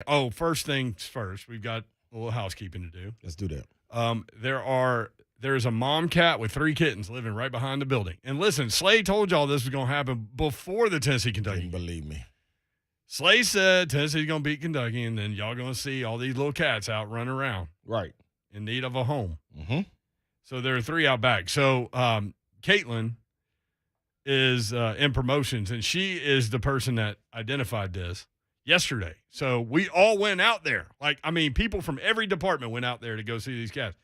Oh, first things first, we've got a little housekeeping to do. Let's do that. There's a mom cat with 3 kittens living right behind the building. And listen, Slay told y'all this was going to happen before the Tennessee-Kentucky Didn't game. believe me. Slay said Tennessee's going to beat Kentucky, and then y'all going to see all these little cats out running around. Right. In need of a home. Mm-hmm. So there are 3 out back. So Caitlin is in promotions, and she is the person that identified this yesterday. So we all went out there. People from every department went out there to go see these cats,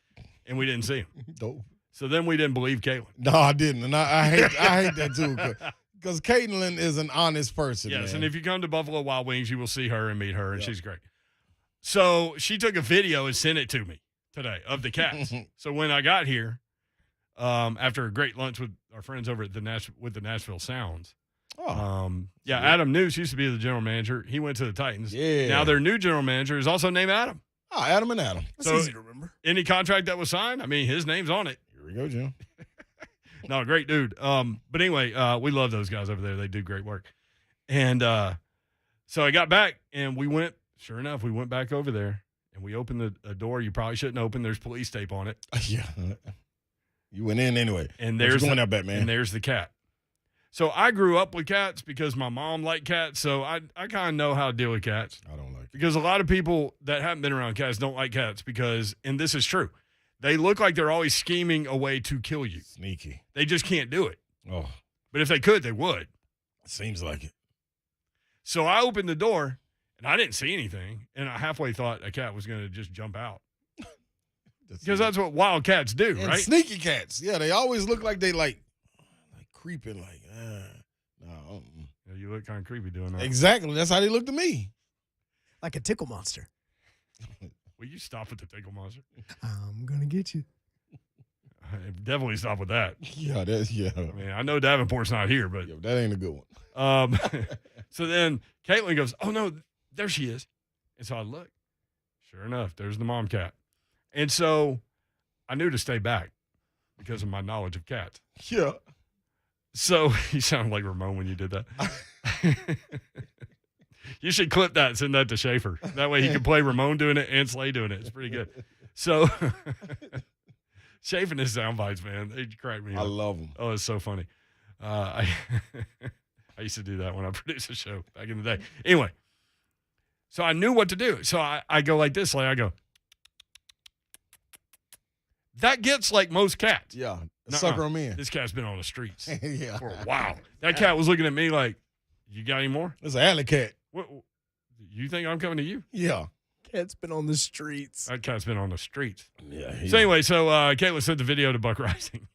and we didn't see them. Dope. So then we didn't believe Caitlin. No, I didn't, and I hate that too. Because Caitlin is an honest person. Yes, man. and if you come to Buffalo Wild Wings, you will see her and meet her, and she's great. So she took a video and sent it to me today of the cats. So when I got here, after a great lunch with our friends over at the Nashville Sounds, Adam News used to be the general manager. He went to the Titans. Yeah. Now their new general manager is also named Adam. Oh, Adam and Adam. That's easy to remember. Any contract that was signed, his name's on it. Here we go, Jim. No, great dude. But anyway, we love those guys over there. They do great work. And so I got back, and we went back over there, and we opened a door you probably shouldn't open. There's police tape on it. Yeah. You went in anyway. And there's going out back, man. And there's the cat. So I grew up with cats because my mom liked cats, so I kind of know how to deal with cats. I don't like it. Because a lot of people that haven't been around cats don't like cats because, and this is true, they look like they're always scheming a way to kill you. Sneaky. They just can't do it. Oh. But if they could, they would. Seems like it. So I opened the door, and I didn't see anything, and I halfway thought a cat was going to just jump out. Because that's what wild cats do, and right? Sneaky cats. Yeah, they always look like they like creeping, no. Yeah, you look kind of creepy doing that. Exactly. That's how they look to me. Like a tickle monster. Will you stop with the tickle monster? I'm going to get you. Definitely stop with that. Yeah, I know Davenport's not here, but yeah, that ain't a good one. So then Caitlin goes, "Oh no, there she is." And so I look. Sure enough, there's the mom cat. And so I knew to stay back because of my knowledge of cats. Yeah. So you sound like Ramon when you did that. You should clip that and send that to Schaefer. That way he can play Ramon doing it and Slay doing it. It's pretty good. So Schaefer and his sound bites, man, they crack me up. I love them. Oh, it's so funny. I used to do that when I produced a show back in the day. Anyway, so I knew what to do. So I go like this, I go. That gets like most cats. Yeah. Sucker them in. This cat's been on the streets yeah. for a while. That cat was looking at me like, you got any more? It's an alley cat. What, you think I'm coming to you? Yeah. Cat's been on the streets. That cat's been on the streets. Yeah. So anyway, Caitlin sent the video to Buck Rising.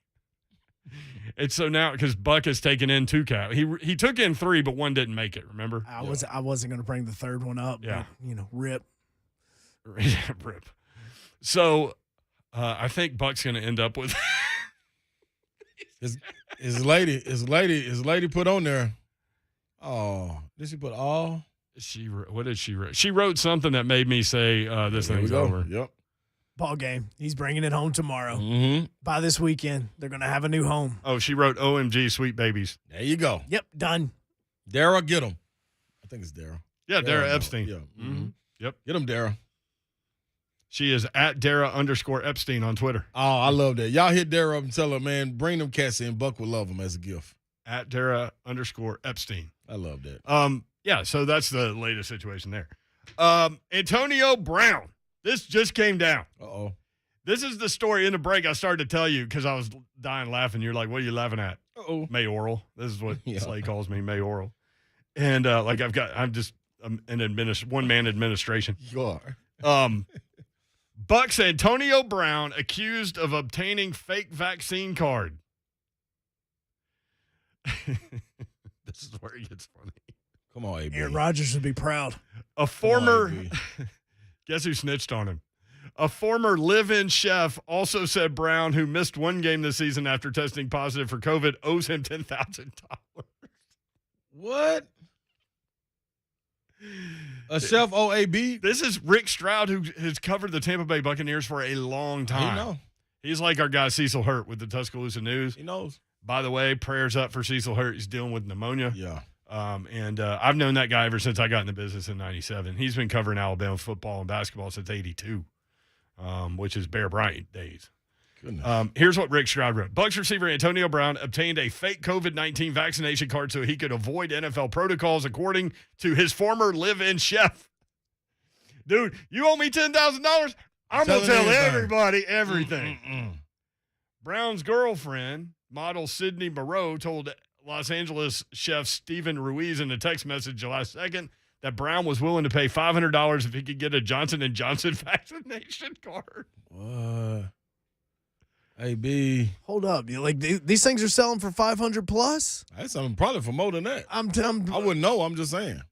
And so now, because Buck has taken in 2 cats. He took in 3, but 1 didn't make it, remember? I wasn't going to bring the third one up. Yeah. But, rip. Rip. So I think Buck's going to end up with his lady put on there. Oh, did she put all? What did she write? She wrote something that made me say this thing's over. Yep. Ball game. He's bringing it home tomorrow. Mm-hmm. By this weekend, they're going to have a new home. Oh, she wrote OMG Sweet Babies. There you go. Yep, done. Dara, get him. I think it's Dara. Yeah, Dara Epstein. Yeah. Mm-hmm. Yep. Get him, Dara. She is at Dara_Epstein on Twitter. Oh, I love that. Y'all hit Dara up and tell her, man, bring them cats in. Buck will love them as a gift. At Dara_Epstein. I love that. Yeah, so that's the latest situation there. Antonio Brown. This just came down. Uh-oh. This is the story in the break I started to tell you because I was dying laughing. You're like, what are you laughing at? Uh-oh. Mayoral. This is what Slay calls me, mayoral. And I'm just an one-man administration. You are. Bucks Antonio Brown accused of obtaining fake vaccine card. This is where it gets funny. Come on, AB. Aaron Rodgers would be proud. A former, guess who snitched on him? A former live-in chef also said Brown, who missed 1 game this season after testing positive for COVID, owes him $10,000. What? A chef OAB? This is Rick Stroud, who has covered the Tampa Bay Buccaneers for a long time. He know. He's like our guy Cecil Hurt with the Tuscaloosa News. He knows. By the way, prayers up for Cecil Hurt. He's dealing with pneumonia. Yeah. And I've known that guy ever since I got in the business in 97. He's been covering Alabama football and basketball since 82, which is Bear Bryant days. Here's what Rick Stroud wrote. Bucs receiver Antonio Brown obtained a fake COVID-19 vaccination card so he could avoid NFL protocols, according to his former live-in chef. Dude, you owe me $10,000? I'm going to tell everybody everything. Brown's girlfriend, model Sydney Moreau, told Los Angeles chef Stephen Ruiz in a text message July 2nd that Brown was willing to pay $500 if he could get a Johnson & Johnson vaccination card. What? Hey, B. Hold up. These things are selling for $500 plus? That's something probably for more than that. I wouldn't know. I'm just saying.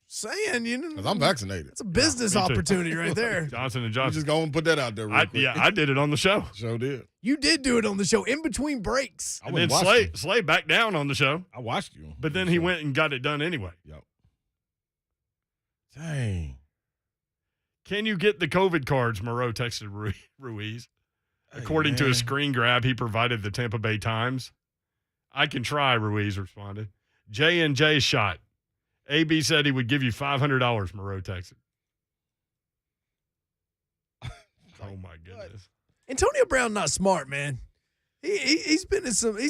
Because I'm vaccinated. It's a business opportunity right there. Johnson & You Johnson. just go and put that out there real quick. Yeah, I did it on the show. Sure did. You did do it on the show in between breaks. I And then wouldn't watch Slay backed down on the show. I watched you. But then he went and got it done anyway. Yep. Dang. Can you get the COVID cards? Moreau texted Ruiz. According to a screen grab he provided the Tampa Bay Times. I can try, Ruiz responded. J&J shot. AB said he would give you $500, Moreau texted. Oh, my goodness. Antonio Brown not smart, man. He's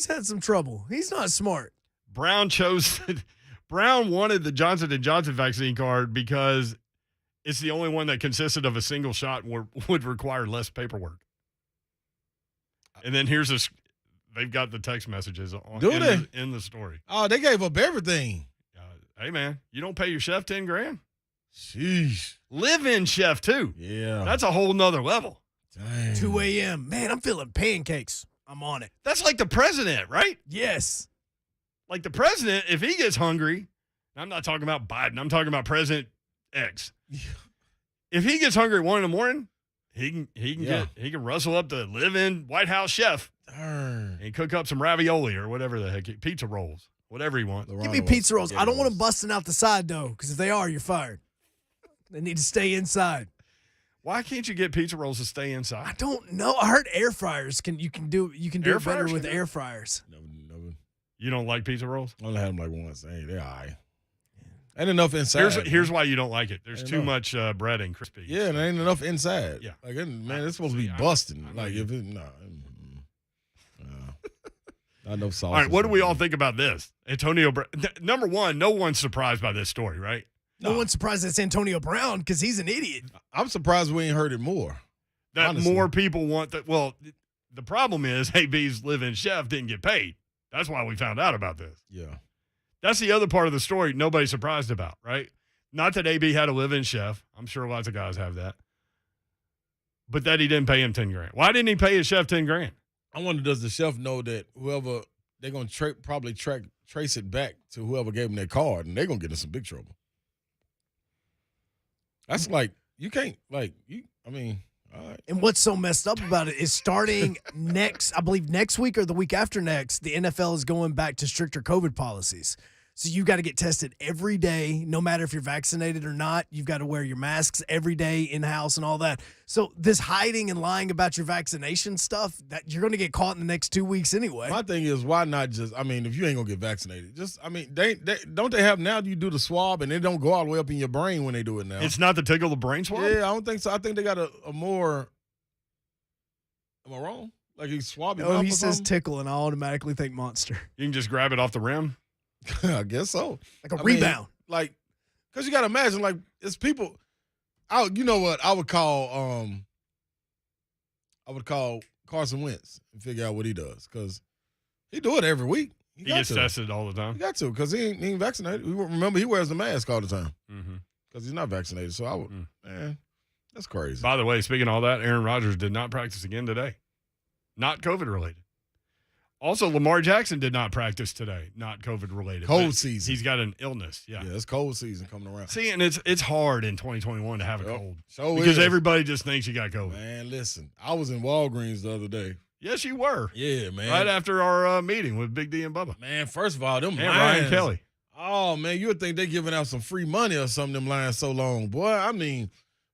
had some trouble. He's not smart. Brown wanted the Johnson & Johnson vaccine card because it's the only one that consisted of a single shot and would require less paperwork. And then they've got the text messages in the story. Oh, they gave up everything. Hey, man, you don't pay your chef $10,000? Sheesh. Live-in chef, too. Yeah. That's a whole nother level. Dang. 2 a.m. Man, I'm feeling pancakes. I'm on it. That's like the president, right? Yes. Like the president, if he gets hungry, I'm not talking about Biden, I'm talking about President X. If he gets hungry at 1 a.m, he can rustle up the live-in White House chef and cook up some ravioli or whatever the heck, pizza rolls, whatever he wants. Give me pizza rolls. I don't want them busting out the side though, because if they are, you're fired. They need to stay inside. Why can't you get pizza rolls to stay inside? I don't know. I heard air fryers you can do it better with air fryers. No. You don't like pizza rolls? I only had them like once. Hey, they're all right. Ain't enough inside. Here's why you don't like it. There's too much bread and crispy. Yeah, and there ain't enough inside. Yeah. Like, man, it's supposed to be busting. Like, if it, no. Not enough sauce. All right, what do we all think about this? Antonio Brown. Number one, no one's surprised by this story, right? No one's surprised it's Antonio Brown because he's an idiot. I'm surprised we ain't heard it more. That honestly. More people want that. Well, the problem is AB's live-in chef didn't get paid. That's why we found out about this. Yeah. That's the other part of the story nobody's surprised about, right? Not that AB had a live-in chef. I'm sure lots of guys have that. But that he didn't pay him $10,000. Why didn't he pay his chef $10,000? I wonder, does the chef know that whoever they're going to probably trace it back to whoever gave him that card, and they're going to get in some big trouble. That's like, you can't, like, all right. And what's so messed up about it is starting next week or the week after next, the NFL is going back to stricter COVID policies. So you got to get tested every day, no matter if you're vaccinated or not. You've got to wear your masks every day in-house and all that. So this hiding and lying about your vaccination stuff, that you're going to get caught in the next 2 weeks anyway. My thing is, why not just, if you ain't going to get vaccinated, don't they have now you do the swab and it don't go all the way up in your brain when they do it now? It's not the tickle the brain swab? Yeah, I don't think so. I think they got a more, am I wrong? Like he swab your mouth he or says something? tickle and I automatically think monster. You can just grab it off the rim? I guess so. Like a rebound. Because you got to imagine, like, it's people. You know what? I would call Carson Wentz and figure out what he does, because he do it every week. He gets tested all the He time. got to, because he ain't vaccinated. Remember, he wears the mask all the time Mm-hmm. because he's not vaccinated. So I would, man, that's crazy. By the way, speaking of all that, Aaron Rodgers did not practice again today. Not COVID related. Also, Lamar Jackson did not practice today. Not COVID related. Cold season. He's got an illness. Yeah, it's cold season coming around. See, and it's hard in 2021 to have a cold. So because everybody just thinks you got COVID. Man, listen, I was in Walgreens the other day. Yes, you were. Yeah, man. Right after our meeting with Big D and Bubba. Man, first of all, them and lines, Ryan Kelly. Oh, man, you would think they giving out some free money or something, them lines so long. Boy,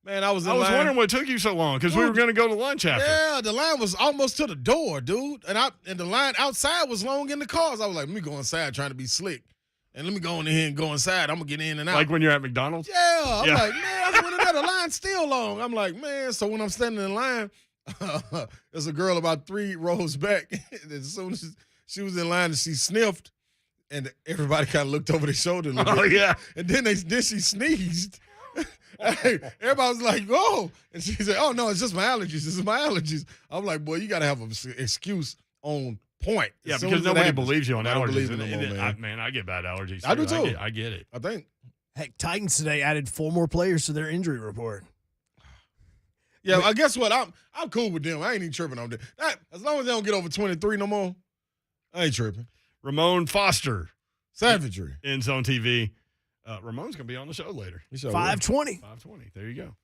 man, I was in line. Wondering what took you so long, because we were going to go to lunch after. Yeah, the line was almost to the door, dude. And the line outside was long in the cars. I was like, let me go inside trying to be slick. and let me go in here and go inside. I'm gonna get in and out. Like when you're at McDonald's? Yeah, I'm Yeah. like, man, I was wondering that the line's still long. I'm like, man, so when I'm standing in line, there's a girl about 3 rows back. As soon as she was in line and she sniffed, and everybody kind of looked over their shoulder a little Oh, bit. yeah. And then she sneezed. Hey, everybody was like, oh. And she said, oh, no, it's just my allergies. It's my allergies. I'm like, boy, you got to have an excuse on point. Yeah, As soon because as it nobody happens. believes you on I don't allergies. believe it no more, man. I get bad allergies. I do, too. I get it. I think. Heck, Titans today added 4 more players to their injury report. Yeah, I guess what? I'm cool with them. I ain't even tripping on them. As long as they don't get over 23 no more, I ain't tripping. Ramon Foster, Savagery. in Zone TV. Ramon's going to be on the show later. 520. 520. There you go.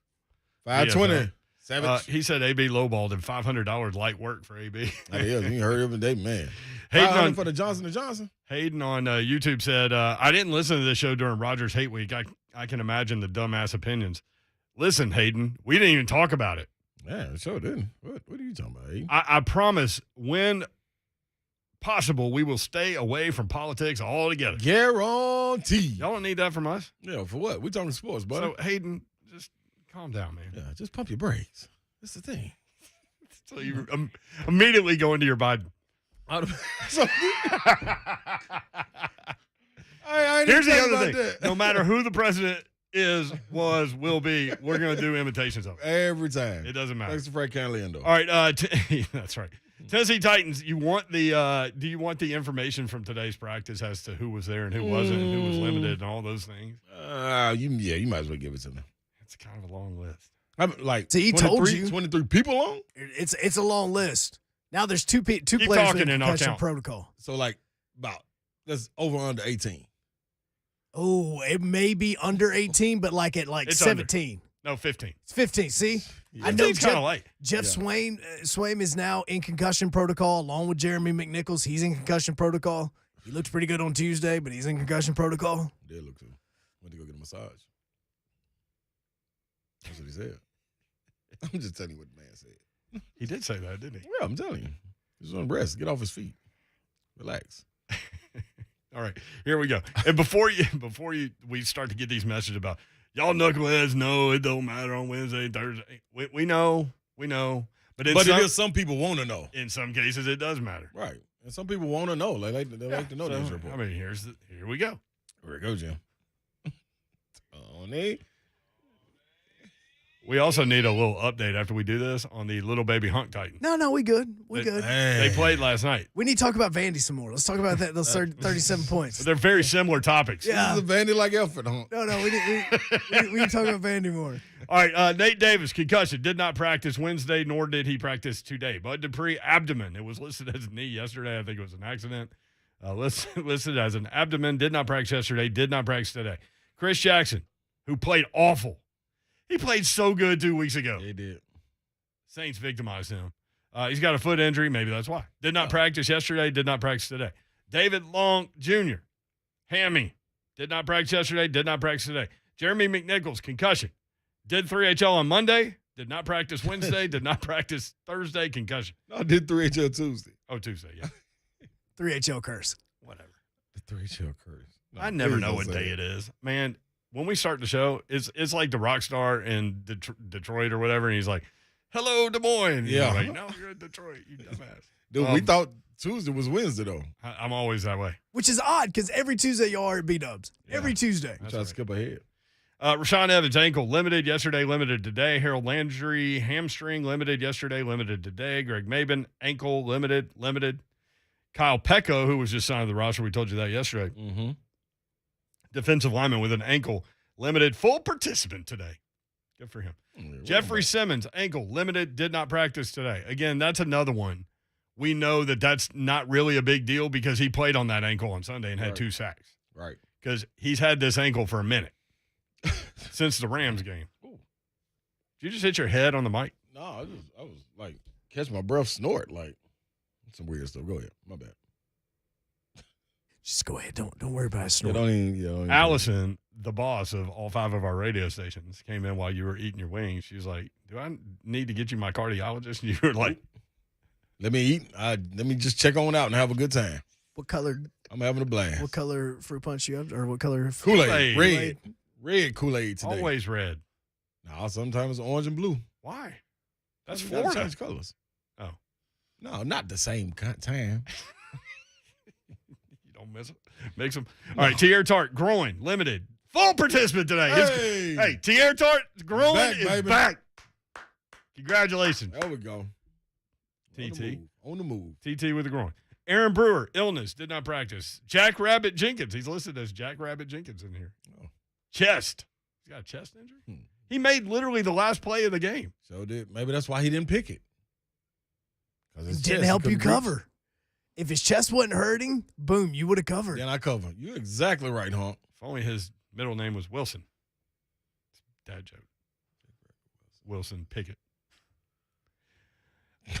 520. Yeah, Savage. he said AB lowballed him $500 light work for AB. Yeah, you heard of it, they man. Hayden 500 on, for the Johnson & Johnson. Hayden on YouTube said, I didn't listen to this show during Rogers Hate Week. I can imagine the dumbass opinions. Listen, Hayden, we didn't even talk about it. Yeah, it sure didn't. What are you talking about, Hayden? I promise when possible, we will stay away from politics altogether. Guarantee. Y'all don't need that from us. Yeah, for what? We talking sports, buddy. So, Hayden, just calm down, man. Yeah, just pump your brakes. That's the thing. So you immediately go into your Biden. So, I ain't Here's the even other think thing. about that. No matter who the president is, was, will be, we're going to do imitations of it. Every time. It doesn't matter. Thanks to Frank Canliendo. All right, that's right. Tennessee Titans, you want the do you want the information from today's practice as to who was there and who wasn't and who was limited and all those things? You might as well give it to me. It's kind of a long list. I'm like, See, he told you. 23 people on? It's a long list. Now there's two players talking in and I'll concussion count. protocol. So, like, that's over under 18. Oh, it may be under 18, but like at It's 17. No, 15. It's 15. See, Yeah. I know It's kind of late. Jeff Yeah. Swaim is now in concussion protocol along with Jeremy McNichols. He's in concussion protocol. He looked pretty good on Tuesday, but he's in concussion protocol. Did look too. Went to go get a massage. That's what he said. I'm just telling you what the man said. He did say that, didn't he? Yeah, I'm telling you. He's on rest. Get off his feet. Relax. All right, here we go. And before we start to get these messages about y'all knuckleheads know it don't matter on Wednesday and Thursday. We know, but But it is some people want to know. in some cases it does matter. Right. And some people want to know. They like to know this report. I mean, here we go. Here it goes, Jim. Tony. We also need a little update after we do this on the little baby Hunk Titans. No, we good. We good. They played last night. We need to talk about Vandy some more. Let's talk about that. Those 37 points. They're very similar topics. Yeah. This is a Vandy-like effort, huh? No, we need to talk about Vandy more. All right, Nate Davis, concussion, did not practice Wednesday, nor did he practice today. Bud Dupree, abdomen. It was listed as a knee yesterday. I think it was an accident. Listed as an abdomen, did not practice yesterday, did not practice today. Chris Jackson, who played awful. He played so good 2 weeks ago. They did. Saints victimized him. He's got a foot injury. Maybe that's why. Did not practice yesterday, did not practice today. David Long Jr., hammy. Did not practice yesterday, did not practice today. Jeremy McNichols, concussion. Did 3HL on Monday, did not practice Wednesday, did not practice Thursday, concussion. No, I did 3HL Tuesday. Oh, Tuesday, yeah. 3HL curse. Whatever. The 3HL curse. No, I never please know don't what say day that. it is. Man, when we start the show, it's like the rock star in Detroit or whatever, and he's like, hello, Des Moines. Yeah. You're like, no, you're in Detroit, you dumbass. Dude, we thought Tuesday was Wednesday, though. I'm always that way. Which is odd because every Tuesday y'all are at B-Dubs. Yeah. Every Tuesday. That's Try right. to skip ahead. Rashawn Evans, ankle, limited yesterday, limited today. Harold Landry, hamstring, limited yesterday, limited today. Greg Maben, ankle, limited. Kyle Pecco, who was just signed to the roster, we told you that yesterday. Mm-hmm. Defensive lineman with an ankle, limited, full participant today. Good for him. Jeffrey Simmons, ankle, limited, did not practice today. Again, that's another one. We know that that's not really a big deal because he played on that ankle on Sunday and had Right. 2 sacks. Right. Because he's had this ankle for a minute since the Rams game. Ooh. Did you just hit your head on the mic? No, I was like, catch my breath snort. Like, some weird stuff. Go ahead. My bad. Just go ahead. Don't worry about it. Yeah, Snort. don't even. Allison, the boss of all 5 of our radio stations, came in while you were eating your wings. She was like, do I need to get you my cardiologist? And you were like, Let me eat. Let me just check on out and have a good time. What color? I'm having a blast. What color fruit punch you have, or what color? Kool-Aid. Kool-Aid. Red Kool-Aid today. Always red. No, sometimes it's orange and blue. Why? That's You gotta Florida. change colors. Oh. No, not the same time. You don't miss it. Makes them. All right, Tierre Tart, groin, limited. Full participant today. Hey, Tierre Tart, groin Back, is baby. back. Congratulations. There we go. TT. On the move. TT with the groin. Aaron Brewer, illness, did not practice. Jack Rabbit Jenkins. He's listed as Jack Rabbit Jenkins in here. Oh. Chest. He's got a chest injury? He made literally the last play of the game. So did maybe that's why he didn't pick it. It didn't help you cover. If his chest wasn't hurting, boom, you would have covered. Then I cover. You're exactly right, Honk. If only his middle name was Wilson. Dad joke. Wilson Pickett.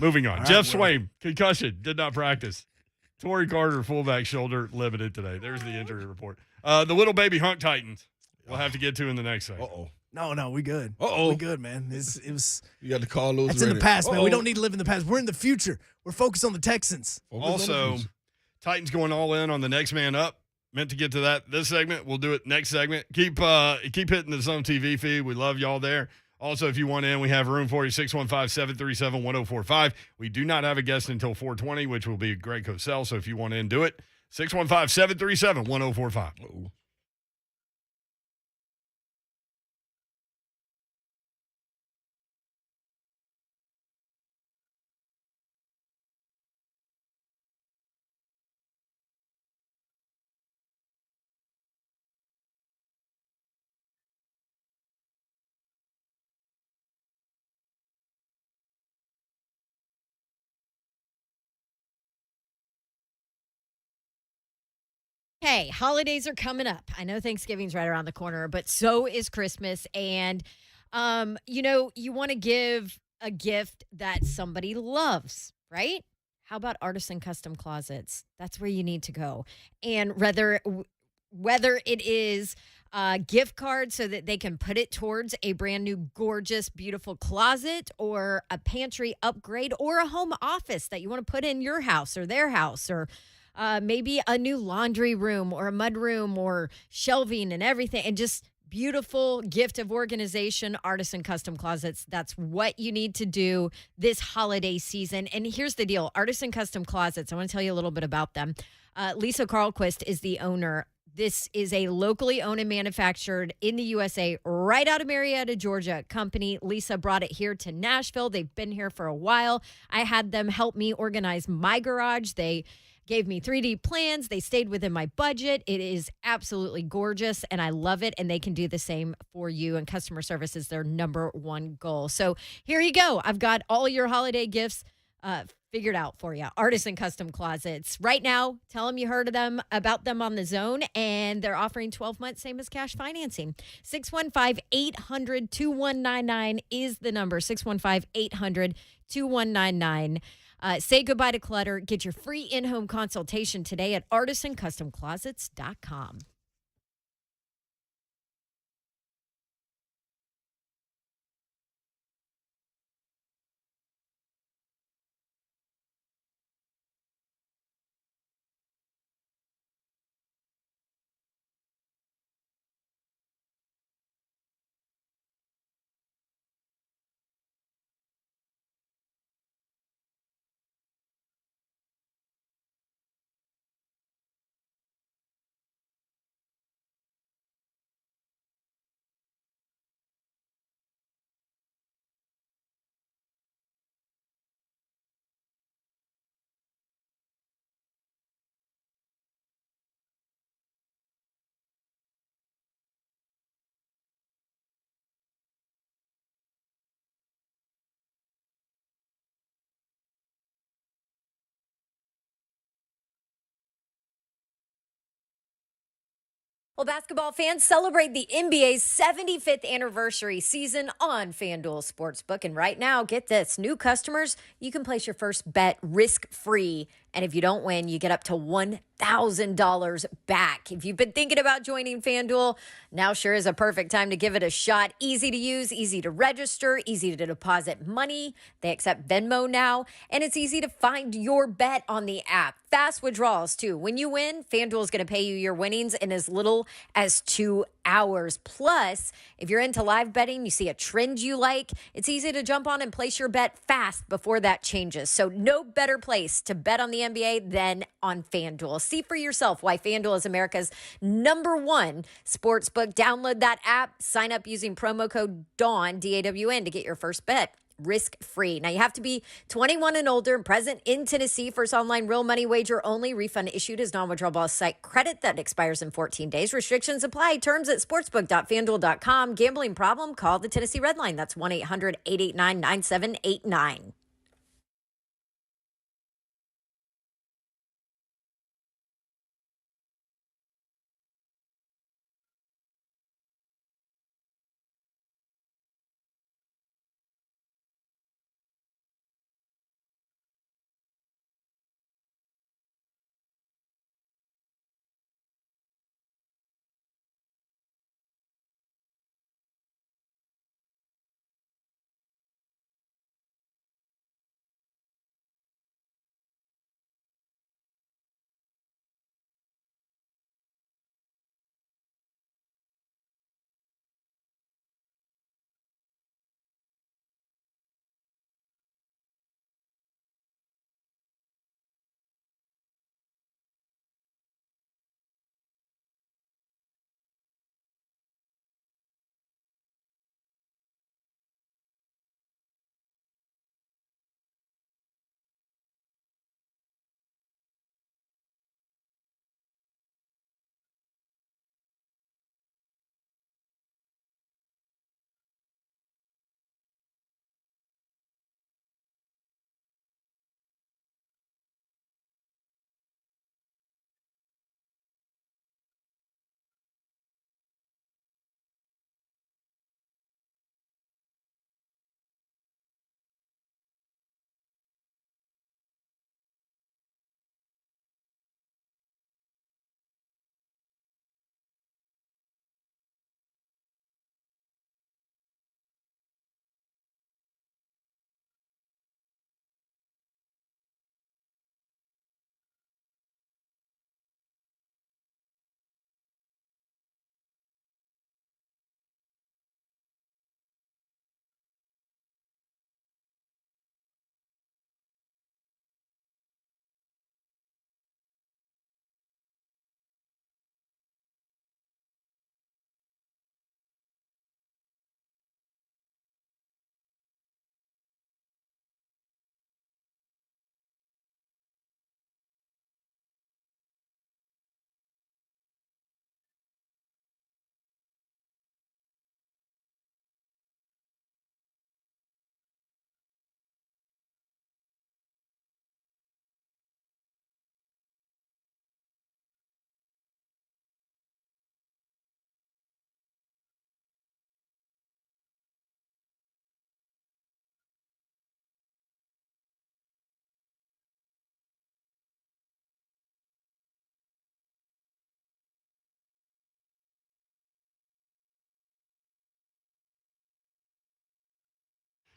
Moving on. All right, Jeff well. Swain, concussion, did not practice. Torrey Carter, fullback shoulder, limited today. There's the injury report. The little baby Hunk Titans we'll have to get to in the next segment. Uh-oh. No, we good. Uh-oh. We good, man. It was. You got to call those. That's in the past, man. We don't need to live in the past. We're in the future. We're focused on the Texans. Also, Titans going all in on the next man up. Meant to get to that this segment. We'll do it next segment. Keep hitting the Zone TV feed. We love y'all there. Also, if you want in, we have room for you, 615-737-1045. We do not have a guest until 4:20, which will be Greg Cosell. So if you want in, do it. 615-737-1045. Uh-oh. Hey, holidays are coming up. I know Thanksgiving's right around the corner, but so is Christmas. And, you want to give a gift that somebody loves, right? How about Artisan Custom Closets? That's where you need to go. And whether it is a gift card so that they can put it towards a brand new, gorgeous, beautiful closet, or a pantry upgrade, or a home office that you want to put in your house or their house, or maybe a new laundry room or a mud room or shelving and everything, and just beautiful gift of organization, Artisan Custom Closets. That's what you need to do this holiday season. And here's the deal. Artisan Custom Closets, I want to tell you a little bit about them. Lisa Carlquist is the owner. This is a locally owned and manufactured in the USA, right out of Marietta, Georgia company. Lisa brought it here to Nashville. They've been here for a while. I had them help me organize my garage. They gave me 3D plans. They stayed within my budget. It is absolutely gorgeous, and I love it, and they can do the same for you, and customer service is their number one goal. So here you go. I've got all your holiday gifts figured out for you. Artisan Custom Closets. Right now, tell them you heard about them on the Zone, and they're offering 12 months, same as cash financing. 615-800-2199 is the number, 615-800-2199. Say goodbye to clutter. Get your free in-home consultation today at artisancustomclosets.com. Well, basketball fans, celebrate the NBA's 75th anniversary season on FanDuel Sportsbook. And right now, get this, new customers, you can place your first bet risk-free And if you don't win, you get up to $1,000 back. If you've been thinking about joining FanDuel, now sure is a perfect time to give it a shot. Easy to use, easy to register, easy to deposit money. They accept Venmo now, and it's easy to find your bet on the app. Fast withdrawals, too. When you win, FanDuel is going to pay you your winnings in as little as 2 hours. Plus, if you're into live betting, you see a trend you like, it's easy to jump on and place your bet fast before that changes. So no better place to bet on the NBA than on FanDuel. See for yourself why FanDuel is America's #1 sportsbook. Download that app, sign up using promo code DAWN, DAWN, to get your first bet risk-free. Now, you have to be 21 and older and present in Tennessee. First online real money wager only. Refund issued as non-withdrawable site credit that expires in 14 days. Restrictions apply. Terms at sportsbook.fanduel.com. Gambling problem? Call the Tennessee Red Line. That's 1-800-889-9789.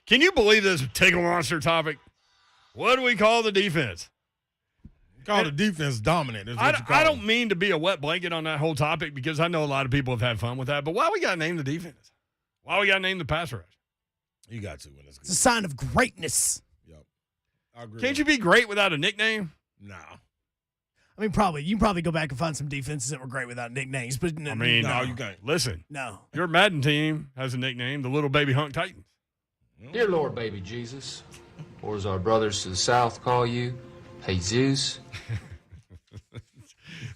Can you believe this tickle monster topic? What do we call the defense? Call the defense dominant. Is what you call I don't them. mean to be a wet blanket on that whole topic because I know a lot of people have had fun with that. But why we got to name the defense? Why we got to name the pass rush? You got to when it's good. It's a sign of greatness. Yep. I agree. Can't you be great without a nickname? Nah. I mean, probably. You can probably go back and find some defenses that were great without nicknames. But I mean, No, you can't. Listen, no. your Madden team has a nickname, the Little Baby Hunk Titans. Dear Lord, baby Jesus, or as our brothers to the south call you, Jesus.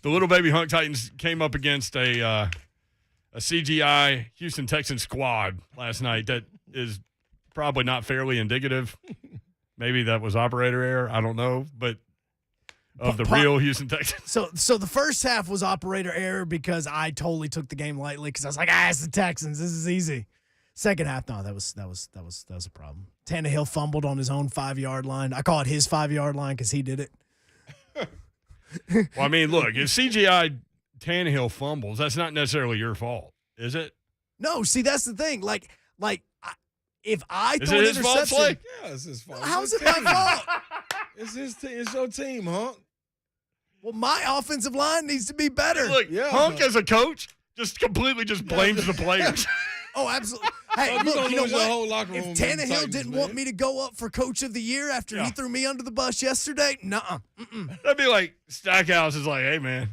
The Little Baby Hunk Titans came up against a CGI Houston Texans squad last night that is probably not fairly indicative. Maybe that was operator error. I don't know, but of the real Houston Texans. So the first half was operator error because I totally took the game lightly because I was like, it's the Texans. This is easy. Second half, no, that was a problem. Tannehill fumbled on his own 5-yard line. I call it his 5-yard line because he did it. Well, I mean, look, if CGI Tannehill fumbles, that's not necessarily your fault, is it? No, see, that's the thing. If I Is throw it an his fault, interception, Slay? Yeah, it's his fault. how's It's it his my team. fault? It's his team. It's your team, huh? Well, my offensive line needs to be better. Look, Yeah. Hunk as a coach just completely blames the players. Oh, absolutely. Hey, Oh, you look, gonna you know lose your what? whole locker room If on the Tannehill Titans, didn't man. want me to go up for Coach of the Year after he threw me under the bus yesterday, nuh-uh. That'd be like Stackhouse is like, hey, man,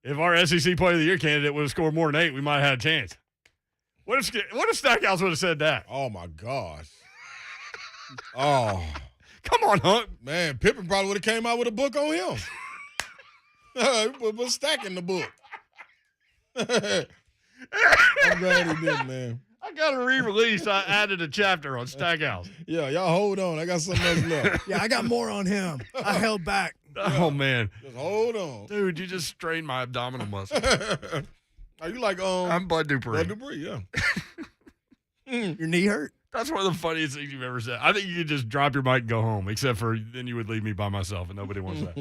if our SEC Player of the Year candidate would have scored more than 8, we might have had a chance. What if Stackhouse would have said that? Oh my gosh. Oh Come on, Hunk. man, Pippen probably would have came out with a book on him. Put Stack in the book. I'm glad he did, man. I got a re-release. I added a chapter on Stackhouse. Yeah, y'all hold on. I got something else left. Yeah, I got more on him. I held back. Oh, man. Just hold on. Dude, you just strained my abdominal muscle. Are you like I'm Bud Dupree. Bud Dupree? Yeah. Your knee hurt? That's one of the funniest things you've ever said. I think you could just drop your mic and go home, except for then you would leave me by myself, and nobody wants that.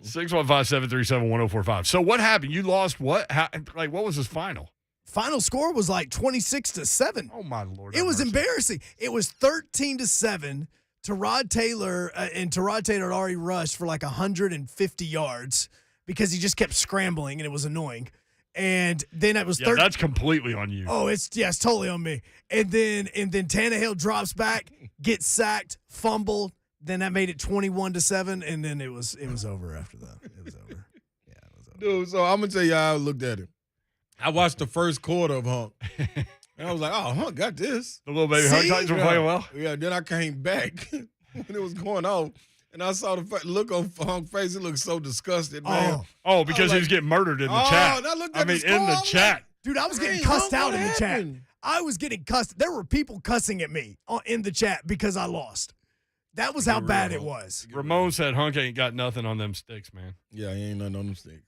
615-737-1045. So what happened? You lost what? What was his final? Final score was like 26-7. Oh, my Lord. It was have mercy. embarrassing. It was 13-7. Terod Taylor and Terod Taylor had already rushed for like 150 yards because he just kept scrambling and it was annoying. And then it was Yeah, that's completely on you. Oh, it's totally on me. And then Tannehill drops back, gets sacked, fumbled. Then that made it 21-7, and then it was over after that. It was over. Yeah, it was over. Dude, so I'm gonna tell you how I looked at it. I watched the first quarter of Hunk. And I was like, oh, Hunk got this. The little baby Hunk See? Titans were playing well. Yeah, then I came back when it was going off. And I saw the look on Hunk's face. He looked so disgusted, man. Oh, because he was getting murdered in the chat. And I looked I at mean, the score, in the I was chat. Dude, I was getting Dang, cussed Hunk, out what in the chat. happened? I was getting cussed. There were people cussing at me in the chat because I lost. That was how bad it was. Ramon said Hunk ain't got nothing on them sticks, man. Yeah, he ain't nothing on them sticks.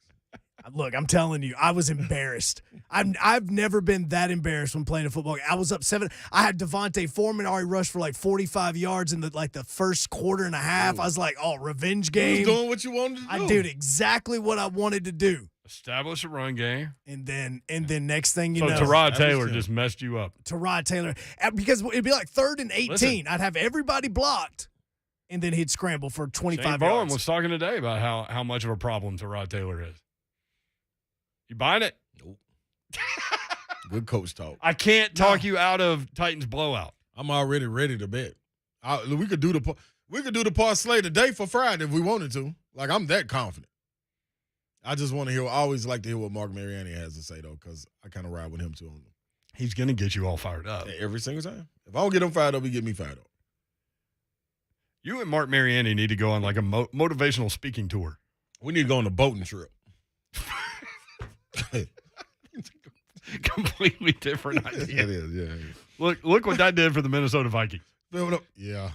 Look, I'm telling you, I was embarrassed. I've never been that embarrassed when playing a football game. I was up 7. I had Devontae Foreman already rushed for like 45 yards in the first quarter and a half. Ooh. I was like, oh, revenge You game. was doing what you wanted to do. I did exactly what I wanted to do. Establish a run game. And then next thing you So know, Terod that was Taylor him. just messed you up. Terod Taylor, because it'd be like 3rd and 18. Listen. I'd have everybody blocked, and then he'd scramble for 25 Shane Bowen yards. was talking today about how much of a problem Terod Taylor is. You buying it? Nope. Good coach talk. I can't talk you out of Titans blowout. I'm already ready to bet. We could do the parlay today for Friday if we wanted to. Like, I'm that confident. I just want to hear. I always like to hear what Mark Mariani has to say though, because I kind of ride with him too on He's going to get you all fired up. every single time. If I don't get him fired up, he get me fired up. You and Mark Mariani need to go on like a motivational speaking tour. We need to go on a boating trip. Completely different It idea. is, yeah. Look what that did for the Minnesota Vikings. Fill it up. Yeah.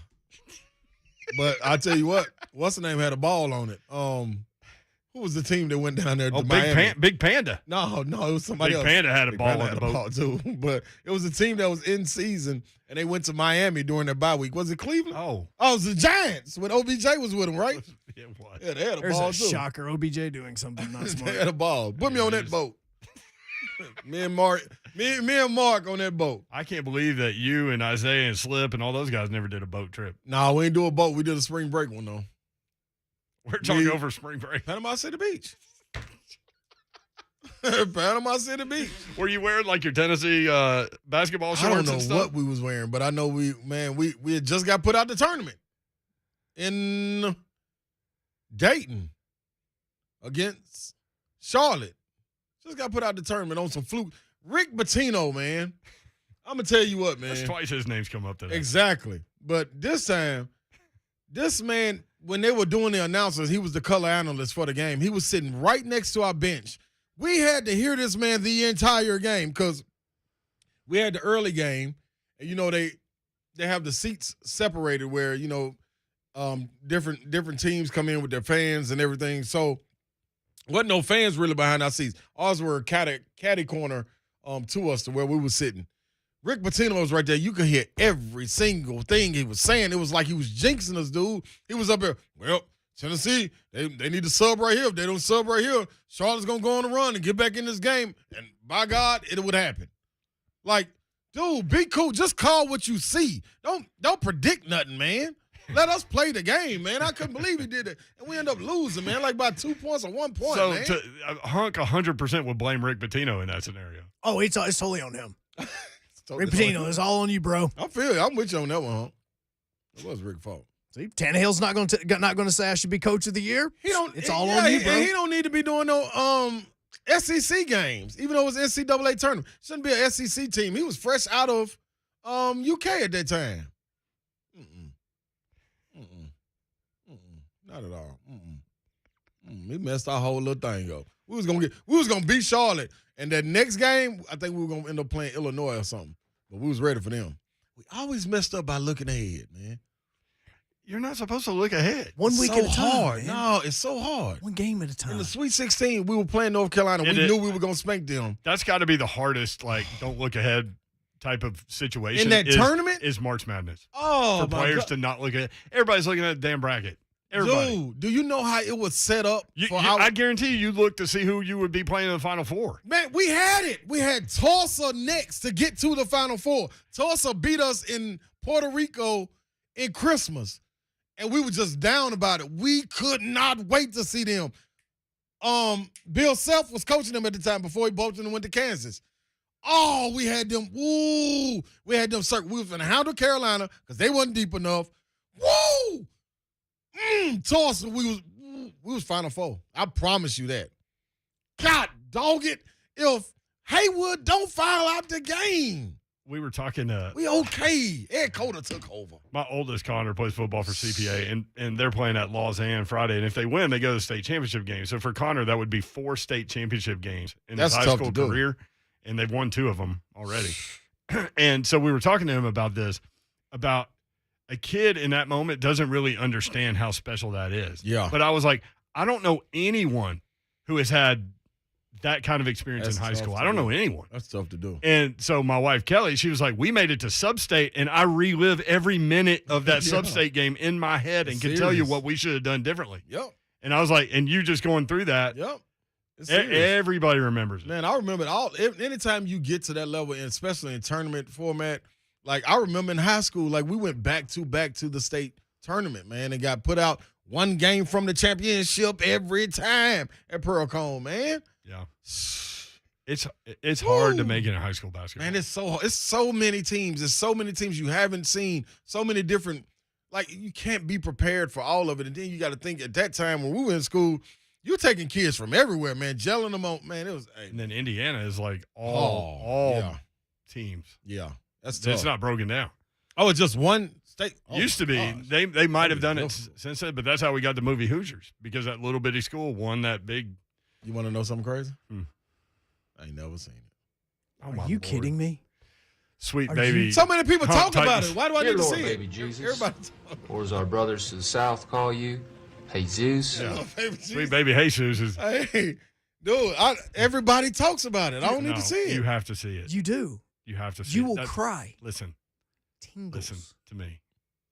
But I tell you what, what's the name had a ball on it? Who was the team that went down there to Oh, Miami? Big Panda. No, it was somebody Big else. Panda had a Big ball Panda on had the a boat. ball too. But it was a team that was in season, and they went to Miami during their bye week. Was it Cleveland? Oh, Oh, it was the Giants when OBJ was with them, right? it was. Yeah, they had a There's ball a too. shocker. OBJ doing something not They smart. had a ball. Put me on that boat. me and Mark on that boat. I can't believe that you and Isaiah and Slip and all those guys never did a boat trip. No, we ain't do a boat. We did a spring break one though. We're talking Me- over spring break. Panama City Beach. Panama City Beach. Were you wearing like your Tennessee basketball shorts I don't know and stuff? what we was wearing, but I know we had just got put out the tournament in Dayton against Charlotte. Just got put out the tournament on some fluke. Rick Pitino, man. I'm gonna tell you what, man. That's twice his name's come up today. Exactly. But this time, this man, when they were doing the announcers, he was the color analyst for the game. He was sitting right next to our bench. We had to hear this man the entire game because we had the early game, and they have the seats separated where different teams come in with their fans and everything. So wasn't no fans really behind our seats. Ours were caddy corner to us to where we were sitting. Rick Pitino was right there. You could hear every single thing he was saying. It was like he was jinxing us, dude. He was up there. Well, Tennessee, they need to sub right here. If they don't sub right here, Charlotte's going to go on a run and get back in this game. And by God, it would happen. Like, dude, be cool. Just call what you see. Don't predict nothing, man. Let us play the game, man. I couldn't believe he did it. And we end up losing, man, like by 2 points or 1 point, So man. Hunk 100% would blame Rick Pitino in that scenario. Oh, it's totally on him. Totally Rick Pitino, it's all on you, bro. I feel you. I'm with you on that one, huh? It was Rick's fault. See, Tannehill's not going to say I should be coach of the year. It's all on you, bro. He don't need to be doing no SEC games, even though it was NCAA tournament. Shouldn't be an SEC team. He was fresh out of UK at that time. Not at all. He messed our whole little thing up. We was gonna beat Charlotte, and that next game, I think we were gonna end up playing Illinois or something. But we was ready for them. We always messed up by looking ahead, man. You're not supposed to look ahead. One week at a time. Hard. Man. No, it's so hard. One game at a time. In the Sweet 16, we were playing North Carolina. We knew we were gonna spank them. That's got to be the hardest, like, don't look ahead type of situation. In that tournament? Is March Madness. Oh, for players to not look at. Everybody's looking at the damn bracket. Everybody. Dude, do you know how it was set up? I guarantee you look to see who you would be playing in the Final Four. Man, we had it. We had Tulsa next to get to the Final Four. Tulsa beat us in Puerto Rico in Christmas, and we were just down about it. We could not wait to see them. Bill Self was coaching them at the time before he bolted and went to Kansas. Oh, we had them. Woo! We had them circle. We was going to handle Carolina because they wasn't deep enough. Woo! Tulsa, we was Final Four. I promise you that. God dog it. If Haywood don't foul out the game, We were talking we okay. Ed Cota took over. my oldest Connor plays football for CPA, and they're playing at Lausanne Friday. And if they win, they go to the state championship game. So for Connor, that would be 4 state championship games in That's his high tough school to do. career, and they've won 2 of them already. And so we were talking to him about this, about a kid in that moment doesn't really understand how special that is. Yeah. But I was like, I don't know anyone who has had that kind of experience That's in high tough school. to I don't do. know anyone. That's tough to do. And so my wife, Kelly, she was like, we made it to sub-state, and I relive every minute of that Yeah. sub-state game in my head and can tell you Serious. what we should have done differently. Yep. And I was like, and you just going through that, Yep. It's e- serious. everybody remembers it. Man, I remember anytime you get to that level, and especially in tournament format, like I remember in high school, like we went back to the state tournament, man, and got put out one game from the championship every time at Pearl-Cohn, man. Yeah. It's hard to Woo. make it in high school basketball. Man, it's so many teams. There's so many teams you haven't seen, so many different, like you can't be prepared for all of it. And then you got to think at that time when we were in school, you're taking kids from everywhere, man, gelling them on, man, it was, and then Indiana is like all yeah. teams. Yeah, that's tough. It's not broken down. Oh, it's just one state. Oh, Used to be. gosh. They might have done That'd be it difficult. since then, but that's how we got the movie Hoosiers, because that little bitty school won that big. You want to know something crazy? Hmm. I ain't never seen it. Oh, Are my you Lord. kidding me? Sweet Are baby. you- So many people Huh, talk about Titans. it. Why do I Dear need to Lord, see baby it? Jesus. Everybody Or as our brothers to the south call you, Jesus. Yeah. Oh, baby, Sweet baby Jesus is. Hey, dude, everybody talks about it. I don't need No, to see it. You have to see it. You do. You have to see You it. will That's- cry. Listen Tingles. to me.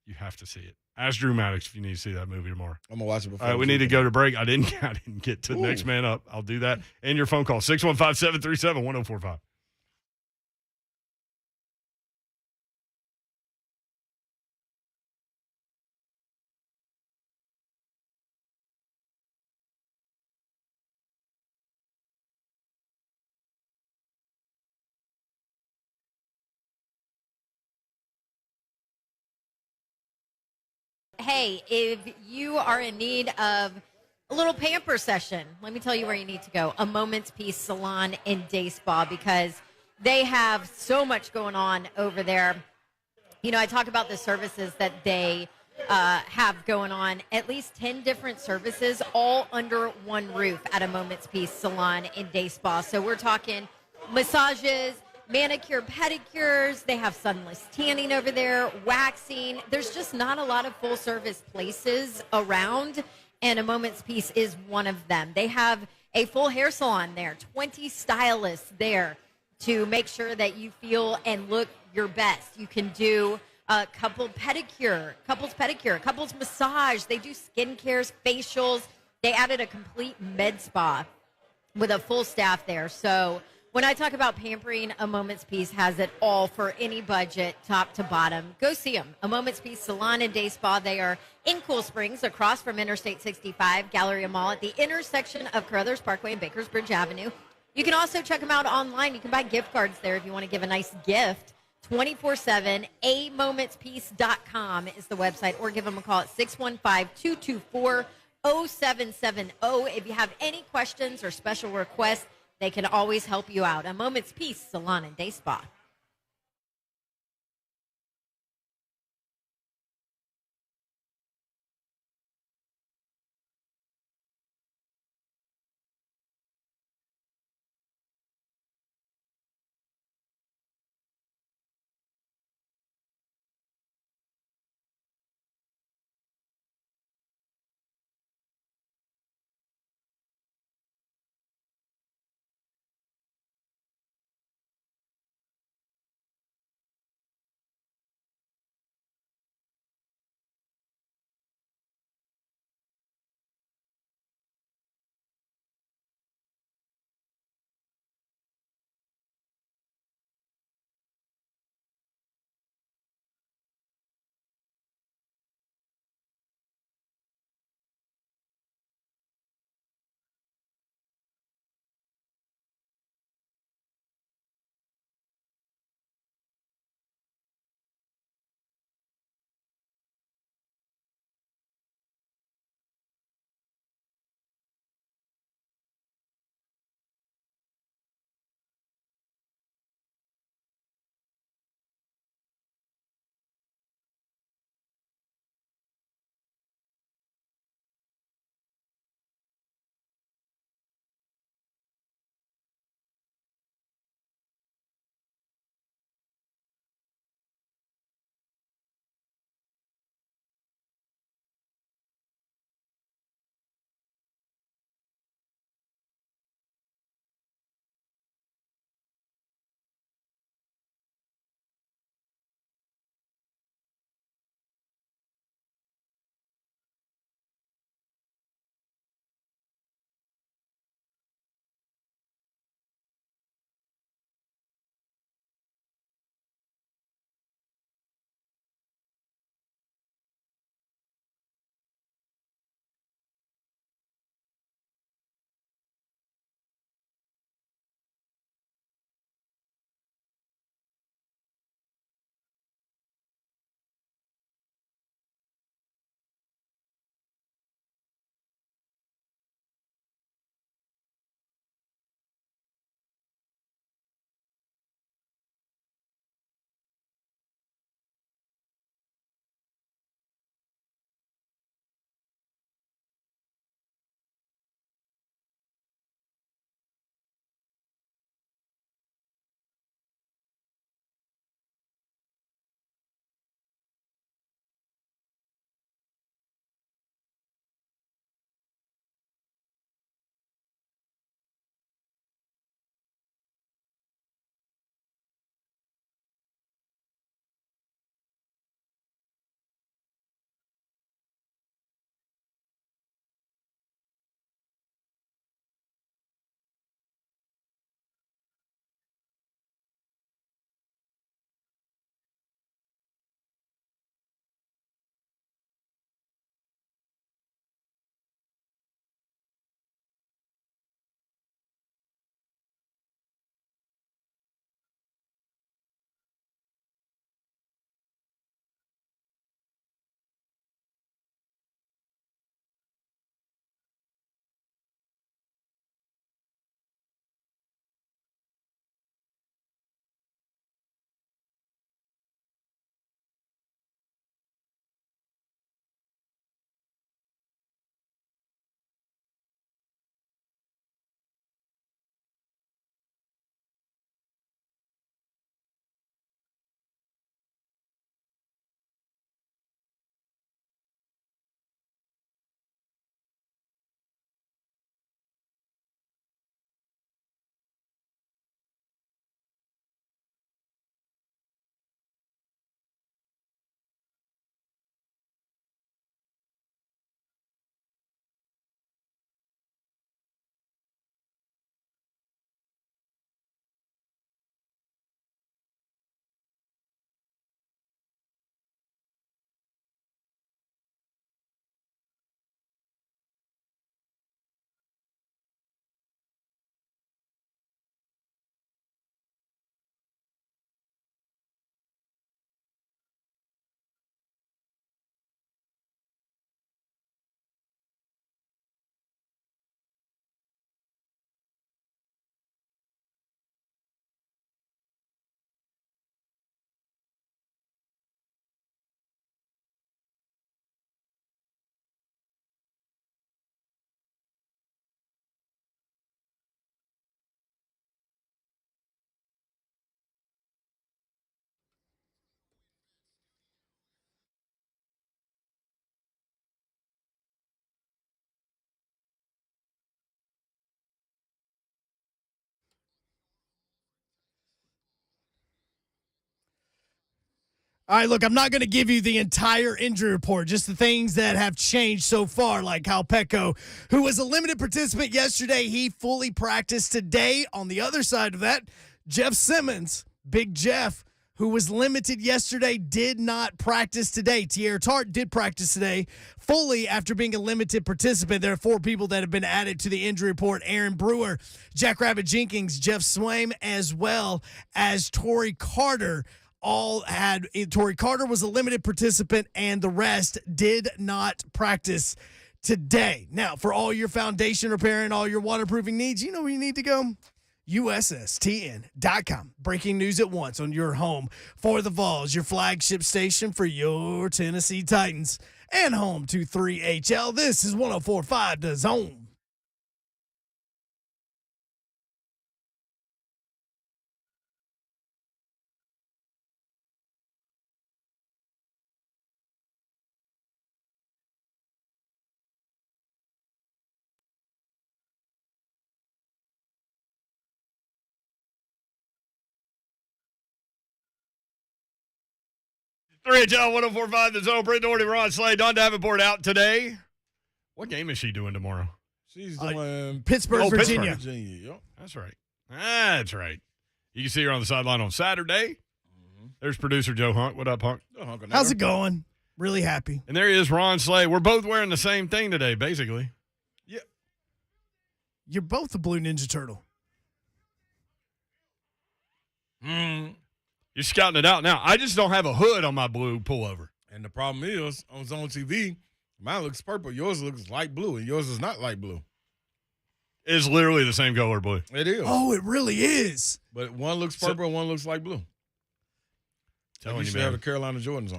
You have to see it. Ask Drew Maddox if you need to see that movie tomorrow. I'm gonna watch it before. All right, we need to go to break. I didn't get to the next man up. I'll do that. And your phone call, 615-737-1045. Hey, if you are in need of a little pamper session, let me tell you where you need to go. A Moment's Peace Salon and Day Spa, because they have so much going on over there. You know, I talk about the services that they have going on, at least 10 different services, all under one roof at A Moment's Peace Salon and Day Spa. So we're talking massages, manicure, pedicures. They have sunless tanning over there, waxing. There's just not a lot of full service places around, and A Moment's Peace is one of them. They have a full hair salon there, 20 stylists there to make sure that you feel and look your best. You can do couples pedicure, couples massage. They do skincares, facials. They added a complete med spa with a full staff there. So when I talk about pampering, A Moment's Peace has it all for any budget, top to bottom. Go see them. A Moment's Peace Salon and Day Spa. They are in Cool Springs, across from Interstate 65, Galleria Mall, at the intersection of Carruthers Parkway and Bakersbridge Avenue. You can also check them out online. You can buy gift cards there if you want to give a nice gift. 24/7, amomentspeace.com is the website, or give them a call at 615-224-0770. If you have any questions or special requests, they can always help you out. A Moment's Peace Salon and Day Spa. All right, look, I'm not going to give you the entire injury report, just the things that have changed so far, like Kyle Petco, who was a limited participant yesterday. He fully practiced today. On the other side of that, Jeff Simmons, Big Jeff, who was limited yesterday, did not practice today. Tierra Tart did practice today fully after being a limited participant. There are 4 people that have been added to the injury report: Aaron Brewer, Jackrabbit Jenkins, Jeff Swaim, as well as Torrey Carter. Torrey Carter was a limited participant, and the rest did not practice today. Now, for all your foundation repair and all your waterproofing needs, you know where you need to go? USSTN.com. Breaking news at once on your home for the Vols, your flagship station for your Tennessee Titans, and home to 3HL. This is 104.5 The Zone. Three HL 104.5 The Zone. Brent Doherty, Ron Slade, Don Davenport out today. What game is she doing tomorrow? She's doing Pittsburgh, Virginia. Yep. That's right. That's right. You can see her on the sideline on Saturday. There's producer Joe Hunt. What up, Hunt? How's it going? Really happy. And there he is, Ron Slade. We're both wearing the same thing today, basically. Yeah. You're both a Blue Ninja Turtle. You're scouting it out now. I just don't have a hood on my blue pullover. And the problem is, on Zone TV, mine looks purple. Yours looks light blue, and yours is not light blue. It's literally the same color blue. It is. Oh, it really is. But one looks purple and one looks light blue. Telling you you, should man. have a Carolina Jordans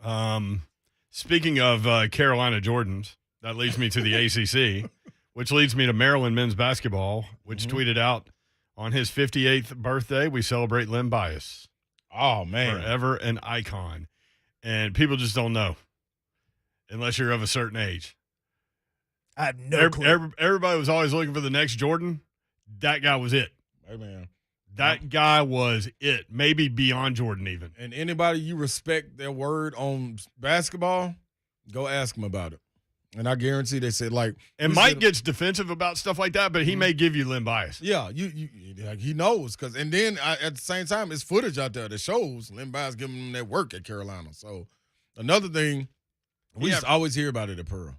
on. Speaking of Carolina Jordans, that leads me to the ACC, which leads me to Maryland men's basketball, which tweeted out on his 58th birthday, we celebrate Lynn Bias. Oh, man. Forever an icon. And people just don't know unless you're of a certain age. I have no clue. Everybody was always looking for the next Jordan. That guy was it. Hey, man. That guy was it. Maybe beyond Jordan even. And anybody you respect their word on basketball, go ask them about it. And I guarantee they said, like. And Mike gets defensive about stuff like that, but he may give you Lynn Bias. Yeah, he knows. And then at the same time, it's footage out there that shows Lynn Bias giving them that work at Carolina. So another thing, we used to always hear about it at Pearl.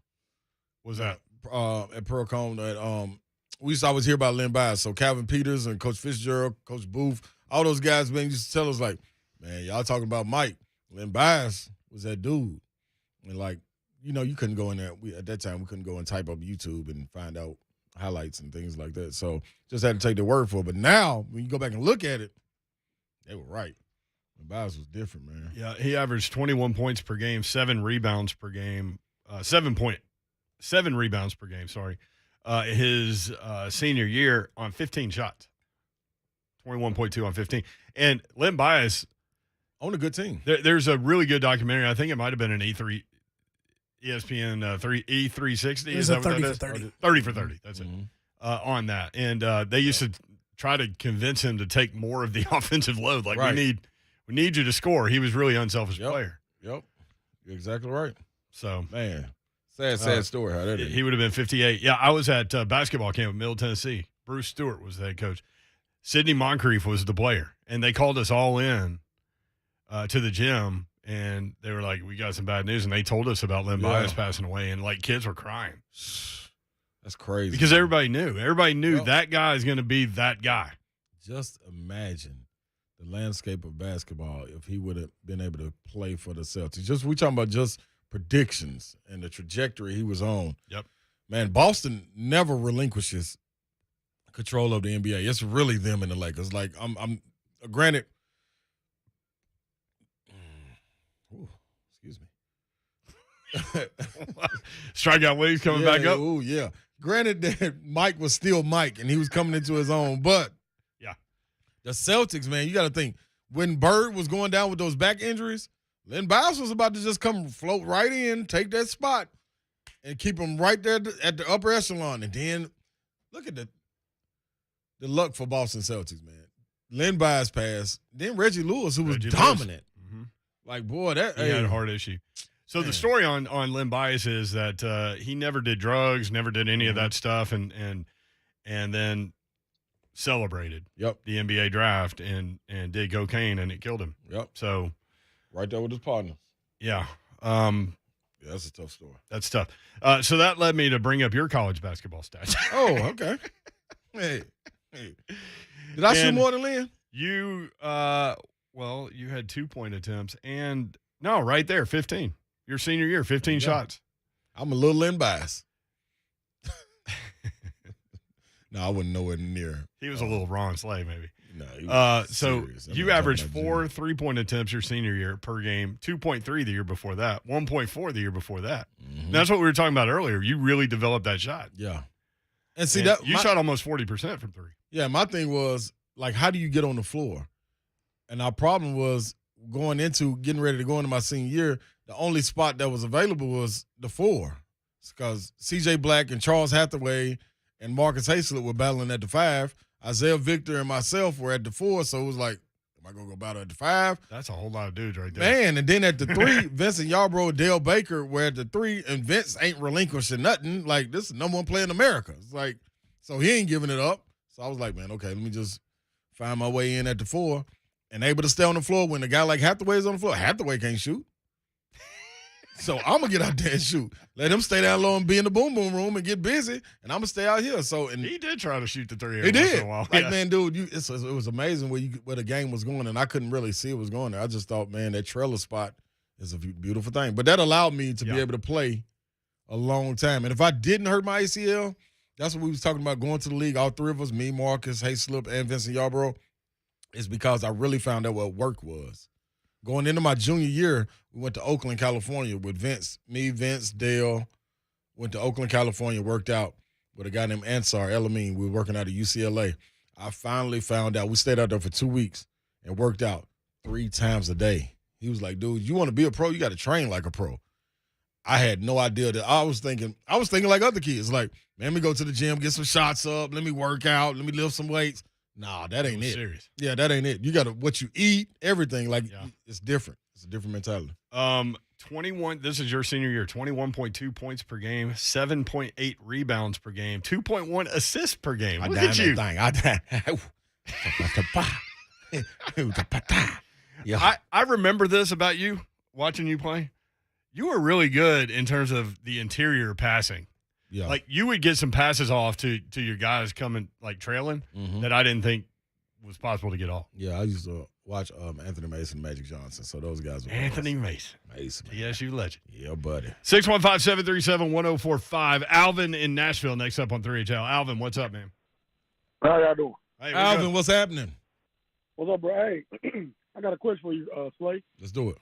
What's that? At Pearl Cone, we used to always hear about Lynn Bias. So Calvin Peters and Coach Fitzgerald, Coach Booth, all those guys, man, used to tell us, like, man, y'all talking about Mike. Lynn Bias was that dude. And, like, you know, you couldn't go in there. At that time, we couldn't go and type up YouTube and find out highlights and things like that. So just had to take their word for it. But now, when you go back and look at it, they were right. Lynn Bias was different, man. Yeah, he averaged 21 points per game, 7 rebounds per game, 7 rebounds per game, sorry. His senior year on 15 shots. 21.2 on 15. And Lynn Bias. On a good team. There's a really good documentary. I think it might have been an ESPN E360. It was a 30 for 30. 30 for 30. That's it. On that. And they used to try to convince him to take more of the offensive load. Like, we need you to score. He was really unselfish player. Yep. You're exactly right. So, man. Sad story how that is. He would have been 58. Yeah, I was at basketball camp at Middle Tennessee. Bruce Stewart was the head coach. Sidney Moncrief was the player. And they called us all in to the gym, and they were like, we got some bad news. And they told us about Lynn Bias passing away, and, like, kids were crying. That's crazy. Because everybody knew. Everybody knew that guy is going to be that guy. Just imagine the landscape of basketball if he would have been able to play for the Celtics. We talking about just predictions and the trajectory he was on. Yep. Man, Boston never relinquishes control of the NBA. It's really them and the Lakers. Like, I'm granted. Excuse me. Strikeout Williams coming back up. Oh, yeah. Granted that Mike was still Mike and he was coming into his own, but the Celtics, man, you got to think, when Bird was going down with those back injuries, Lynn Bias was about to just come float right in, take that spot, and keep him right there at the upper echelon. And then look at the luck for Boston Celtics, man. Lynn Bias passed. Then Reggie Lewis, who was dominant. Like, boy, that He had a heart issue. So Man. the story on Lynn Bias is that he never did drugs, never did any of that stuff, and then celebrated Yep. the NBA draft and did cocaine, and it killed him. Yep. So Right there with his partner. yeah, Yeah, that's a tough story. that's tough. So that led me to bring up your college basketball stats. Oh, okay. Hey. Did I shoot And- more than Lynn? You well, you had 2-point attempts and no, right there, 15. Your senior year, 15 shots. I'm a little Lynn Bias. No, I wouldn't nowhere near. He was a little Ron Slay, maybe. No, he was So serious. I'm you not averaged talking about 4 3-point attempts your senior year per game, 2.3 the year before that, 1.4 the year before that. Mhm. That's what we were talking about earlier. You really developed that shot. Yeah. And see And that you shot almost 40% from 3. Yeah, my thing was like, how do you get on the floor? And our problem was getting ready to go into my senior year. The only spot that was available was the 4, because C.J. Black and Charles Hathaway and Marcus Hayslett were battling at the 5. Isaiah Victor and myself were at the 4, so it was like, am I gonna go battle at the 5? That's a whole lot of dudes right there. Man, and then at the 3, Vincent Yarbrough, Dale Baker were at the 3, and Vince ain't relinquishing nothing. Like, this is the number 1 player in America. It's like, so he ain't giving it up. So I was like, man, okay, let me just find my way in at the 4 and able to stay on the floor when a guy like Hathaway is on the floor. Hathaway can't shoot. So I'm going to get out there and shoot. Let him stay down low and be in the boom boom room and get busy, and I'm going to stay out here. So and He did try to shoot the 3 he every once did. in a while. Like, Yeah. man, dude, it was amazing where the game was going, and I couldn't really see it was going there. I just thought, man, that trailer spot is a beautiful thing. But that allowed me to be able to play a long time. And if I didn't hurt my ACL, that's what we was talking about, going to the league, all 3 of us, me, Marcus, Hayslip, and Vincent Yarbrough, is because I really found out what work was. Going into my junior year, we went to Oakland, California with Vince, Dale, went to Oakland, California, worked out with a guy named Ansar Elamine. We were working out at UCLA. I finally found out. We stayed out there for 2 weeks and worked out 3 times a day. He was like, dude, you want to be a pro? You got to train like a pro. I had no idea that I was thinking like other kids, like, man, let me go to the gym, get some shots up, let me work out, let me lift some weights. Nah, that ain't it. Serious. Yeah, that ain't it. You got to, what you eat, everything, like, it's different. It's a different mentality. 21. This is your senior year. 21.2 points per game, 7.8 rebounds per game, 2.1 assists per game. Look at you. Yeah. I remember this about you watching you play. You were really good in terms of the interior passing. Yeah. Like, you would get some passes off to your guys coming, like, trailing that I didn't think was possible to get off. Yeah, I used to watch Anthony Mason and Magic Johnson, so those guys were Anthony Mason. Mason. TSU legend. Yeah, buddy. 615-737-1045. Alvin in Nashville next up on 3HL. Alvin, what's up, man? How y'all doing? Hey, Alvin, what's happening? What's up, bro? Hey, I got a question for you, Slay. Let's do it.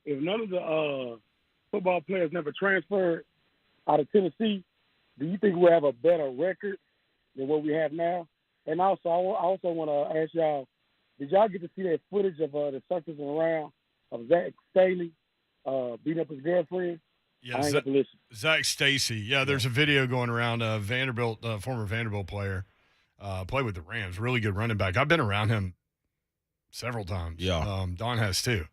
If none of the football players never transferred out of Tennessee, do you think we'll have a better record than what we have now? And also, I also want to ask y'all, did y'all get to see that footage of the circus around of Zach Staley beating up his girlfriend? Yeah, I ain't got to listen. Zach Stacy. Yeah, there's a video going around. Vanderbilt, former Vanderbilt player, played with the Rams. Really good running back. I've been around him several times. Yeah. Don has too.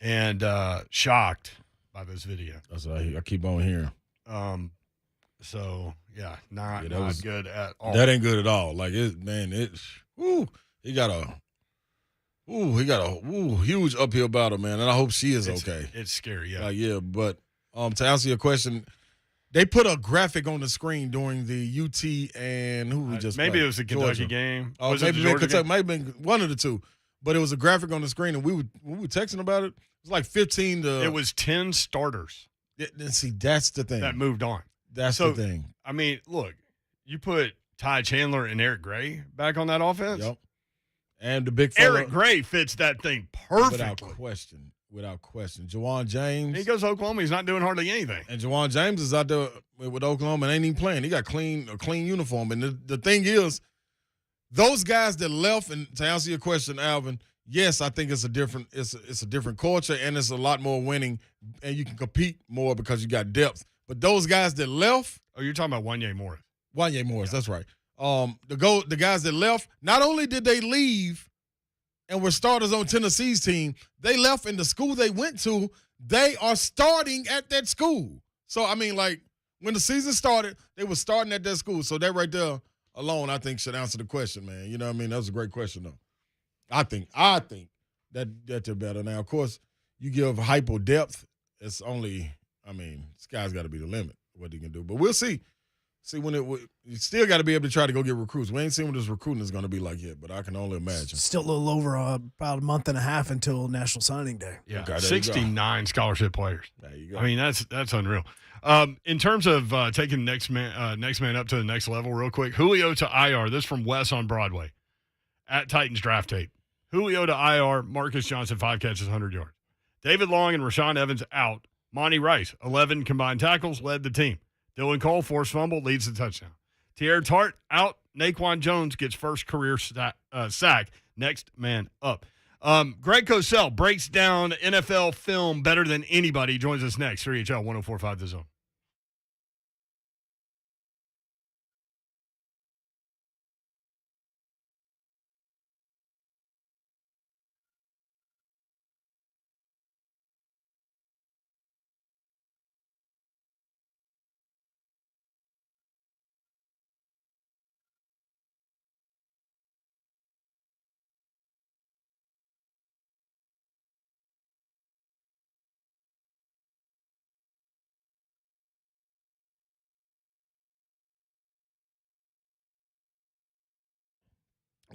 And shocked by this video. That's what I keep on hearing. So yeah, not was good at all. That ain't good at all. Like, he got a huge uphill battle, man. And I hope she is okay. It's scary. Yeah. Yeah. But to answer your question, they put a graphic on the screen during the UT and who we just maybe played? it was the Kentucky Georgia. game. Oh, Was it maybe the Georgia Kentucky, game? might have been one of the two. But it was a graphic on the screen, and we were texting about it. It was like 15 to. It was 10 starters See, that's the thing. that moved on. That's So, the thing. I mean, look, you put Ty Chandler and Eric Gray back on that offense. Yep. And the big fella, Eric Gray fits that thing perfectly. Without question. Juwan James. He goes to Oklahoma. He's not doing hardly anything. And Juwan James is out there with Oklahoma and ain't even playing. He got a clean uniform. And the thing is, those guys that left, and to answer your question, Alvin, yes, I think it's a different culture, and it's a lot more winning, and you can compete more because you got depth. But those guys that left, Oh, you're talking about Wanye Morris. Wanye Morris, that's right. The guys that left, not only did they leave and were starters on Tennessee's team. They left, and the school they went to, they are starting at that school. So, I mean, like, when the season started, they were starting at that school. So that right there alone, I think, should answer the question, man. You know what I mean? That was a great question, though. I think that they're better. Now, of course, you give hypo depth, it's only, I mean, sky's got to be the limit, what he can do. But we'll see. See, you still got to be able to try to go get recruits. We ain't seen what this recruiting is going to be like yet, but I can only imagine. Still a little over about a month and a half until National Signing Day. Yeah, Okay, 69 scholarship players. There you go. I mean, that's unreal. In terms of taking next man up to the next level, real quick, Julio to IR. This from Wes on Broadway at Titans Draft Tape. Julio to IR. Marcus Johnson 5 catches, 100 yards. David Long and Rashaan Evans out. Monty Rice 11 combined tackles, led the team. Dylan Cole forced fumble, leads the touchdown. Tierre Tart out. Naquan Jones gets first career sack. Next man up. Greg Cosell breaks down NFL film better than anybody. Joins us next. 3HL 104.5 The Zone.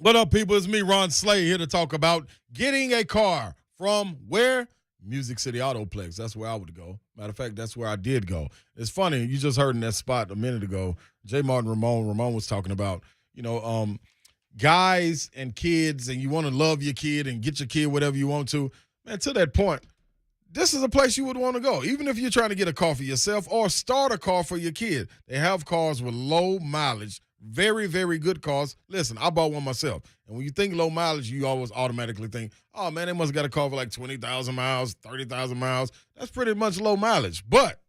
What up, people? It's me, Ron Slay, here to talk about getting a car from where? Music City Autoplex. That's where I would go. Matter of fact, that's where I did go. It's funny. You just heard in that spot a minute ago, JMart and Ramon was talking about, guys and kids, and you want to love your kid and get your kid whatever you want to. Man, to that point, this is a place you would want to go, even if you're trying to get a car for yourself or start a car for your kid. They have cars with low mileage. Very, very good cars. Listen, I bought one myself. And when you think low mileage, you always automatically think, oh, man, they must have got a car for like 20,000 miles, 30,000 miles. That's pretty much low mileage. But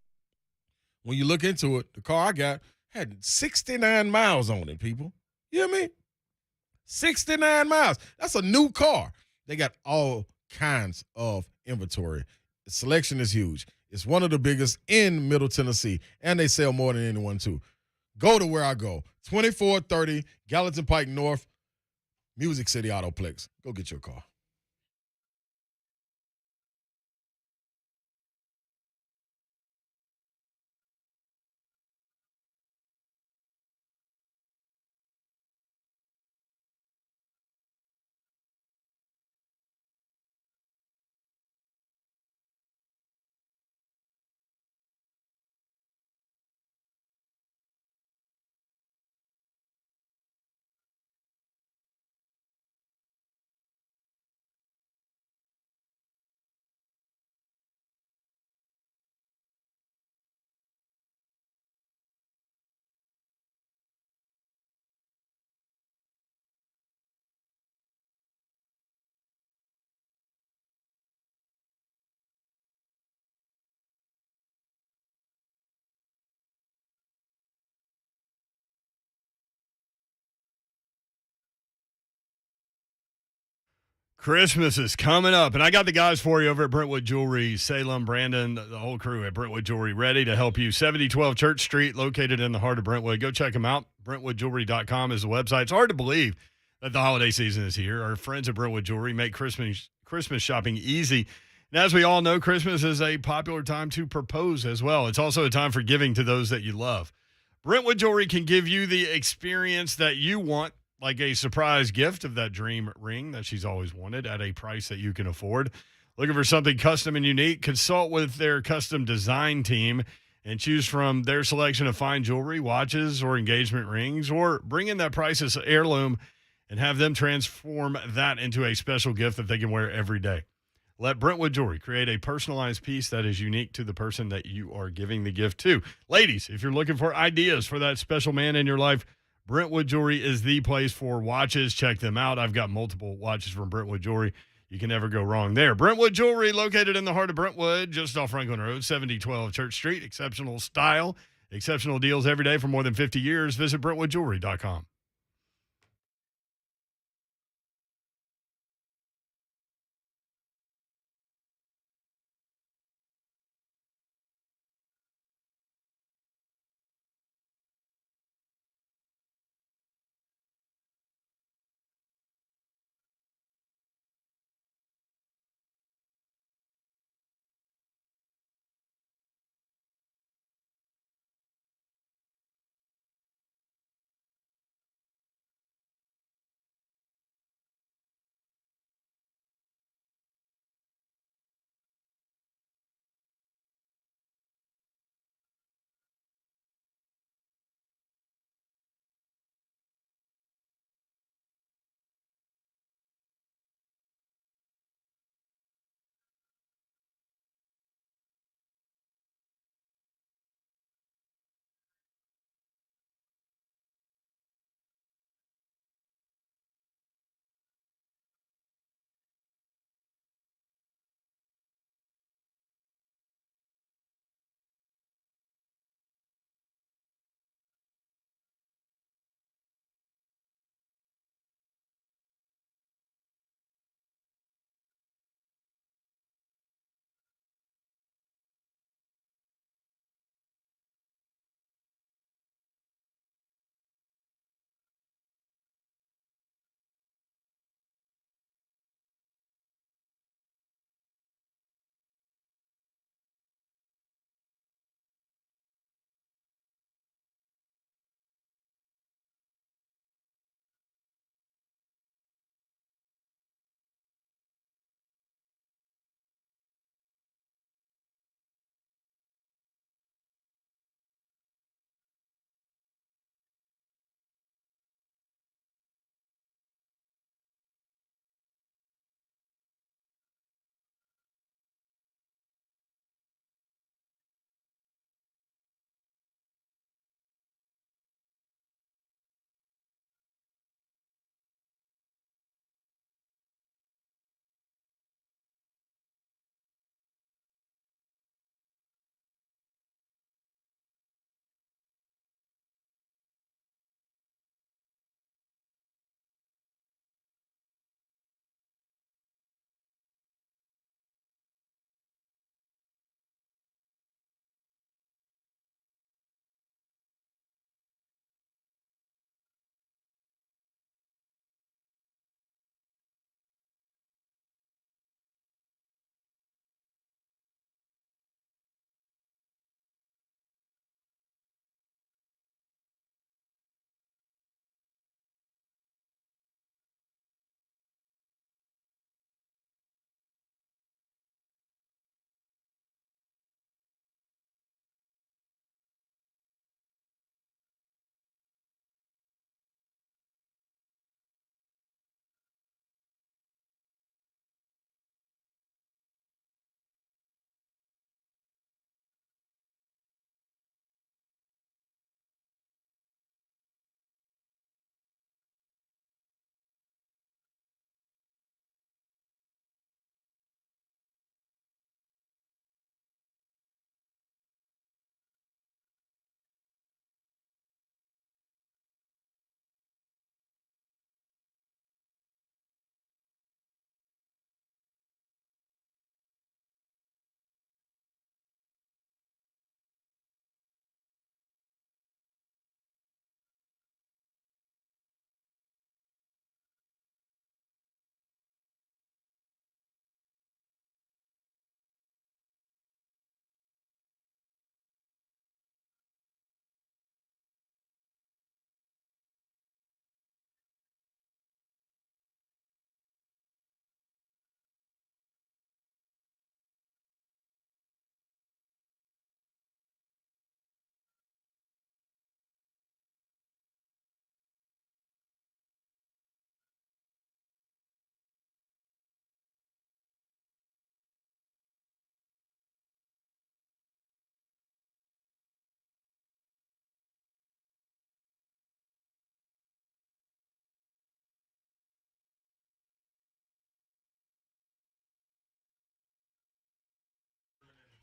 when you look into it, the car I got had 69 miles on it, people. You hear me? 69 miles. That's a new car. They got all kinds of inventory. The selection is huge. It's one of the biggest in Middle Tennessee, and they sell more than anyone, too. Go to where I go. 2430 Gallatin Pike North, Music City Autoplex. Go get your car. Christmas is coming up, and I got the guys for you over at Brentwood Jewelry, Salem, Brandon, the whole crew at Brentwood Jewelry ready to help you. 7012 Church Street, located in the heart of Brentwood. Go check them out. BrentwoodJewelry.com is the website. It's hard to believe that the holiday season is here. Our friends at Brentwood Jewelry make Christmas shopping easy. And as we all know, Christmas is a popular time to propose as well. It's also a time for giving to those that you love. Brentwood Jewelry can give you the experience that you want, like a surprise gift of that dream ring that she's always wanted at a price that you can afford. Looking for something custom and unique? Consult with their custom design team and choose from their selection of fine jewelry, watches, or engagement rings, or bring in that priceless heirloom and have them transform that into a special gift that they can wear every day. Let Brentwood Jewelry create a personalized piece that is unique to the person that you are giving the gift to. Ladies, if you're looking for ideas for that special man in your life, Brentwood Jewelry is the place for watches. Check them out. I've got multiple watches from Brentwood Jewelry. You can never go wrong there. Brentwood Jewelry, located in the heart of Brentwood, just off Franklin Road, 7012 Church Street. Exceptional style, exceptional deals every day for more than 50 years. Visit BrentwoodJewelry.com.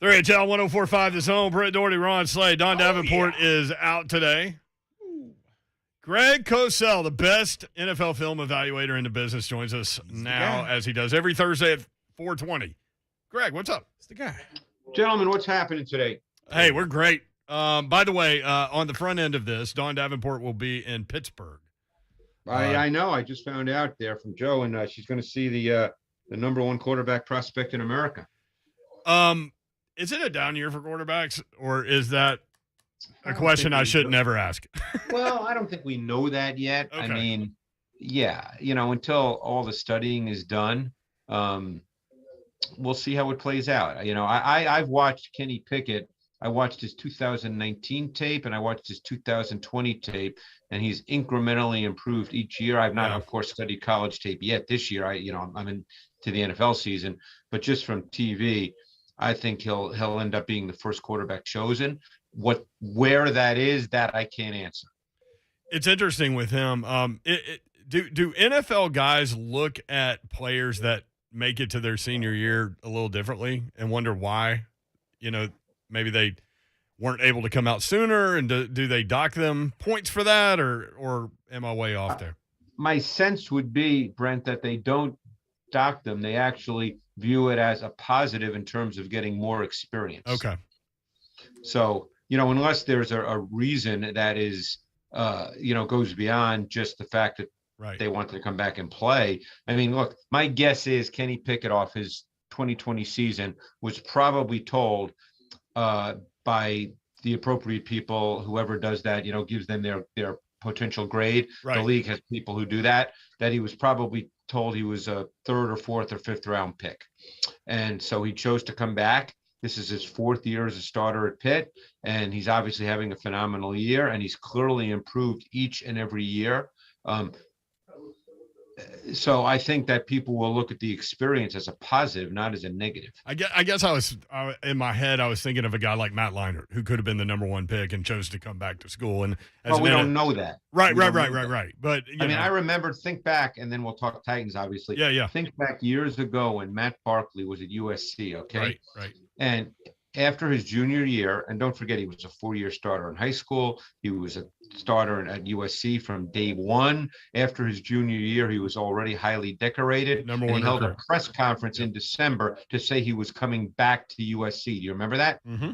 3HL 104.5 The Zone. Brett Doherty, Ron Slade. Don Davenport is out today. Greg Cosell, the best NFL film evaluator in the business, joins us now as he does every Thursday at 4:20. Greg, what's up? It's the guy. Gentlemen, what's happening today? Hey, we're great. By the way, on the front end of this, Don Davenport will be in Pittsburgh. I know. I just found out there from Joe, and she's going to see the number one quarterback prospect in America. Is it a down year for quarterbacks, or is that a question I should never ask? Well, I don't think we know that yet. Okay. I mean, yeah, until all the studying is done, we'll see how it plays out. I've watched Kenny Pickett. I watched his 2019 tape and I watched his 2020 tape, and he's incrementally improved each year. I've not, of course, studied college tape yet this year. I'm into the NFL season, but just from TV, I think he'll end up being the first quarterback chosen. Where that is, that I can't answer. It's interesting with him. Do NFL guys look at players that make it to their senior year a little differently and wonder why? Maybe they weren't able to come out sooner, and do they dock them points for that, or am I way off there? My sense would be, Brent, that they don't dock them. They actually view it as a positive in terms of getting more experience. Okay. So, unless there's a reason that is, goes beyond just the fact that they want to come back and play. I mean, look, my guess is Kenny Pickett off his 2020 season was probably told by the appropriate people, whoever does that, gives them their potential grade. Right. The league has people who do that he was probably told he was a 3rd or 4th or 5th round pick. And so he chose to come back. This is his 4th year as a starter at Pitt, and he's obviously having a phenomenal year, and he's clearly improved each and every year. So I think that people will look at the experience as a positive, not as a negative. I guess in my head, I was thinking of a guy like Matt Leinart, who could have been the number 1 pick and chose to come back to school. And we don't know that. Right. But I remember, think back, and then we'll talk Titans, obviously. Yeah. Think back years ago when Matt Barkley was at USC, okay? Right. And after his junior year, and don't forget, he was a 4-year starter in high school. He was a starter at USC from day one. After his junior year, he was already highly decorated. Number 1 he held recruit. a press conference in December to say he was coming back to USC. Do you remember that? Mm-hmm.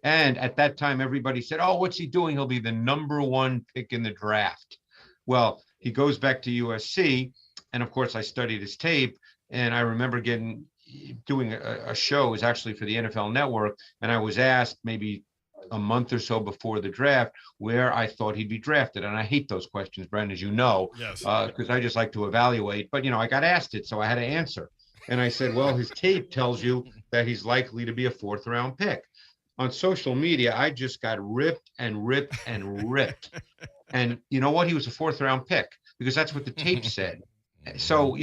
And at that time, everybody said, oh, what's he doing? He'll be the number 1 pick in the draft. Well, he goes back to USC. And of course, I studied his tape, and I remember doing a show. It was actually for the NFL Network, and I was asked maybe a month or so before the draft where I thought he'd be drafted. And I hate those questions, Brent, as you know, because I just like to evaluate. But, I got asked it, so I had to answer. And I said, well, his tape tells you that he's likely to be a 4th round pick. On social media, I just got ripped and ripped and ripped. And you know what? He was a 4th round pick because that's what the tape said. So,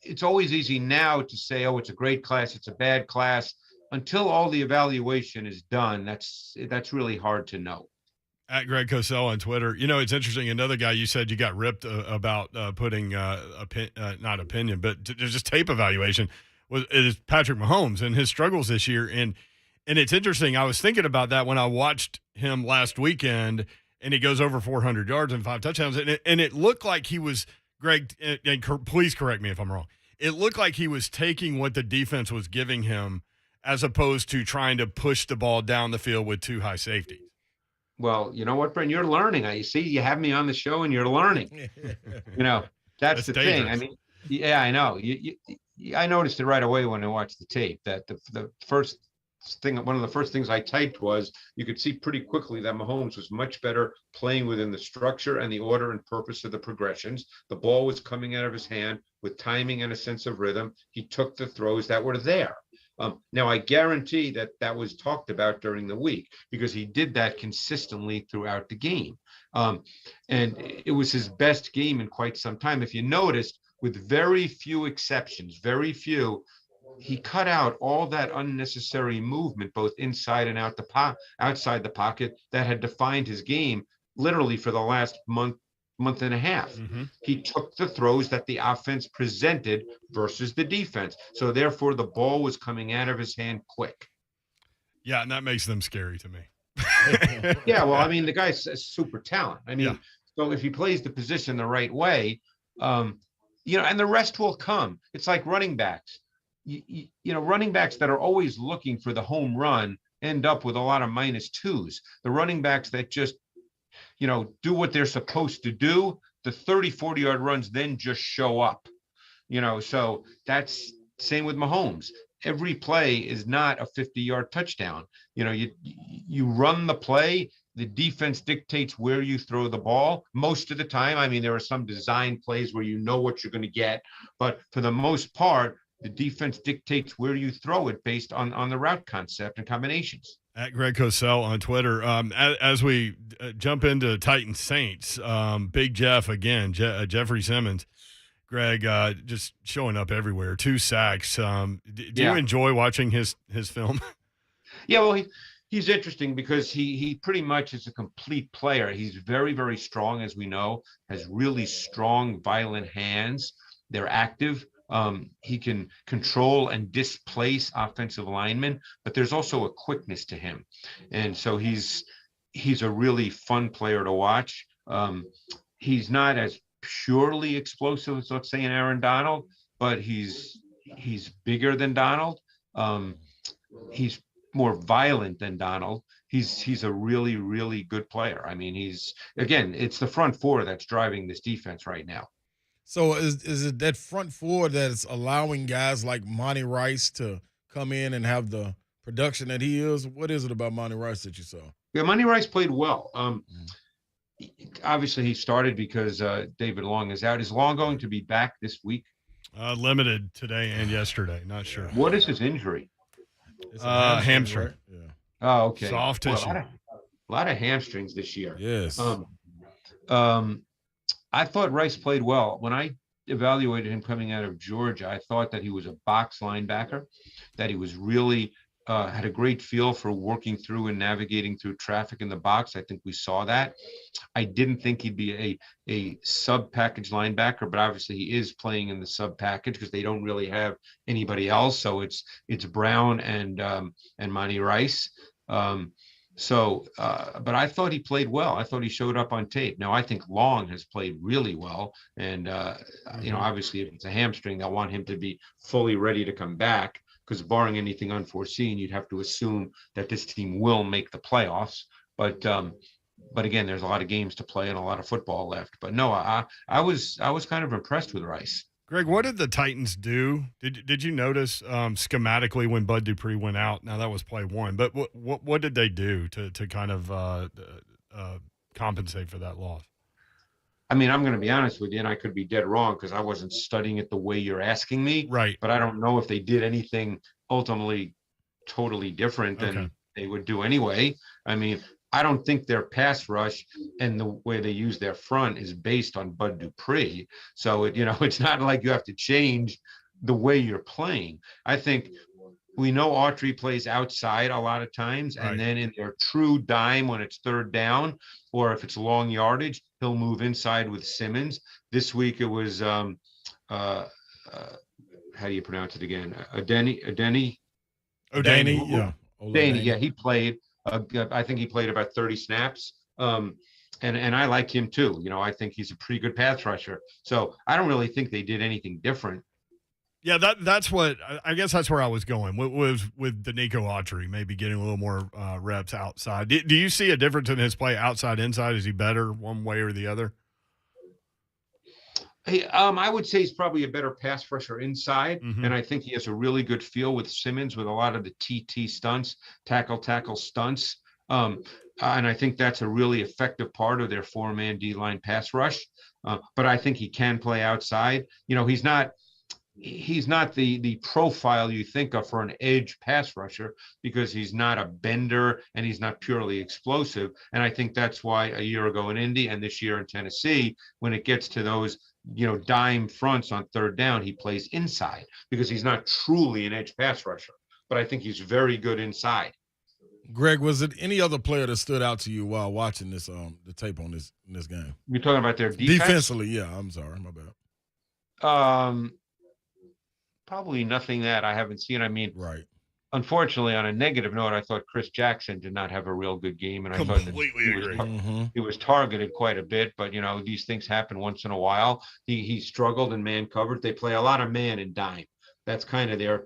it's always easy now to say, oh, it's a great class, it's a bad class. Until all the evaluation is done, that's really hard to know. At Greg Cosell on Twitter. It's interesting. Another guy you said you got ripped about putting not opinion, but just tape evaluation is Patrick Mahomes and his struggles this year. And it's interesting. I was thinking about that when I watched him last weekend, and he goes over 400 yards and 5 touchdowns. And it looked like he was, Greg, and please correct me if I'm wrong. It looked like he was taking what the defense was giving him as opposed to trying to push the ball down the field with 2 high safeties. Well, you know what, Brent? You're learning. You see, you have me on the show and you're learning. That's the dangerous. thing. I mean, yeah, I know. I noticed it right away when I watched the tape that the first thing, one of the first things I typed was you could see pretty quickly that Mahomes was much better playing within the structure and the order and purpose of the progressions. The ball was coming out of his hand with timing and a sense of rhythm. He took the throws that were there. Now, I guarantee that was talked about during the week because he did that consistently throughout the game. And it was his best game in quite some time. If you noticed, with very few exceptions, he cut out all that unnecessary movement, both inside and outside the pocket, that had defined his game literally for the last month and a half. Mm-hmm. He took the throws that the offense presented versus the defense. So therefore, the ball was coming out of his hand quick. Yeah, and that makes them scary to me. Yeah, well, I mean, the guy's a super talent. I mean, Yeah. so if he plays the position the right way, and the rest will come. It's like running backs. Running backs that are always looking for the home run end up with a lot of -2s. The running backs that just, do what they're supposed to do, the 30, 40-yard runs then just show up. So that's same with Mahomes. Every play is not a 50-yard touchdown. You run the play, the defense dictates where you throw the ball most of the time. I mean, there are some design plays where you know what you're going to get, but for the most part, the defense dictates where you throw it based on the route concept and combinations. At Greg Cosell on Twitter. As we jump into Titans Saints, Big Jeff again, Jeffrey Simmons. Greg, just showing up everywhere. 2 sacks. Do you enjoy watching his film? Yeah, well, he's interesting because he pretty much is a complete player. He's very, very strong, as we know, has really strong, violent hands. They're active. He can control and displace offensive linemen, but there's also a quickness to him. And so he's a really fun player to watch. He's not as purely explosive as, let's say, an Aaron Donald, but he's bigger than Donald. He's more violent than Donald. He's a really, really good player. I mean, it's the front four that's driving this defense right now. So is it that front four that's allowing guys like Monty Rice to come in and have the production that he is? What is it about Monty Rice that you saw? Yeah, Monty Rice played well. Obviously, he started because David Long is out. Is Long going to be back this week? Limited today and yesterday. Not sure. What is his injury? Hamstring. Right? Yeah. Oh, okay. Soft tissue. A lot of hamstrings this year. Yes. I thought Rice played well. When I evaluated him coming out of Georgia, I thought that he was a box linebacker, that he was really had a great feel for working through and navigating through traffic in the box. I think we saw that. I didn't think he'd be a sub-package linebacker, but obviously he is playing in the sub-package because they don't really have anybody else. So it's Brown and Monty Rice. But I thought he played well. I thought he showed up on tape. Now, I think Long has played really well. And, obviously, if it's a hamstring, they'll want him to be fully ready to come back because barring anything unforeseen, you'd have to assume that this team will make the playoffs. But again, there's a lot of games to play and a lot of football left. But no, I was kind of impressed with Rice. Greg, what did the Titans do? Did you notice schematically when Bud Dupree went out? Now that was play 1, but what did they do to kind of compensate for that loss? I mean, I'm going to be honest with you, and I could be dead wrong because I wasn't studying it the way you're asking me. Right. But I don't know if they did anything ultimately totally different than they would do anyway. I mean, I don't think their pass rush and the way they use their front is based on Bud Dupree. So, it's not like you have to change the way you're playing. I think we know Autry plays outside a lot of times, and then in their true dime when it's third down or if it's long yardage, he'll move inside with Simmons. This week it was how do you pronounce it again? O'Danny. Yeah. O'Danny, yeah, he played. I think he played about 30 snaps. And I like him too. I think he's a pretty good pass rusher. So I don't really think they did anything different. Yeah, that's what I guess that's where I was going with Danico Autry, maybe getting a little more reps outside. Do you see a difference in his play outside, inside? Is he better one way or the other? Hey, I would say he's probably a better pass rusher inside, Mm-hmm. and I think he has a really good feel with Simmons with a lot of the TT stunts, tackle stunts. And I think that's a really effective part of their 4-man D-line pass rush. But I think he can play outside. He's not the profile you think of for an edge pass rusher because he's not a bender and he's not purely explosive. And I think that's why a year ago in Indy and this year in Tennessee, when it gets to those, dime fronts on third down, he plays inside because he's not truly an edge pass rusher, but I think he's very good inside. Greg, was it any other player that stood out to you while watching this the tape on this game? You're talking about their defense? Defensively, yeah. I'm sorry, my bad. Probably nothing that I haven't seen. I mean, right. unfortunately, on a negative note, I thought Chris Jackson did not have a real good game, and I thought that Completely agree. he was targeted quite a bit. But these things happen once in a while. He struggled in man coverage. They play a lot of man and dime. That's kind of their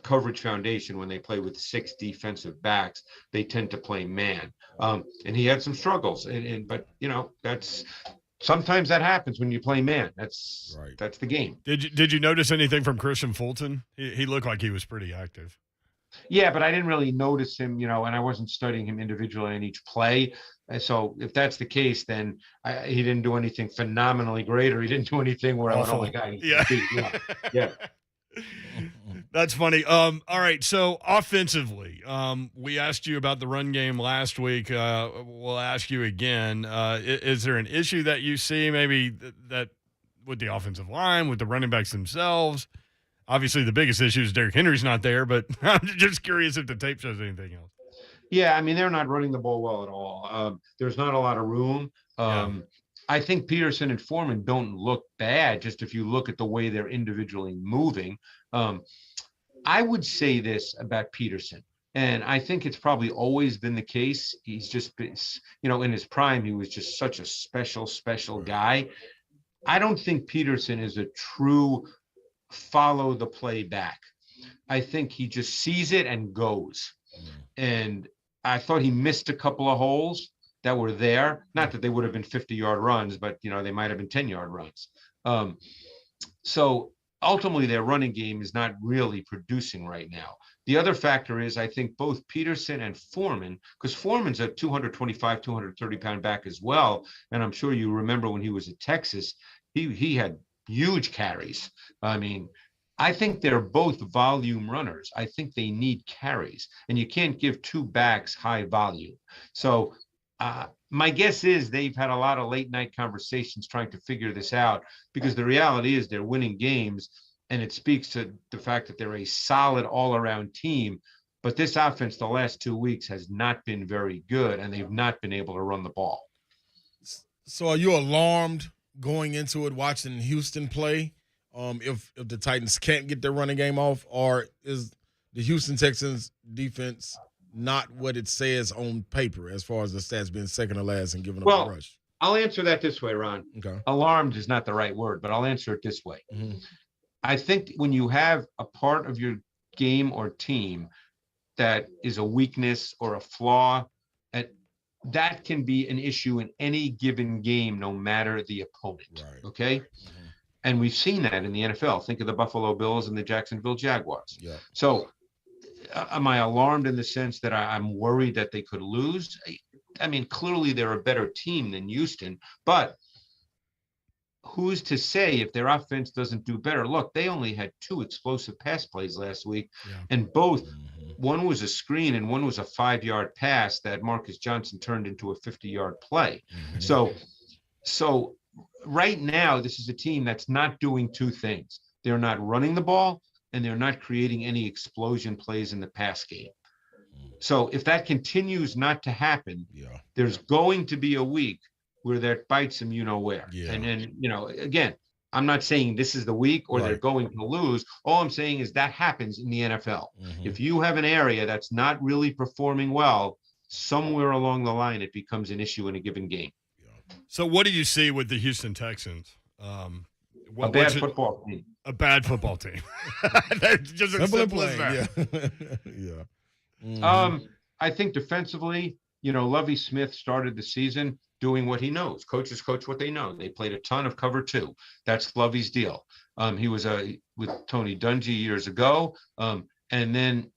coverage foundation. When they play with 6 defensive backs, they tend to play man. And he had some struggles, but that's. Sometimes that happens when you play man. That's the game. Did you notice anything from Christian Fulton? He looked like he was pretty active. Yeah, but I didn't really notice him, and I wasn't studying him individually in each play. And so if that's the case, then he didn't do anything phenomenally great, or he didn't do anything where I went, oh my God. Yeah. That's funny. All right. So offensively, we asked you about the run game last week. We'll ask you again. Is there an issue that you see maybe that with the offensive line, with the running backs themselves? Obviously, the biggest issue is Derrick Henry's not there, but I'm just curious if the tape shows anything else. Yeah, I mean, they're not running the ball well at all. There's not a lot of room. I think Peterson and Foreman don't look bad, just if you look at the way they're individually moving. I would say this about Peterson, and I think it's probably always been the case. He's just been, in his prime, he was just such a special guy. I don't think Peterson is a true follow the play back. I think he just sees it and goes. And I thought he missed a couple of holes that were there. Not that they would have been 50-yard runs, but they might have been 10-yard runs. So ultimately their running game is not really producing right now. The other factor is I think both Peterson and Foreman, because Foreman's a 225, 230-pound back as well. And I'm sure you remember when he was at Texas, he had huge carries. I mean, I think they're both volume runners. I think they need carries, and you can't give 2 backs high volume. So my guess is they've had a lot of late night conversations trying to figure this out, because the reality is they're winning games, and it speaks to the fact that they're a solid all-around team. But this offense the last 2 weeks has not been very good, and they've not been able to run the ball. So are you alarmed going into it, watching Houston play? If the Titans can't get their running game off, or is the Houston Texans defense not what it says on paper as far as the stats being second to last and giving up a rush? I'll answer that this way, Ron. Okay. Alarmed is not the right word, but I'll answer it this way. Mm-hmm. I think when you have a part of your game or team that is a weakness or a flaw, that can be an issue in any given game, no matter the opponent. Right. Okay. Mm-hmm. And we've seen that in the NFL. Think of the Buffalo Bills and the Jacksonville Jaguars. Yeah. So am I alarmed in the sense that I'm worried that they could lose? I mean, clearly they're a better team than Houston, but who's to say if their offense doesn't do better? Look, they only had 2 explosive pass plays last week, and both, one was a screen and one was a 5-yard pass that Marcus Johnson turned into a 50-yard play. Mm-hmm. So right now, this is a team that's not doing 2 things. They're not running the ball, and they're not creating any explosion plays in the pass game. So if that continues not to happen, there's going to be a week where that bites them, where. Yeah. And then, again, I'm not saying this is the week or they're going to lose. All I'm saying is that happens in the NFL. Mm-hmm. If you have an area that's not really performing well, somewhere along the line, it becomes an issue in a given game. So what do you see with the Houston Texans? A bad football team. A bad football team. That's just as simple as that. Yeah. Mm-hmm. I think defensively, Lovie Smith started the season doing what he knows. Coaches coach what they know. They played a ton of cover 2. That's Lovie's deal. He was with Tony Dungy years ago. And then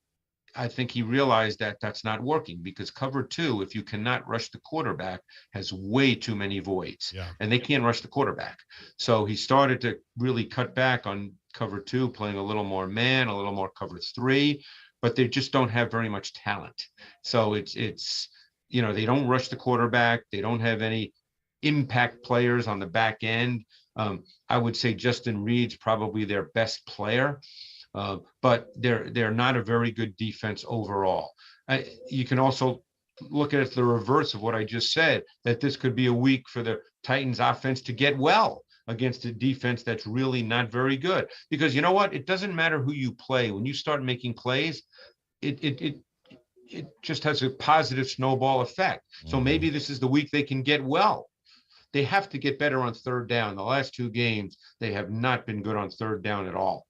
I think he realized that that's not working, because cover 2, if you cannot rush the quarterback, has way too many voids, and they can't rush the quarterback. So he started to really cut back on cover 2, playing a little more man, a little more cover 3, but they just don't have very much talent. So it's they don't rush the quarterback. They don't have any impact players on the back end. I would say Justin Reed's probably their best player. But they're not a very good defense overall. You can also look at it the reverse of what I just said, that this could be a week for the Titans offense to get well against a defense that's really not very good. Because you know what? It doesn't matter who you play. When you start making plays, it just has a positive snowball effect. So maybe this is the week they can get well. They have to get better on third down. The last 2 games, they have not been good on third down at all.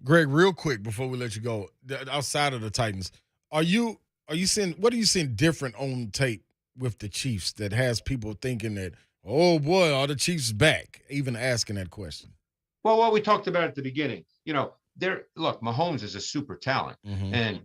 Greg, real quick before we let you go, outside of the Titans, are you seeing, what are you seeing different on tape with the Chiefs that has people thinking that, oh boy, are the Chiefs back? Even asking that question. Well, what we talked about at the beginning, look, Mahomes is a super talent, and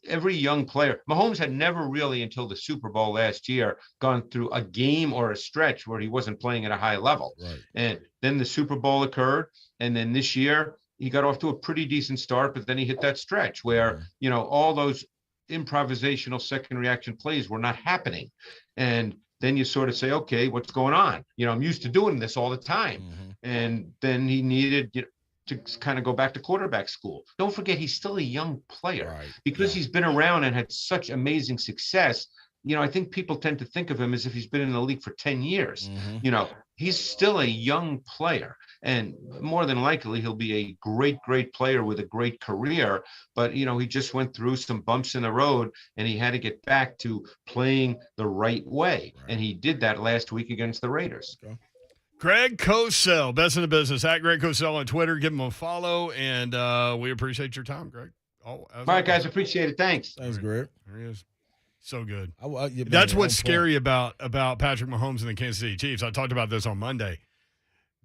every young player, Mahomes had never really until the Super Bowl last year gone through a game or a stretch where he wasn't playing at a high level. Right. And then the Super Bowl occurred, and then this year he got off to a pretty decent start, but then he hit that stretch where all those improvisational second reaction plays were not happening, and then you sort of say, okay, what's going on? I'm used to doing this all the time. And then he needed to kind of go back to quarterback school. Don't forget, he's still a young player, Right. because he's been around and had such amazing success. I think people tend to think of him as if he's been in the league for 10 years. He's still a young player, and more than likely he'll be a great, great player with a great career. But, he just went through some bumps in the road, and he had to get back to playing the right way. Right. And he did that last week against the Raiders. Okay. Greg Cosell, best in the business, at Greg Cosell on Twitter. Give him a follow, and we appreciate your time, Greg. All right, guys, appreciate it. Thanks. Thanks, Greg. There he is. So good. Man, That's what's scary about Patrick Mahomes and the Kansas City Chiefs. I talked about this on Monday.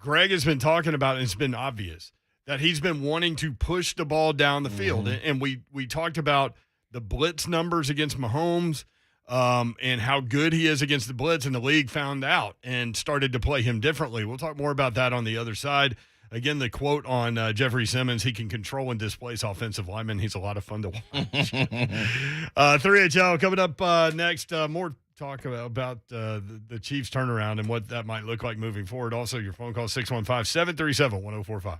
Greg has been talking about, and it's been obvious, that he's been wanting to push the ball down the field. And we talked about the blitz numbers against Mahomes, and how good he is against the blitz, and the league found out and started to play him differently. We'll talk more about that on the other side. Again, the quote on Jeffrey Simmons, he can control and displace offensive linemen. He's a lot of fun to watch. 3HL coming up next. More talk about the Chiefs turnaround and what that might look like moving forward. Also, your phone call, 615-737-1045.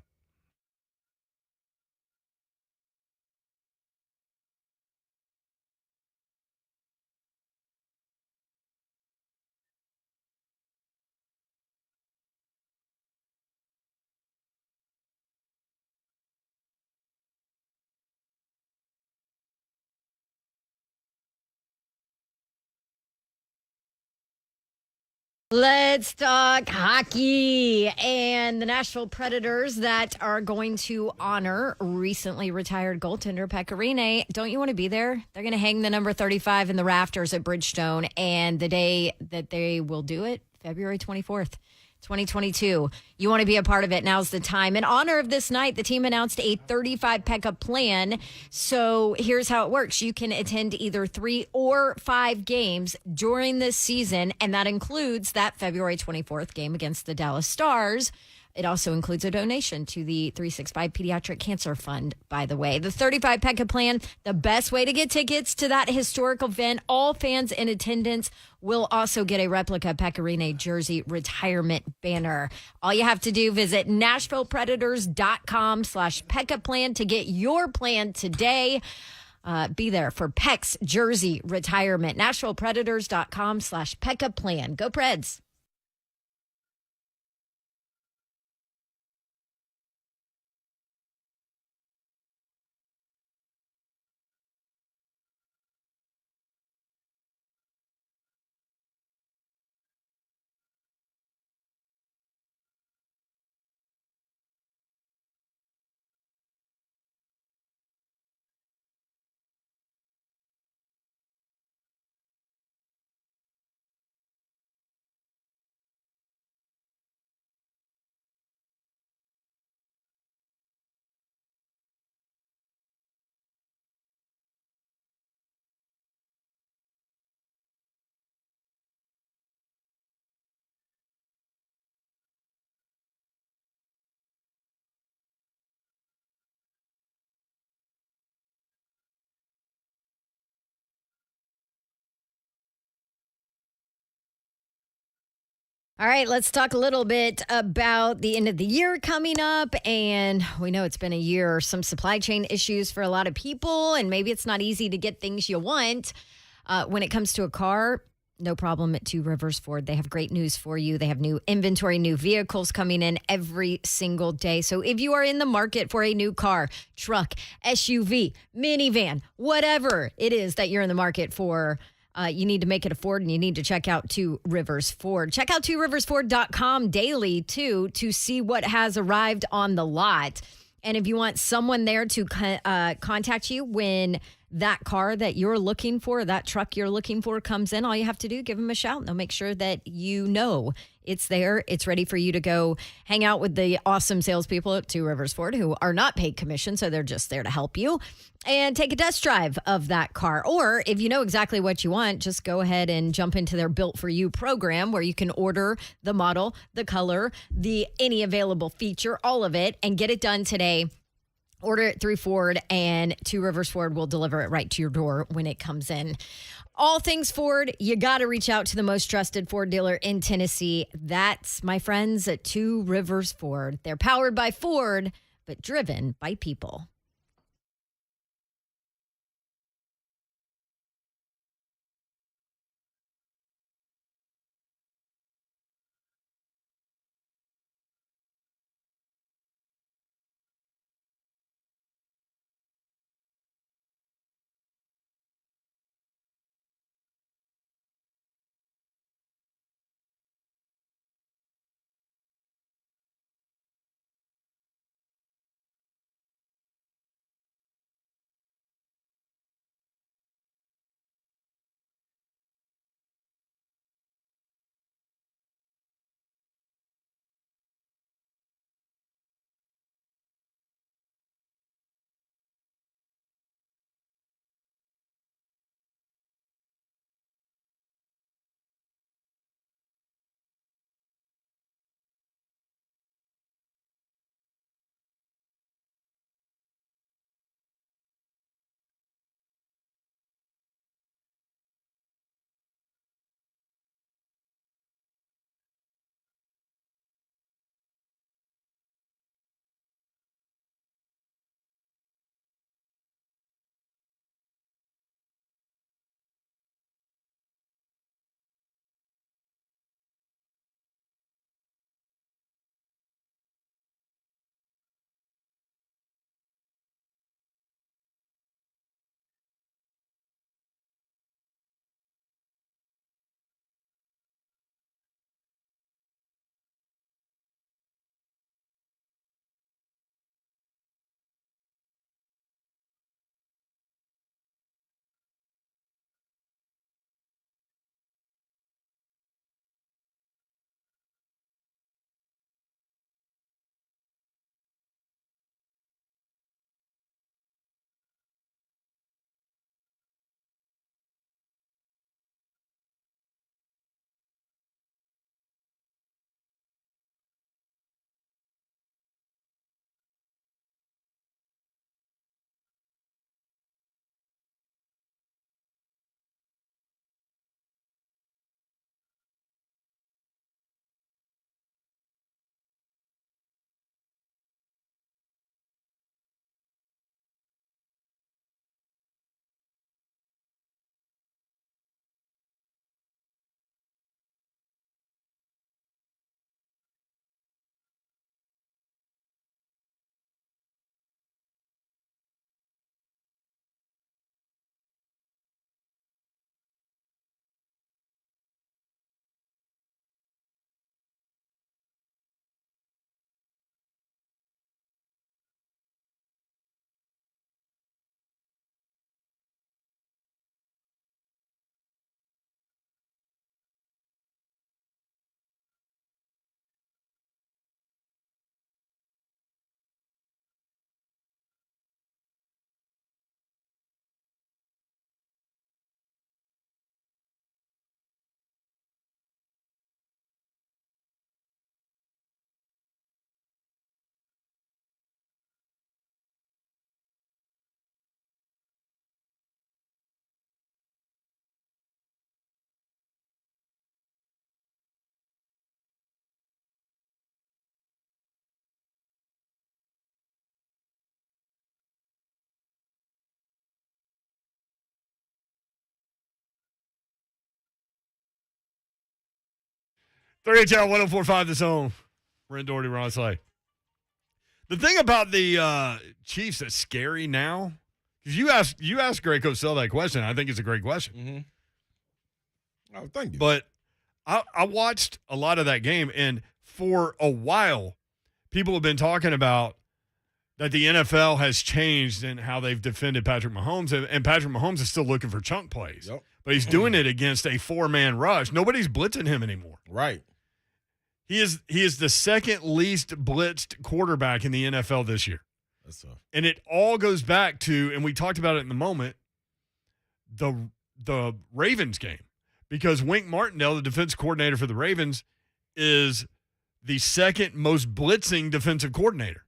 Let's talk hockey and the Nashville Predators that are going to honor recently retired goaltender Pekka Rinne. Don't you want to be there? They're going to hang the number 35 in the rafters at Bridgestone, and the day that they will do it, February 24th. 2022. You want to be a part of it. Now's the time. In honor of this night, the team announced a 35 Pekka plan. So here's how it works. You can attend either 3 or 5 games during this season, and that includes that February 24th game against the Dallas Stars. It also includes a donation to the 365 Pediatric Cancer Fund, by the way. The 35 Pekka plan, the best way to get tickets to that historic event. All fans in attendance will also get a replica Pekka Rinne jersey retirement banner. All you have to do, visit NashvillePredators.com/Pekka plan to get your plan today. Be there for Peck's jersey retirement. NashvillePredators.com/Pekka plan. Go Preds. All right, let's talk a little bit about the end of the year coming up. And we know it's been a year, some supply chain issues for a lot of people, and maybe it's not easy to get things you want when it comes to a car. no problem at Two Rivers Ford. They have great news for you. They have new inventory, new vehicles coming in every single day. So if you are in the market for a new car, truck, SUV, minivan, whatever it is that you're in the market for, you need to make it a Ford, and you need to check out Two Rivers Ford. Check out tworiversford.com daily, too, to see what has arrived on the lot. And if you want someone there to contact you when that car that you're looking for, that truck you're looking for comes in, all you have to do, give them a shout, and they'll make sure that you know it's there. It's ready for you to go hang out with the awesome salespeople at Two Rivers Ford, who are not paid commission, so they're just there to help you, and take a test drive of that car. Or if you know exactly what you want, just go ahead and jump into their Built For You program, where you can order the model, the color, any available feature, all of it, and get it done today. Order it through Ford, and Two Rivers Ford will deliver it right to your door when it comes in. All things Ford, you got to reach out to the most trusted Ford dealer in Tennessee. That's my friends at Two Rivers Ford. They're powered by Ford, but driven by people. 3HL 1045 The Zone. Brent Doherty, Ron Slay. The thing about the Chiefs that's scary now, because you asked Greg Cosell that question. I think it's a great question. Mm-hmm. Oh, thank you. But I watched a lot of that game, and for a while, people have been talking about that the NFL has changed in how they've defended Patrick Mahomes, and Patrick Mahomes is still looking for chunk plays. Yep. But he's doing it against a 4-man rush. Nobody's blitzing him anymore. Right. He is the second least blitzed quarterback in the NFL this year. That's tough. And it all goes back to, and we talked about it in the moment, the Ravens game. Because Wink Martindale, the defense coordinator for the Ravens, is the second most blitzing defensive coordinator.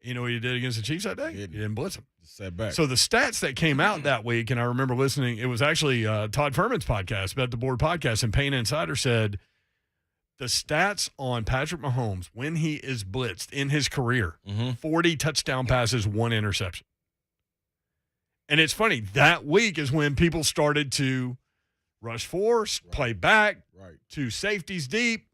You know what he did against the Chiefs that day? He didn't blitz them. Set back. So the stats that came out that week, and I remember listening, it was actually Todd Furman's podcast, Bet the Board podcast, and Payne Insider said the stats on Patrick Mahomes when he is blitzed in his career, 40 touchdown passes, 1 interception. And it's funny, that week is when people started to rush force, play back, to safeties deep,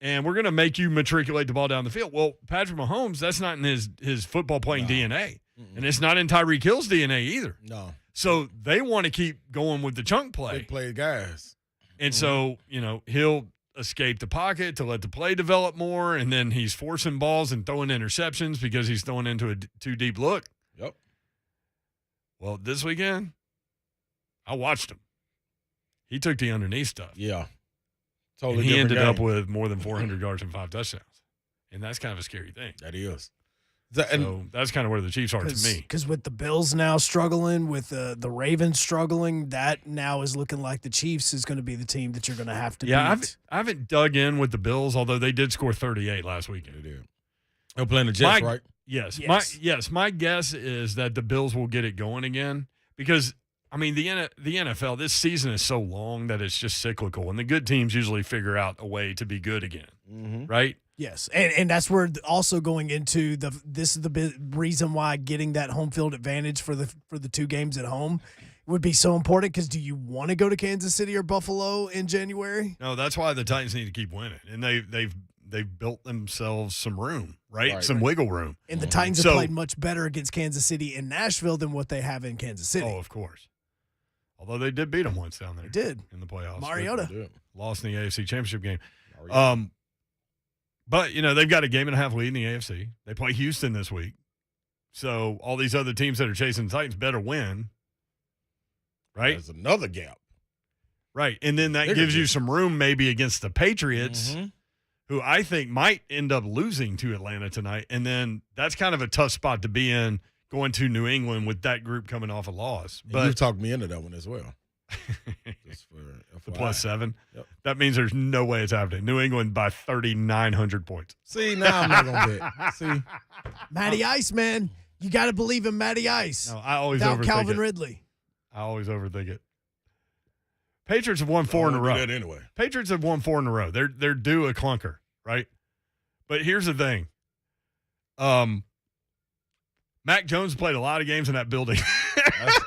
and we're going to make you matriculate the ball down the field. Well, Patrick Mahomes, that's not in his football playing DNA. And it's not in Tyreek Hill's DNA either. No. So they want to keep going with the chunk play. Big play guys. And so, he'll escape the pocket to let the play develop more, and then he's forcing balls and throwing interceptions because he's throwing into a too deep look. Yep. Well, this weekend, I watched him. He took the underneath stuff. Yeah. Totally. And he ended up with more than 400 yards and 5 touchdowns. And that's kind of a scary thing. That is. So that's kind of where the Chiefs are to me. Because with the Bills now struggling, with the Ravens struggling, that now is looking like the Chiefs is going to be the team that you're going to have to beat. I haven't dug in with the Bills, although they did score 38 last weekend. They did. They're playing the Jets, right? Yes. My guess is that the Bills will get it going again because, the NFL, this season is so long that it's just cyclical, and the good teams usually figure out a way to be good again, right? Yes, and that's where also going into this is the reason why getting that home field advantage for the 2 games at home would be so important. Because do you want to go to Kansas City or Buffalo in January? No, that's why the Titans need to keep winning, and they've built themselves some room, right? Some wiggle room. And the Titans have played much better against Kansas City and Nashville than what they have in Kansas City. Oh, of course. Although they did beat them once down there. They did in the playoffs. Mariota lost in the AFC Championship game. But, they've got a game and a half lead in the AFC. They play Houston this week. So all these other teams that are chasing the Titans better win. Right? There's another gap. Right. And then that gives you some room maybe against the Patriots, who I think might end up losing to Atlanta tonight. And then that's kind of a tough spot to be in going to New England with that group coming off a loss. But you've talked me into that one as well. Just for the +7. Yep. That means there's no way it's happening. New England by 3,900 points. See, now I'm not going to bet. See, Matty Ice, man. You got to believe in Matty Ice. No, I always without overthink Calvin it. Ridley. I always overthink it. Patriots have won 4 in a row. That anyway. Patriots have won 4 in a row. They're due a clunker, right? But here's the thing. Mac Jones played a lot of games in that building.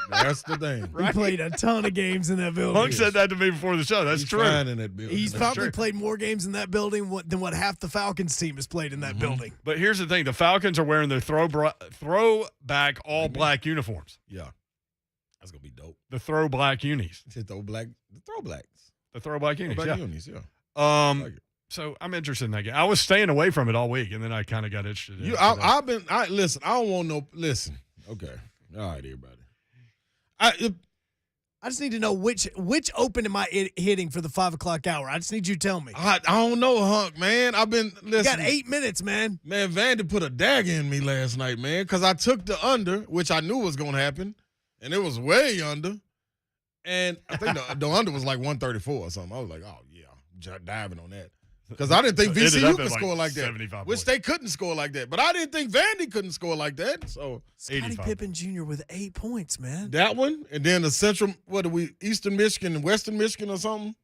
That's the thing. He played a ton of games in that building. Monk said that to me before the show. That's true. In that building. He's probably played more games in that building than what half the Falcons team has played in that building. But here's the thing. The Falcons are wearing their throwback all-black uniforms. Yeah. That's going to be dope. The throw black unis. The throwblacks. The throw black unis, Throwback yeah. unis, yeah. Like so I'm interested in that game. I was staying away from it all week, and then I kind of got interested in it. Listen, I don't want no, listen. Okay. All right, everybody. I just need to know which open am I hitting for the 5 o'clock hour. I just need you to tell me. I don't know, Hunk, man. Listen. You got 8 minutes, man. Man, Vandy put a dagger in me last night, man, because I took the under, which I knew was going to happen, and it was way under. And I think the under was like 134 or something. I was like, oh, yeah, I'm diving on that. Because I didn't think VCU could score like that, which they couldn't score like that. But I didn't think Vandy couldn't score like that. So Scottie Pippen Jr. with 8 points, man. That one, and then the Central, Eastern Michigan and Western Michigan or something.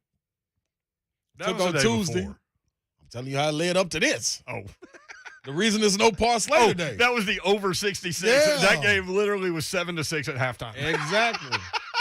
That took was on the day Tuesday. before. I'm telling you how I led up to this. Oh. The reason there's no parlay today. That was the over 66. Yeah. That game literally was 7-6 at halftime.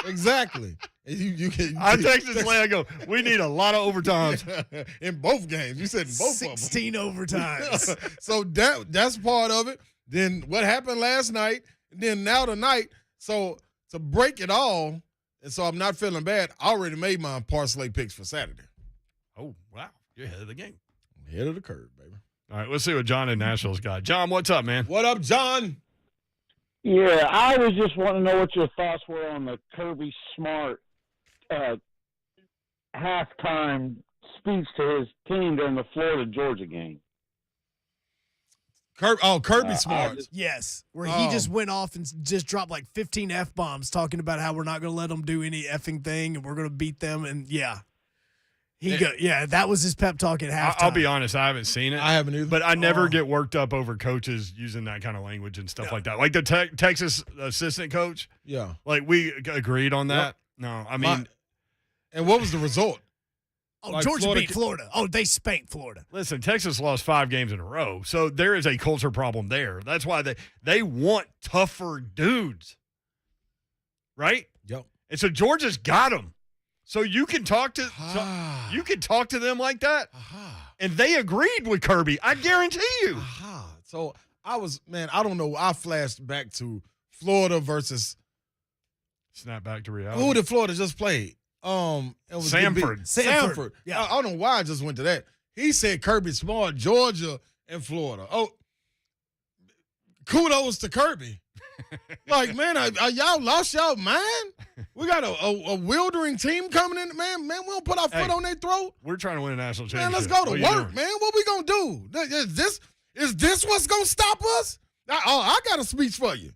Exactly. And you can. I texted Slay. I go, we need a lot of overtimes. In both games. You said in both of them. 16 overtimes. So that's part of it. Then what happened last night, and then now tonight. So to break it all, and so I'm not feeling bad, I already made my parlay picks for Saturday. Oh, wow. You're ahead of the game. Head of the curve, baby. All right, let's see what John in Nashville's got. John, what's up, man? What up, John? Yeah, I was just wanting to know what your thoughts were on the Kirby Smart halftime speech to his team during the Florida-Georgia game. Kirby Smart. Yes, where he just went off and just dropped like 15 F-bombs talking about how we're not going to let them do any effing thing and we're going to beat them. And that was his pep talk at halftime. I'll be honest, I haven't seen it. I haven't either. But I never get worked up over coaches using that kind of language and stuff like that. Like the Texas assistant coach. Yeah. Like we agreed on that. Yep. No, I mean. And what was the result? Georgia beat Florida. They spanked Florida. Listen, Texas lost 5 games in a row. So there is a culture problem there. That's why they want tougher dudes. Right? Yep. And so Georgia's got them. So you can talk to them like that. And they agreed with Kirby. I guarantee you. So I don't know. I flashed back to Florida versus snap back to reality. Who did Florida just play? It was Samford. Yeah. I don't know why I just went to that. He said Kirby Smart, Georgia, and Florida. Oh, kudos to Kirby. Like, man, are y'all lost y'all mind? We got a wildering team coming in, man. Man, we don't put our foot on their throat. We're trying to win a national championship. Man, let's go to work, man. What we gonna do? Is this what's gonna stop us? I got a speech for you.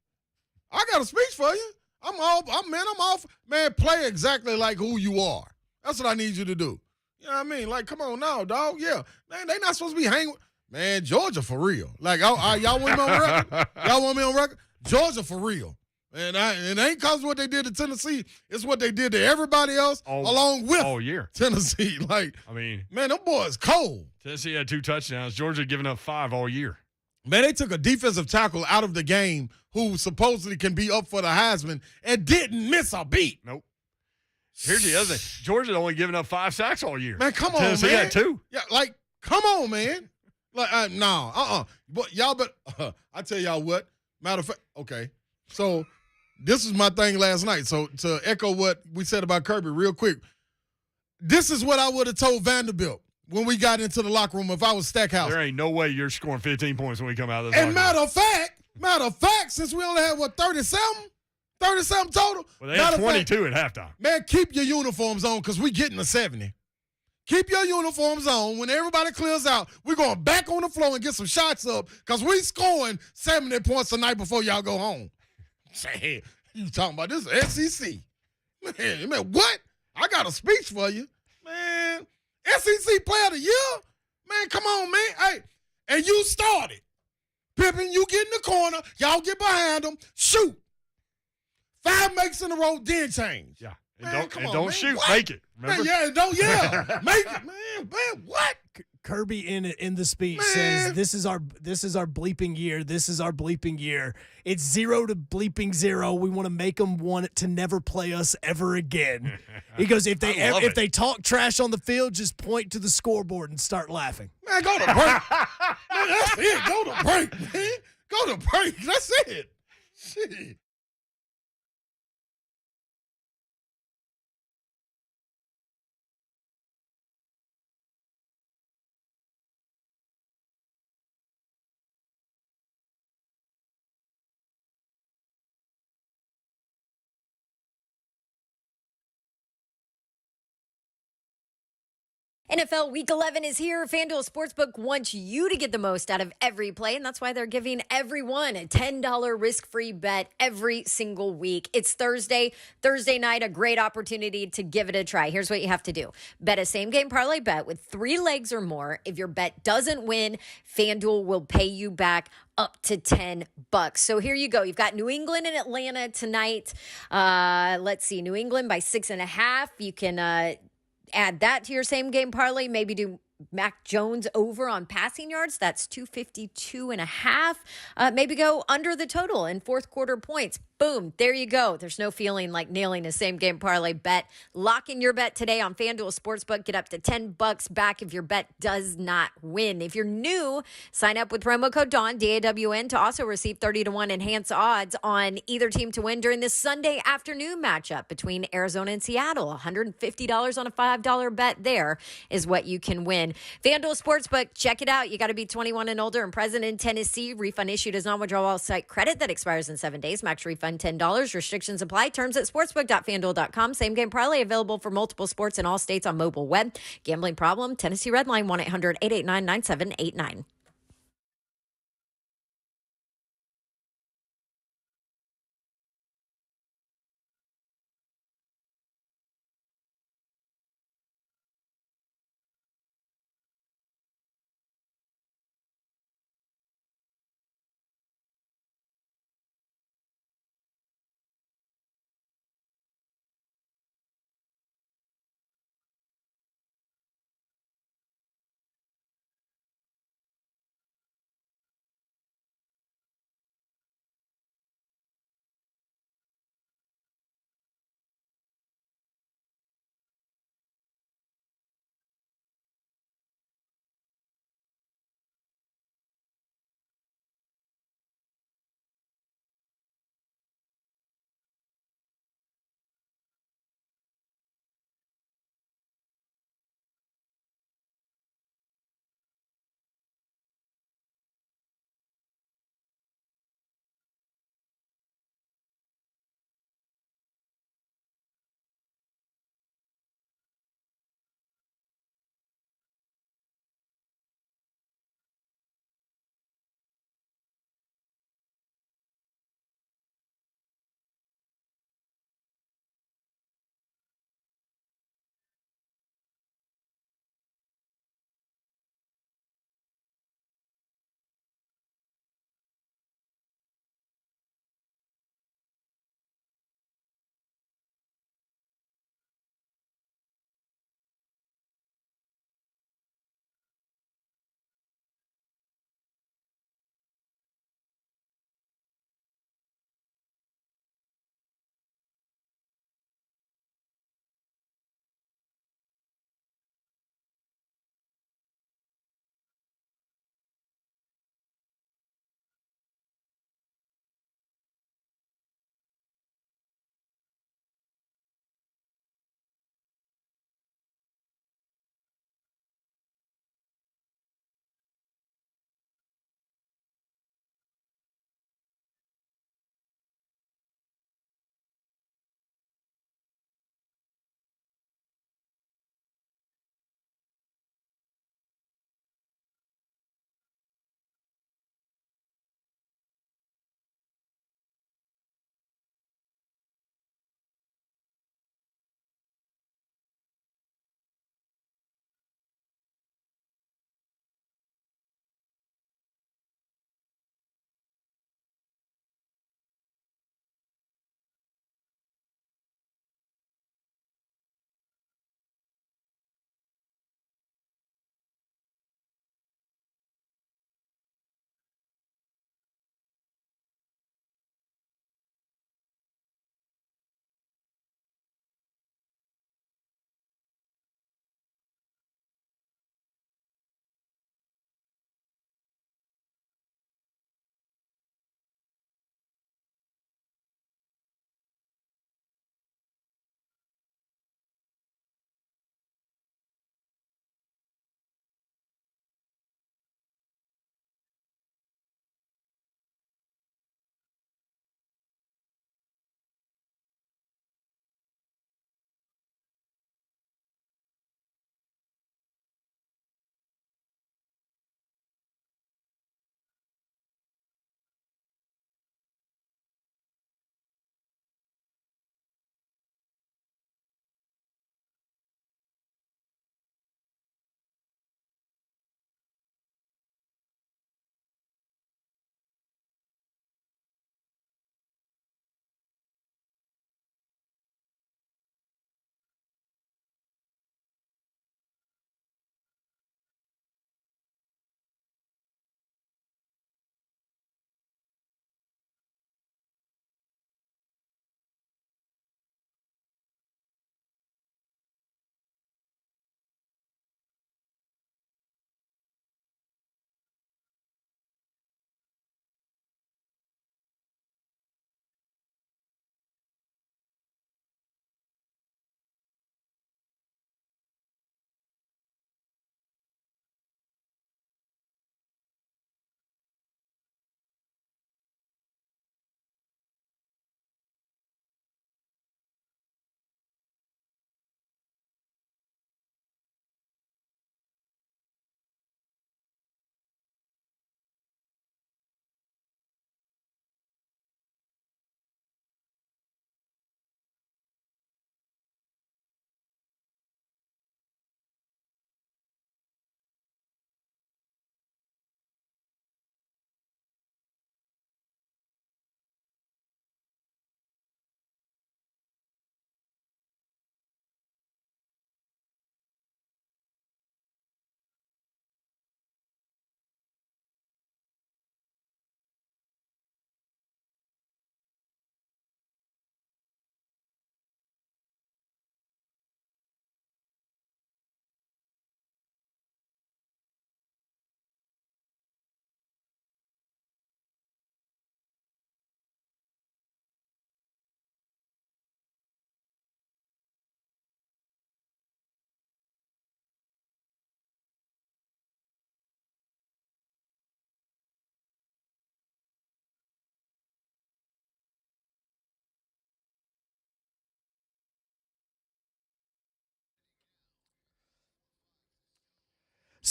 I'm off. Man, play exactly like who you are. That's what I need you to do. You know what I mean? Like, come on now, dog. Yeah. Man, they not supposed to be hanging. Man, Georgia for real. Like, y'all want me on record? Y'all want me on record? Georgia for real. And it ain't because of what they did to Tennessee. It's what they did to everybody else along with all year. Tennessee. Like, I mean, man, them boys cold. Tennessee had 2 touchdowns. Georgia giving up 5 all year. Man, they took a defensive tackle out of the game who supposedly can be up for the Heisman and didn't miss a beat. Nope. Here's the other thing. Georgia's only giving up 5 sacks all year. Man, come on, Tennessee man. had 2. Yeah, like, come on, man. Like, no, But y'all, I tell y'all what. Matter of fact, okay. So this is my thing last night. So to echo what we said about Kirby real quick, this is what I would have told Vanderbilt when we got into the locker room if I was Stackhouse. There ain't no way you're scoring 15 points when we come out of this. And matter of fact, since we only had, 30-something total? Well, they had 22 at halftime. Man, keep your uniforms on because we getting to 70. Keep your uniforms on. When everybody clears out, we're going back on the floor and get some shots up because we scoring 70 points the night before y'all go home. Say, you talking about this SEC. Man, what? I got a speech for you. Man, SEC Player of the Year? Man, come on, man. Hey, and you started. Pippen, you get in the corner. Y'all get behind them. Shoot. 5 makes in a row, then change. Yeah. Man, don't shoot. What? Make it. Remember? Man, make it. Man, what? Kirby in the speech says, this is our bleeping year. This is our bleeping year. It's 0 to bleeping 0. We want to make them want to never play us ever again. He goes, if they talk trash on the field, just point to the scoreboard and start laughing. Man, go to break. Man, that's it. Go to break, man. Go to break. That's it. Shit. NFL Week 11 is here. FanDuel Sportsbook wants you to get the most out of every play, and that's why they're giving everyone a $10 risk-free bet every single week. It's Thursday night, a great opportunity to give it a try. Here's what you have to do. Bet a same-game parlay bet with 3 legs or more. If your bet doesn't win, FanDuel will pay you back up to $10. So here you go. You've got New England and Atlanta tonight. Let's see, New England by 6.5. You can add that to your same game parlay. Maybe do Mac Jones over on passing yards. That's 252 and a half. Maybe go under the total in fourth quarter points. Boom, there you go. There's no feeling like nailing a same game parlay bet. Lock in your bet today on FanDuel Sportsbook. Get up to $10 back if your bet does not win. If you're new, sign up with promo code DAWN, DAWN, to also receive 30-1 enhanced odds on either team to win during this Sunday afternoon matchup between Arizona and Seattle. $150 on a $5 bet there is what you can win. FanDuel Sportsbook, check it out. You got to be 21 and older and present in Tennessee. Refund issued as non-withdrawal site credit that expires in 7 days. Max refund $10. Restrictions apply. Terms at sportsbook.fanduel.com. Same game parlay available for multiple sports in all states on mobile web. Gambling problem? Tennessee Redline 1-800-889-9789.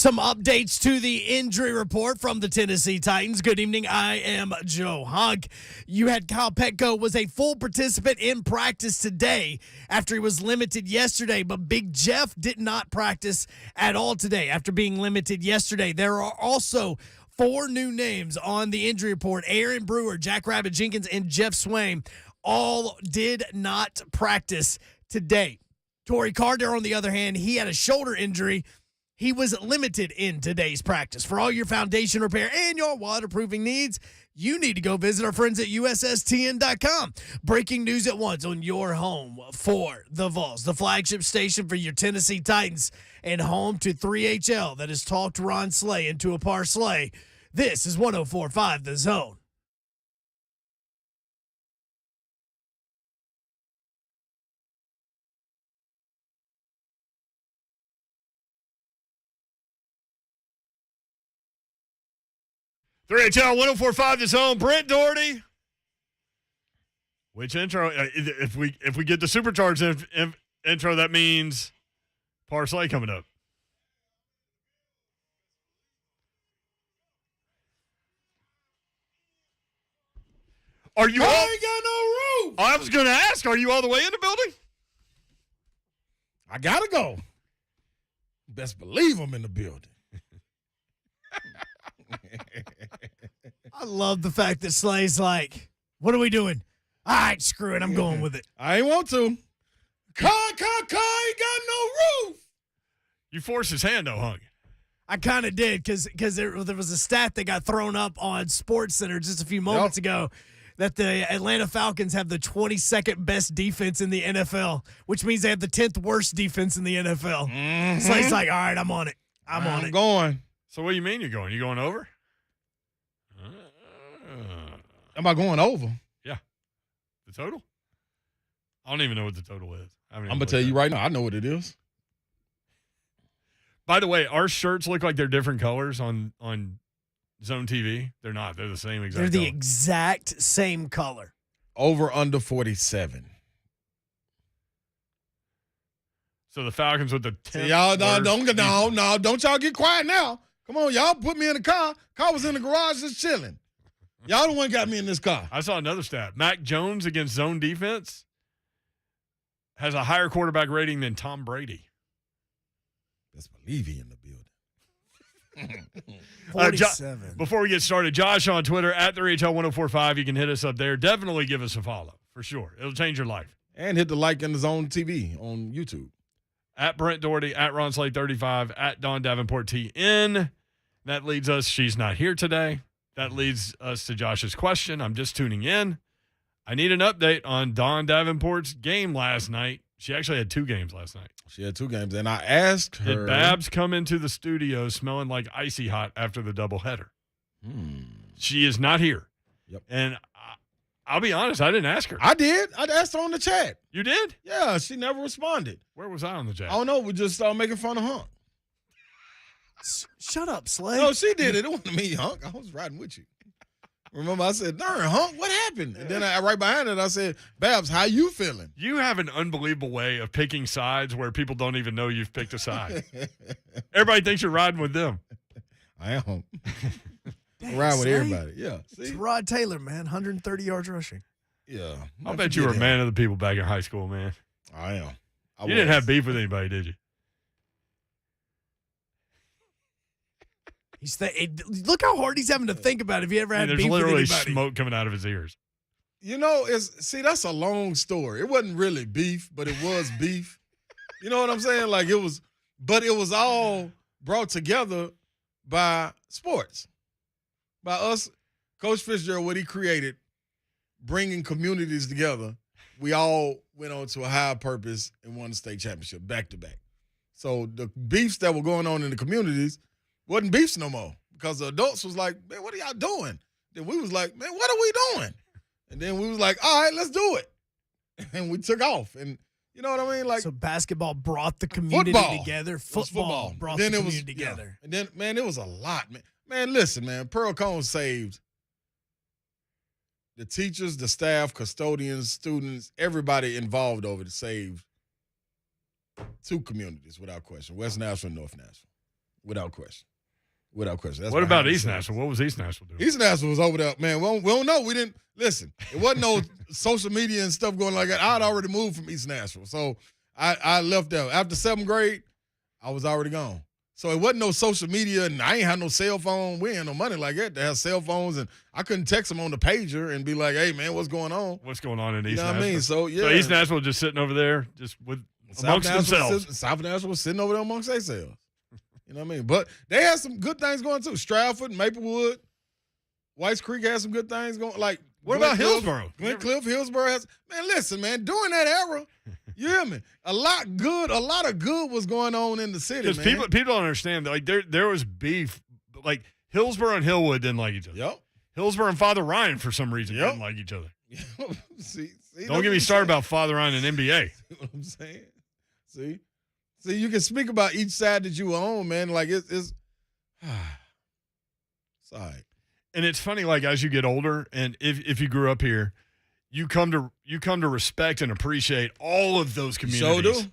Some updates to the injury report from the Tennessee Titans. Good evening. I am Joe Hunk. You had Kyle Petco was a full participant in practice today after he was limited yesterday, but Big Jeff did not practice at all today after being limited yesterday. There are also 4 new names on the injury report. Aaron Brewer, Jack Rabbit Jenkins, and Jeff Swain all did not practice today. Torrey Carter, on the other hand, he had a shoulder injury. He was limited in today's practice. For all your foundation repair and your waterproofing needs, you need to go visit our friends at USSTN.com. Breaking news at once on your home for the Vols, the flagship station for your Tennessee Titans, and home to 3HL that has talked Ron Slay into a parlay. This is 104.5 The Zone. HL 104.5 The Zone. Brent Doherty. Which intro? If we get the supercharged intro, that means parlay coming up. Are you? I ain't got no roof. I was going to ask. Are you all the way in the building? I gotta go. Best believe I'm in the building. I love the fact that Slay's like, what are we doing? All right, screw it. I'm going with it. I ain't want to. Car, ain't got no roof. You forced his hand, though, Hunk. I kind of did because there was a stat that got thrown up on SportsCenter just a few moments ago that the Atlanta Falcons have the 22nd best defense in the NFL, which means they have the 10th worst defense in the NFL. Mm-hmm. Slay's like, all right, I'm on it. I'm going. So what do you mean you're going? You going over? Am I going over? Yeah. The total? I don't even know what the total is. I'm going to tell you right now. I know what it is. By the way, our shirts look like they're different colors on Zone TV. They're not. They're the same exact They're the color. exact same color. Over under 47. So the Falcons with the 10th Y'all, worst don't y'all get quiet now. Come on, y'all put me in the car. Car was in the garage just chilling. Y'all the one got me in this car. I saw another stat. Mac Jones against zone defense has a higher quarterback rating than Tom Brady. Best believe he in the building. 47. Before we get started, Josh on Twitter at 3HL1045. You can hit us up there. Definitely give us a follow for sure. It'll change your life. And hit the like in the Zone TV on YouTube. At Brent Doherty, at Ron Slade 35, at Dawn Davenport TN. That leads us. She's not here today. That leads us to Josh's question. I'm just tuning in. I need an update on Dawn Davenport's game last night. She actually had 2 games last night. She had 2 games, and I asked her. Did Babs come into the studio smelling like icy hot after the doubleheader? She is not here. Yep. And I'll be honest, I didn't ask her. I did. I asked her on the chat. You did? Yeah, she never responded. Where was I on the chat? I don't know. We just started making fun of Hunk. Shut up, Slay. No, she did it. It wasn't me, Hunk. I was riding with you. Remember, I said, darn, Hunk, what happened? And then right behind it, I said, Babs, how you feeling? You have an unbelievable way of picking sides where people don't even know you've picked a side. Everybody thinks you're riding with them. I am. Dang, Ride with Slay. everybody. Yeah. It's See? Rod Taylor, man, 130 yards rushing. Yeah. I bet you were a man of the people back in high school, man. I am. You didn't have beef with anybody, did you? Look how hard he's having to think about if he ever had There's beef with literally anybody. smoke coming out of his ears. You know, that's a long story. It wasn't really beef, but it was beef. You know what I'm saying? Like it was all brought together by sports. By us, Coach Fitzgerald, what he created, bringing communities together. We all went on to a higher purpose and won the state championship back to back. So the beefs that were going on in the communities wasn't beefs no more because the adults was like, man, what are y'all doing? Then we was like, man, what are we doing? And then we was like, all right, let's do it. And we took off. And you know what I mean? Like, so basketball brought the community together. Football brought the community together. And then, man, it was a lot, man. Man, listen, man, Pearl Cone saved the teachers, the staff, custodians, students, everybody involved over it saved 2 communities without question, West Nashville and North Nashville. Without question. Without question. That's What about behind the East scenes. Nashville? What was East Nashville doing? East Nashville was over there, man. We don't know. We didn't listen. It wasn't no social media and stuff going like that. I'd already moved from East Nashville, so I left there after 7th grade. I was already gone, so it wasn't no social media, and I ain't had no cell phone. We ain't no money like that to have cell phones, and I couldn't text them on the pager and be like, "Hey, man, what's going on?" What's going on in East You know what Nashville? I mean? So yeah, So East Nashville just sitting over there, just amongst themselves. South Nashville was sitting over there amongst themselves. You know what I mean? But they had some good things going too. Stratford, Maplewood, Whites Creek had some good things going. Like What about Hillsborough? Glencliff, Hillsborough has. Man, listen, man. During that era, you hear me? A lot of good was going on in the city, Because man. people don't understand. Like there was beef. Like Hillsborough and Hillwood didn't like each other. Yep. Hillsborough and Father Ryan for some reason didn't like each other. see, Don't get me started about Father Ryan and NBA. See what I'm saying? See, you can speak about each side that you own, man. Like it's all right. And it's funny, like as you get older, and if you grew up here, you come to respect and appreciate all of those communities.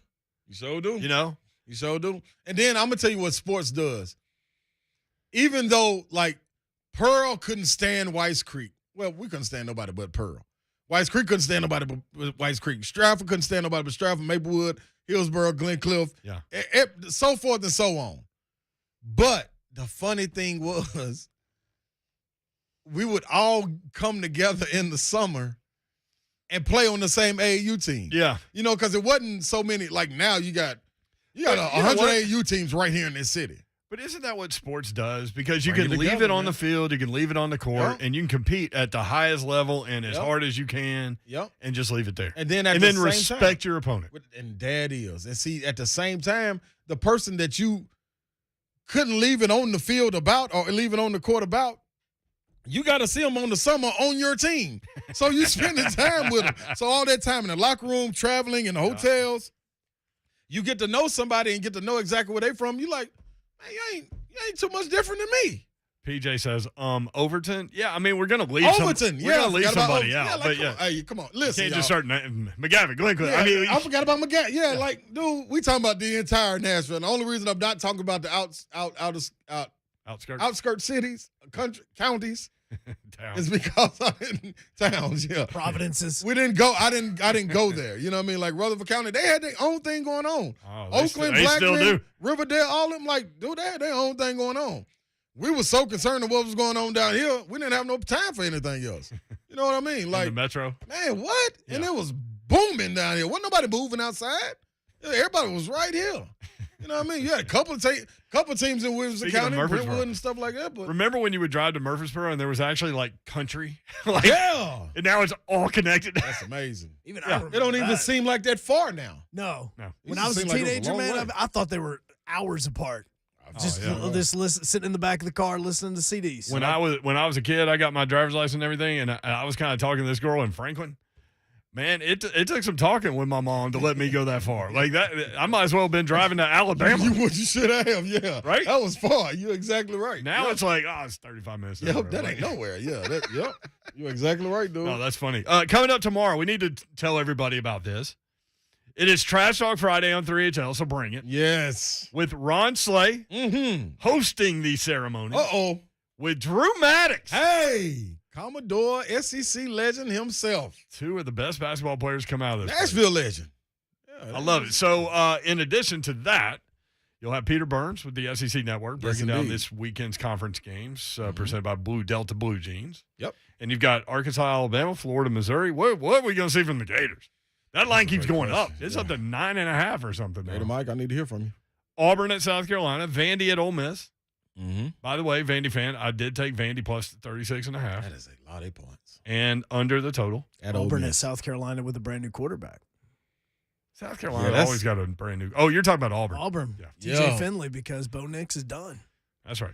You sure do. You know? You sure do. And then I'm gonna tell you what sports does. Even though like Pearl couldn't stand Whites Creek. Well, we couldn't stand nobody but Pearl. Whites Creek couldn't stand nobody but Whites Creek. Stratford couldn't stand nobody but Stratford, Maplewood, Hillsborough, Glencliff, so forth and so on. But the funny thing was, we would all come together in the summer and play on the same AAU team. Yeah. You know, because it wasn't so many. Like now you got 100 AAU teams right here in this city. But isn't that what sports does? Because you Bring can it leave together, it on man. the field, you can leave it on the court, and you can compete at the highest level and as hard as you can, and just leave it there. And then at the same respect time, your opponent. And that is. And see, at the same time, the person that you couldn't leave it on the field about or leave it on the court about, you got to see them on the summer on your team. So you spending time with them. So all that time in the locker room, traveling, in the hotels, you get to know somebody and get to know exactly where they from. You like, man, you ain't too much different than me. PJ says, Overton? Yeah, I mean, we're going to leave Overton, we're going to leave somebody out. out. Like, but hey, come on. Listen, you can't just start McGavin, Glencliff. Yeah, I mean, I forgot about McGavin. Yeah, like, dude, we talking about the entire Nashville. And the only reason I'm not talking about the outskirts cities, counties, is because I'm in towns. Yeah, Providences. We didn't go. I didn't go there. You know what I mean? Like Rutherford County, they had their own thing going on. Oakland, they still do. Blackman, Riverdale, all them like, dude, they had their own thing going on. We were so concerned with what was going on down here, we didn't have no time for anything else. You know what I mean? Like the Metro. Man, what? Yeah. And it was booming down here. Wasn't nobody moving outside. Everybody was right here. You know what I mean? You had a couple teams in Williamson County, Brentwood and stuff like that. But remember when you would drive to Murfreesboro and there was actually like country? Like, yeah. And now it's all connected. That's amazing. Even it don't even seem like that far now. No. It When I was a seemed like it was a teenager, long man, way. I thought they were hours apart. Just sitting in the back of the car listening to CDs. When I was a kid, I got my driver's license and everything, and I was kind of talking to this girl in Franklin. Man, it took some talking with my mom to let me go that far. Like that, I might as well have been driving to Alabama. You should have, yeah. Right? That was far. You're exactly right. Now it's like, it's 35 minutes. Yep, that ain't nowhere. Yeah, you're exactly right, dude. No, that's funny. Coming up tomorrow, we need to tell everybody about this. It is Trash Talk Friday on 3HL, so bring it. Yes. With Ron Slay hosting the ceremony. Uh-oh. With Drew Maddox. Hey, Commodore SEC legend himself. Two of the best basketball players come out of this. Nashville legend. Yeah, I love it. So, in addition to that, you'll have Peter Burns with the SEC Network breaking down this weekend's conference games presented by Blue Delta Blue Jeans. Yep. And you've got Arkansas, Alabama, Florida, Missouri. What are we going to see from the Gators? That line keeps going up. It's up to 9.5 or something now. Hey, Mike, I need to hear from you. Auburn at South Carolina, Vandy at Ole Miss. Mm-hmm. By the way, Vandy fan, I did take Vandy plus 36.5. That is a lot of points. And under the total. At Auburn at South Carolina with a brand new quarterback. South Carolina always got a brand new. Oh, you're talking about Auburn. Auburn. Yeah. TJ Finley because Bo Nix is done. That's right.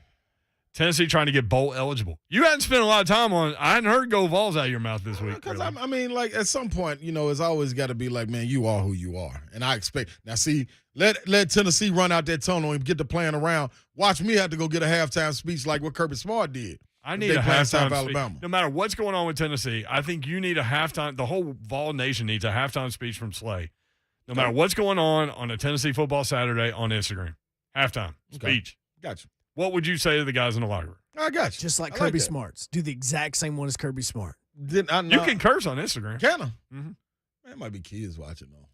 Tennessee trying to get bowl eligible. You hadn't spent a lot of time on. I hadn't heard Go Vols out of your mouth this week. Because really. I mean, like at some point, it's always got to be like, man, you are who you are, and I expect now. See, let Tennessee run out that tunnel and get to playing around. Watch me have to go get a halftime speech like what Kirby Smart did. I need a halftime Alabama. No matter what's going on with Tennessee, I think you need a halftime. The whole Vol Nation needs a halftime speech from Slay. No matter what's going on a Tennessee football Saturday on Instagram, halftime speech. Got you. What would you say to the guys in the locker room? I got you. Just like I Kirby that. Smart's. Do the exact same one as Kirby Smart. Didn't I You know? can curse on Instagram. Can I? Mhm. Man, it might be kids watching though.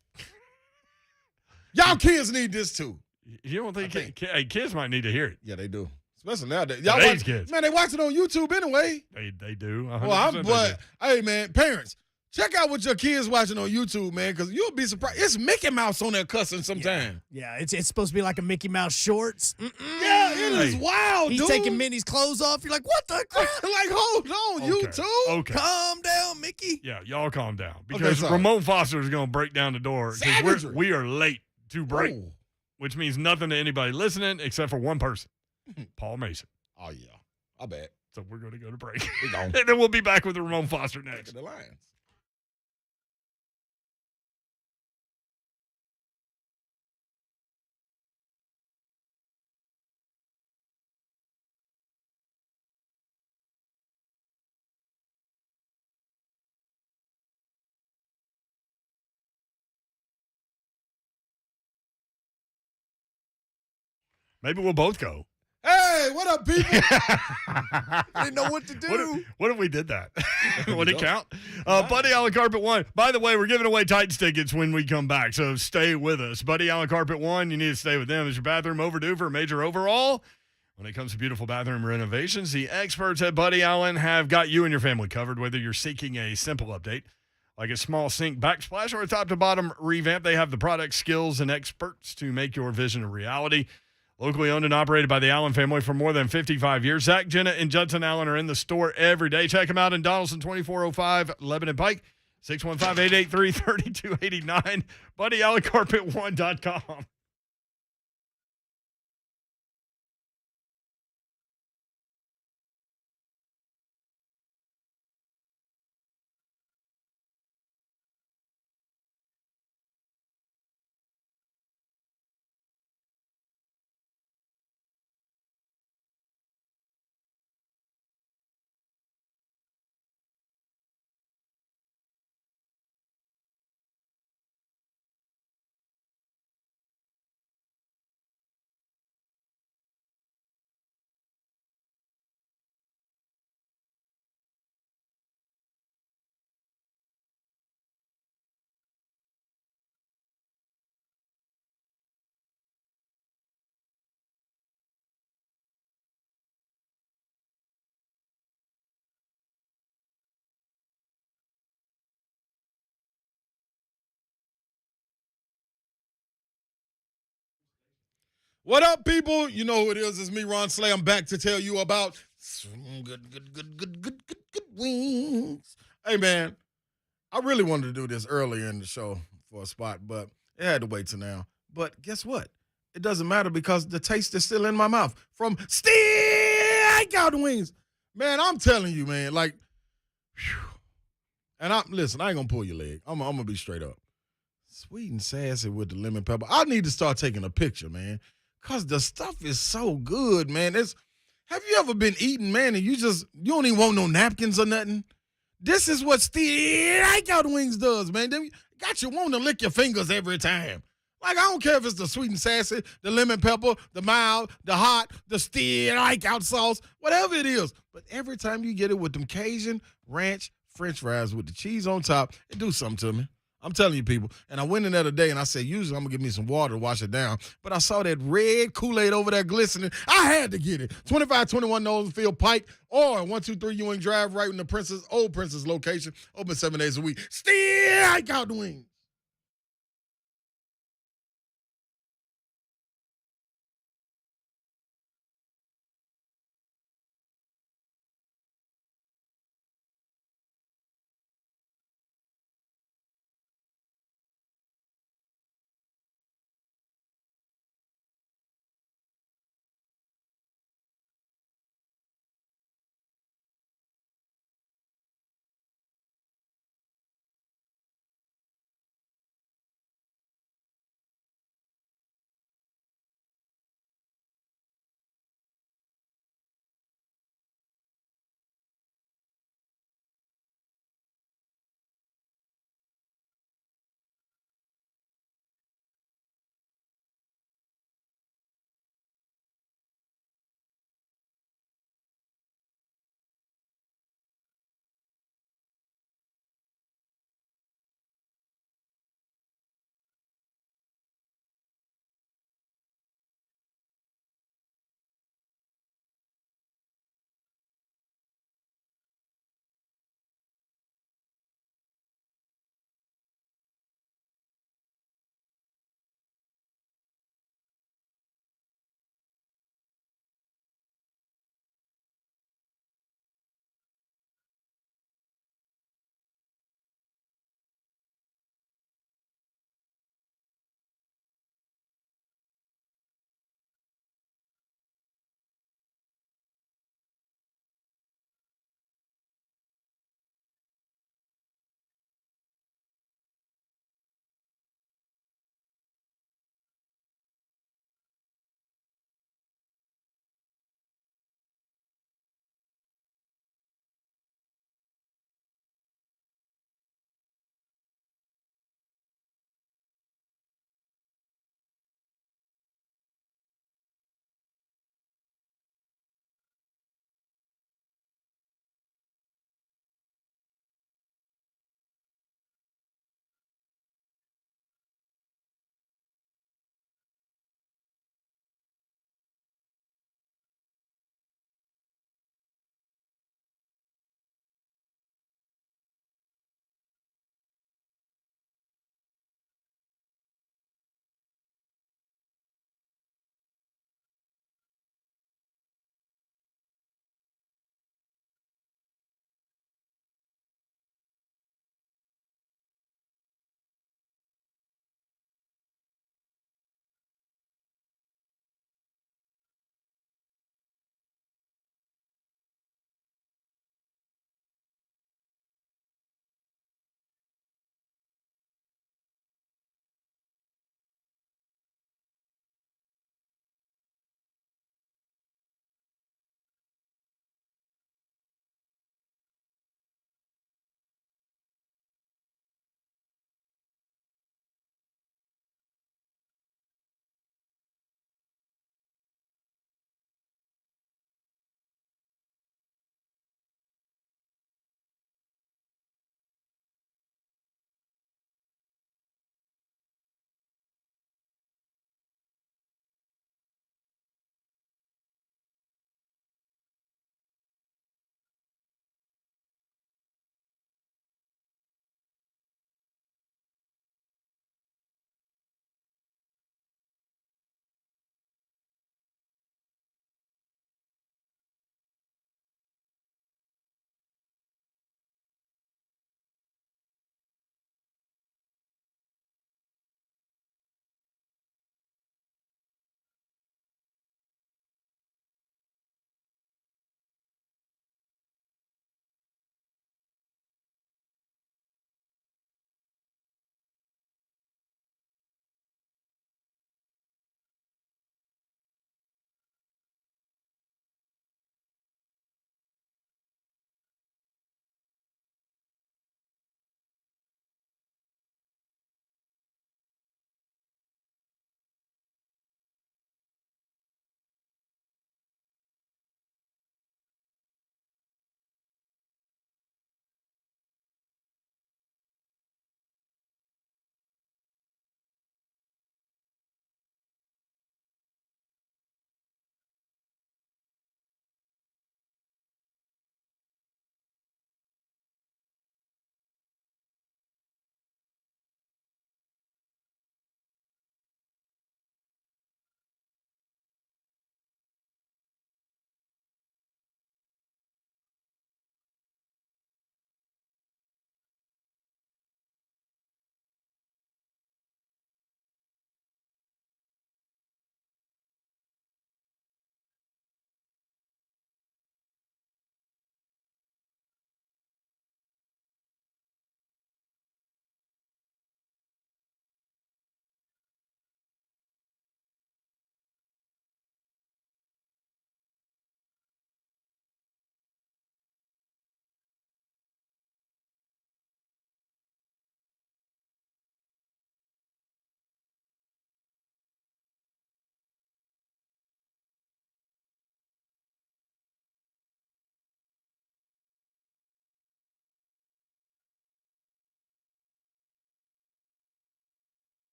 Y'all kids need this too. You don't think, I think- hey, kids might need to hear it? Yeah, they do. Especially nowadays. Y'all Today's watch, kids. man, they watch it on YouTube anyway. They do. Well, I'm 100% but they hey man, parents, check out what your kids watching on YouTube, man, because you'll be surprised. It's Mickey Mouse on there cussing sometimes. Yeah, it's supposed to be like a Mickey Mouse shorts. Yeah, it is Hey. wild, He's dude. taking Minnie's clothes off. You're like, what the crap? like, hold on, do. Okay. YouTube. Okay. Calm down, Mickey. Yeah, y'all calm down because sorry. Ramon Foster is going to break down the door because Savagery. we are late to break, Oh. which means nothing to anybody listening except for one person, Paul Mason. Oh yeah, I bet. So we're going to go to break. We gone. And then we'll be back with Ramon Foster Back next. at the Lions. Maybe we'll both go. Hey, what up, people? I didn't know what to do. What if we did that? we Would it go. count? Buddy Allen Carpet 1. By the way, we're giving away Titans tickets when we come back, so stay with us. Buddy Allen Carpet 1, you need to stay with them. Is your bathroom overdue for a major overhaul? When it comes to beautiful bathroom renovations, the experts at Buddy Allen have got you and your family covered, whether you're seeking a simple update, like a small sink backsplash or a top-to-bottom revamp. They have the product, skills, and experts to make your vision a reality. Locally owned and operated by the Allen family for more than 55 years. Zach, Jenna, and Judson Allen are in the store every day. Check them out in Donaldson, 2405 Lebanon Pike, 615-883-3289, BuddyAllenCarpet1.com. What up, people? You know who it is. It's me, Ron Slay. I'm back to tell you about some good wings. Hey, man, I really wanted to do this earlier in the show for a spot, but it had to wait till now. But guess what? It doesn't matter because the taste is still in my mouth from Steakhouse Wings. Man, I'm telling you, man, like, whew. And listen, I ain't gonna pull your leg. I'm gonna be straight up. Sweet and sassy with the lemon pepper. I need to start taking a picture, man. Cause the stuff is so good, man. Have you ever been eating, man, and you don't even want no napkins or nothing? This is what Steakhouse Wings does, man. They got you wanting to lick your fingers every time. Like, I don't care if it's the sweet and sassy, the lemon pepper, the mild, the hot, the Steakhouse sauce, whatever it is. But every time you get it with them Cajun, ranch, French fries with the cheese on top, it do something to me. I'm telling you, people. And I went in there today, and I said, usually I'm going to give me some water to wash it down. But I saw that red Kool-Aid over there glistening. I had to get it. 2521 Nolanfield Pike or 123 Ewing Drive, right in the Old Princess location. Open 7 days a week. Steakhouse Wings.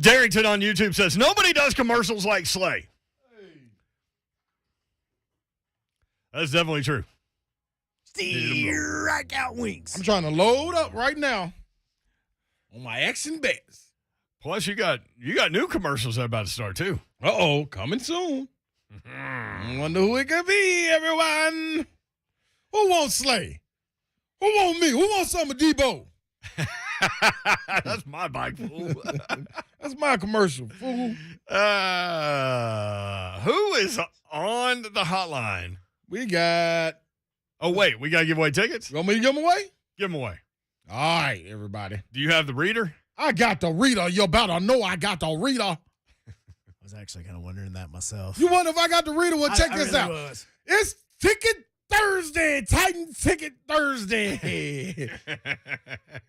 Darrington on YouTube says, nobody does commercials like Slay. That's definitely true. Strikeout wings. I'm trying to load up right now on my action bets. Plus, you got new commercials that are about to start, too. Uh-oh, coming soon. I wonder who it could be, everyone. Who wants Slay? Who want me? Who wants some of Debo? That's my bike, fool. That's my commercial, fool. Who is on the hotline? We got... Oh, wait, we got to give away tickets? You want me to give them away? Give them away. All right, everybody. Do you have the reader? I got the reader. You better know I got the reader. I was actually kind of wondering that myself. You wonder if I got the reader? Well, check this really out. was. It's Ticket Thursday. Titan Ticket Thursday.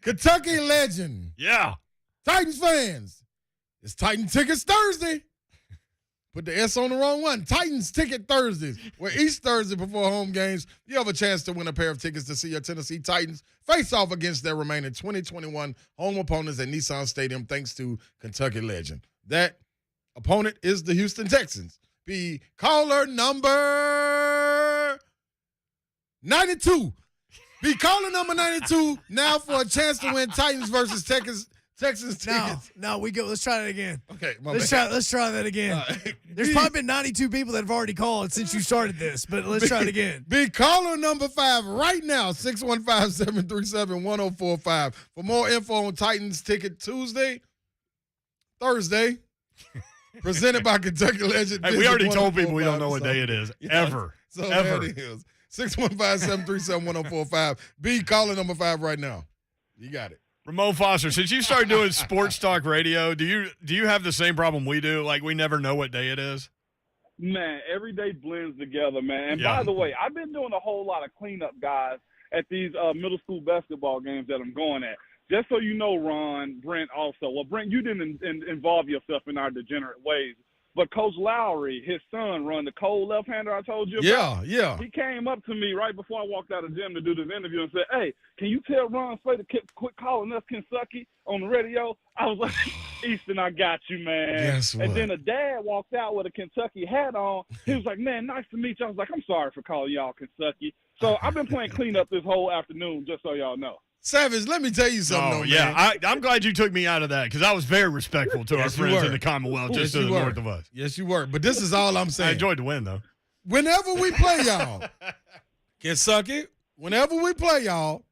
Kentucky legend. Yeah. Titans fans. It's Titan Tickets Thursday. Put the S on the wrong one. Titans Ticket Thursdays, where each Thursday before home games, you have a chance to win a pair of tickets to see your Tennessee Titans face off against their remaining 2021 home opponents at Nissan Stadium, thanks to Kentucky legend. That opponent is the Houston Texans. Be caller number 92. Be caller number 92 now for a chance to win Titans versus Texans tickets. No, we go. Let's try that again. Okay, Let's try that again. There's probably been 92 people that have already called since you started this, but let's try it again. Be caller number 5 right now, 615-737-1045. For more info on Titans Ticket Thursday, presented by Kentucky legend. Hey, we already told people we don't know what day it is, ever. So ever. that is 615-737-1045. Be caller number 5 right now. You got it. Ramon Foster, since you started doing sports talk radio, do you have the same problem we do? Like, we never know what day it is? Man, every day blends together, man. And Yeah. by the way, I've been doing a whole lot of cleanup, guys, at these middle school basketball games that I'm going at. Just so you know, Ron, Brent also. Well, Brent, you didn't involve yourself in our degenerate ways. But Coach Lowry, his son, run the cold left-hander I told you about. Yeah. He came up to me right before I walked out of the gym to do this interview and said, hey, can you tell Ron Slay to quit calling us Kentucky on the radio? I was like, Easton, I got you, man. Guess what? And then a dad walked out with a Kentucky hat on. He was like, man, nice to meet you. I was like, I'm sorry for calling y'all Kentucky. So I've been playing cleanup this whole afternoon, just so y'all know. Savage, let me tell you something, Oh, though, yeah. man. I'm glad you took me out of that because I was very respectful to our Yes, you friends were. in the Commonwealth just Yes, to you the were. north of us. Yes, you were. But this is all I'm I saying. enjoyed the win, though. Whenever we play y'all, Kentucky, whenever we play y'all,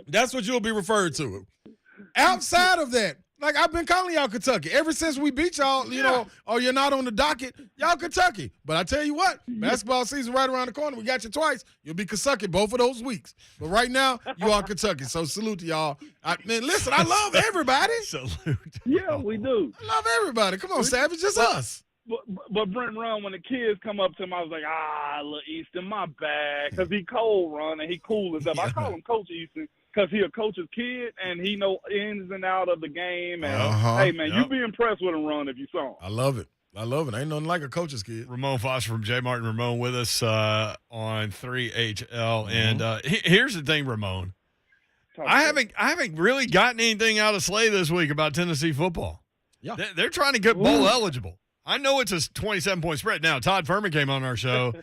that's what you'll be referred to. Outside of that, like I've been calling y'all Kentucky ever since we beat y'all, you know, or you're not on the docket, y'all Kentucky. But I tell you what, basketball season right around the corner. We got you twice. You'll be Kentucky both of those weeks. But right now, you are Kentucky. So salute to y'all. Man, listen, I love everybody. Salute. Yeah, we do. I love everybody. Come on, Savage, just us. But Brent Ron, when the kids come up to him, I was like, little Easton, my bad. Because he cold, Ron, and he cool as up. I call him Coach Easton because he a coach's kid, and he know ins and out of the game. And, hey, man, Yep. you'd be impressed with him, Ron, if you saw him. I love it. Ain't nothing like a coach's kid. Ramon Foster from JMart and Ramon with us on 3HL. And here's the thing, Ramon. I haven't really gotten anything out of Slay this week about Tennessee football. Yeah. They're trying to get bowl eligible. I know it's a 27-point spread. Now, Todd Furman came on our show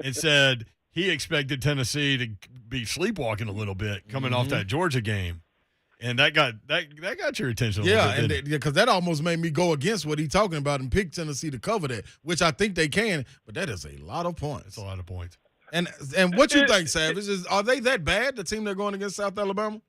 and said he expected Tennessee to be sleepwalking a little bit coming off that Georgia game. And that got your attention a little Yeah, bit, and didn't it? because that almost made me go against what he's talking about and pick Tennessee to cover that, which I think they can, but that is a lot of points. It's a lot of points. And what you think, Savage? Are they that bad, the team they're going against, South Alabama?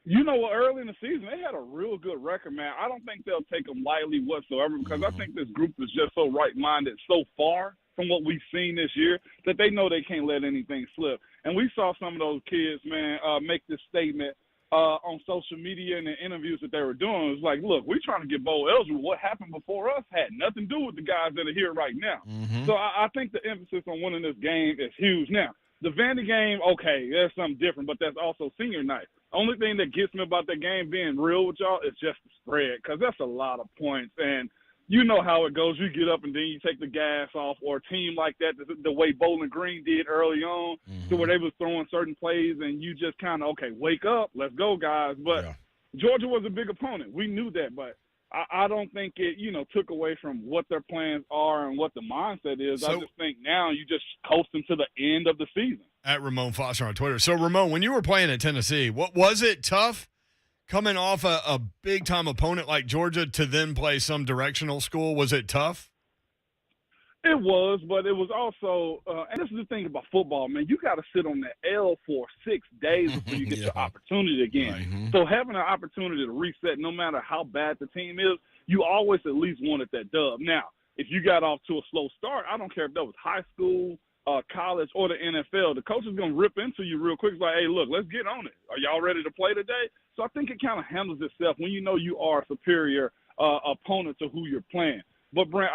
You know what? Early in the season, they had a real good record, man. I don't think they'll take them lightly whatsoever because I think this group is just so right-minded so far from what we've seen this year that they know they can't let anything slip. And we saw some of those kids, man, make this statement on social media and the interviews that they were doing. It was like, look, we're trying to get bowl eligible. What happened before us had nothing to do with the guys that are here right now. So I think the emphasis on winning this game is huge. Now, the Vandy game, okay, there's something different, but that's also senior night. Only thing that gets me about that game being real with y'all is just the spread because that's a lot of points. And you know how it goes. You get up and then you take the gas off, or a team like that, the way Bowling Green did early on, to where they was throwing certain plays and you just kind of, okay, wake up, let's go, guys. But Georgia was a big opponent. We knew that. But I don't think it, took away from what their plans are and what the mindset is. I just think now you just coasting to the end of the season. At Ramon Foster on Twitter. So, Ramon, when you were playing at Tennessee, what was it tough coming off a big-time opponent like Georgia to then play some directional school? Was it tough? It was, but it was also, and this is the thing about football, man, you got to sit on the L for 6 days before you get your opportunity again. Right. So having an opportunity to reset, no matter how bad the team is, you always at least wanted that dub. Now, if you got off to a slow start, I don't care if that was high school, college, or the NFL, the coach is going to rip into you real quick. It's like, hey, look, let's get on it. Are y'all ready to play today? So I think it kind of handles itself when you know you are a superior opponent to who you're playing. But, Brent,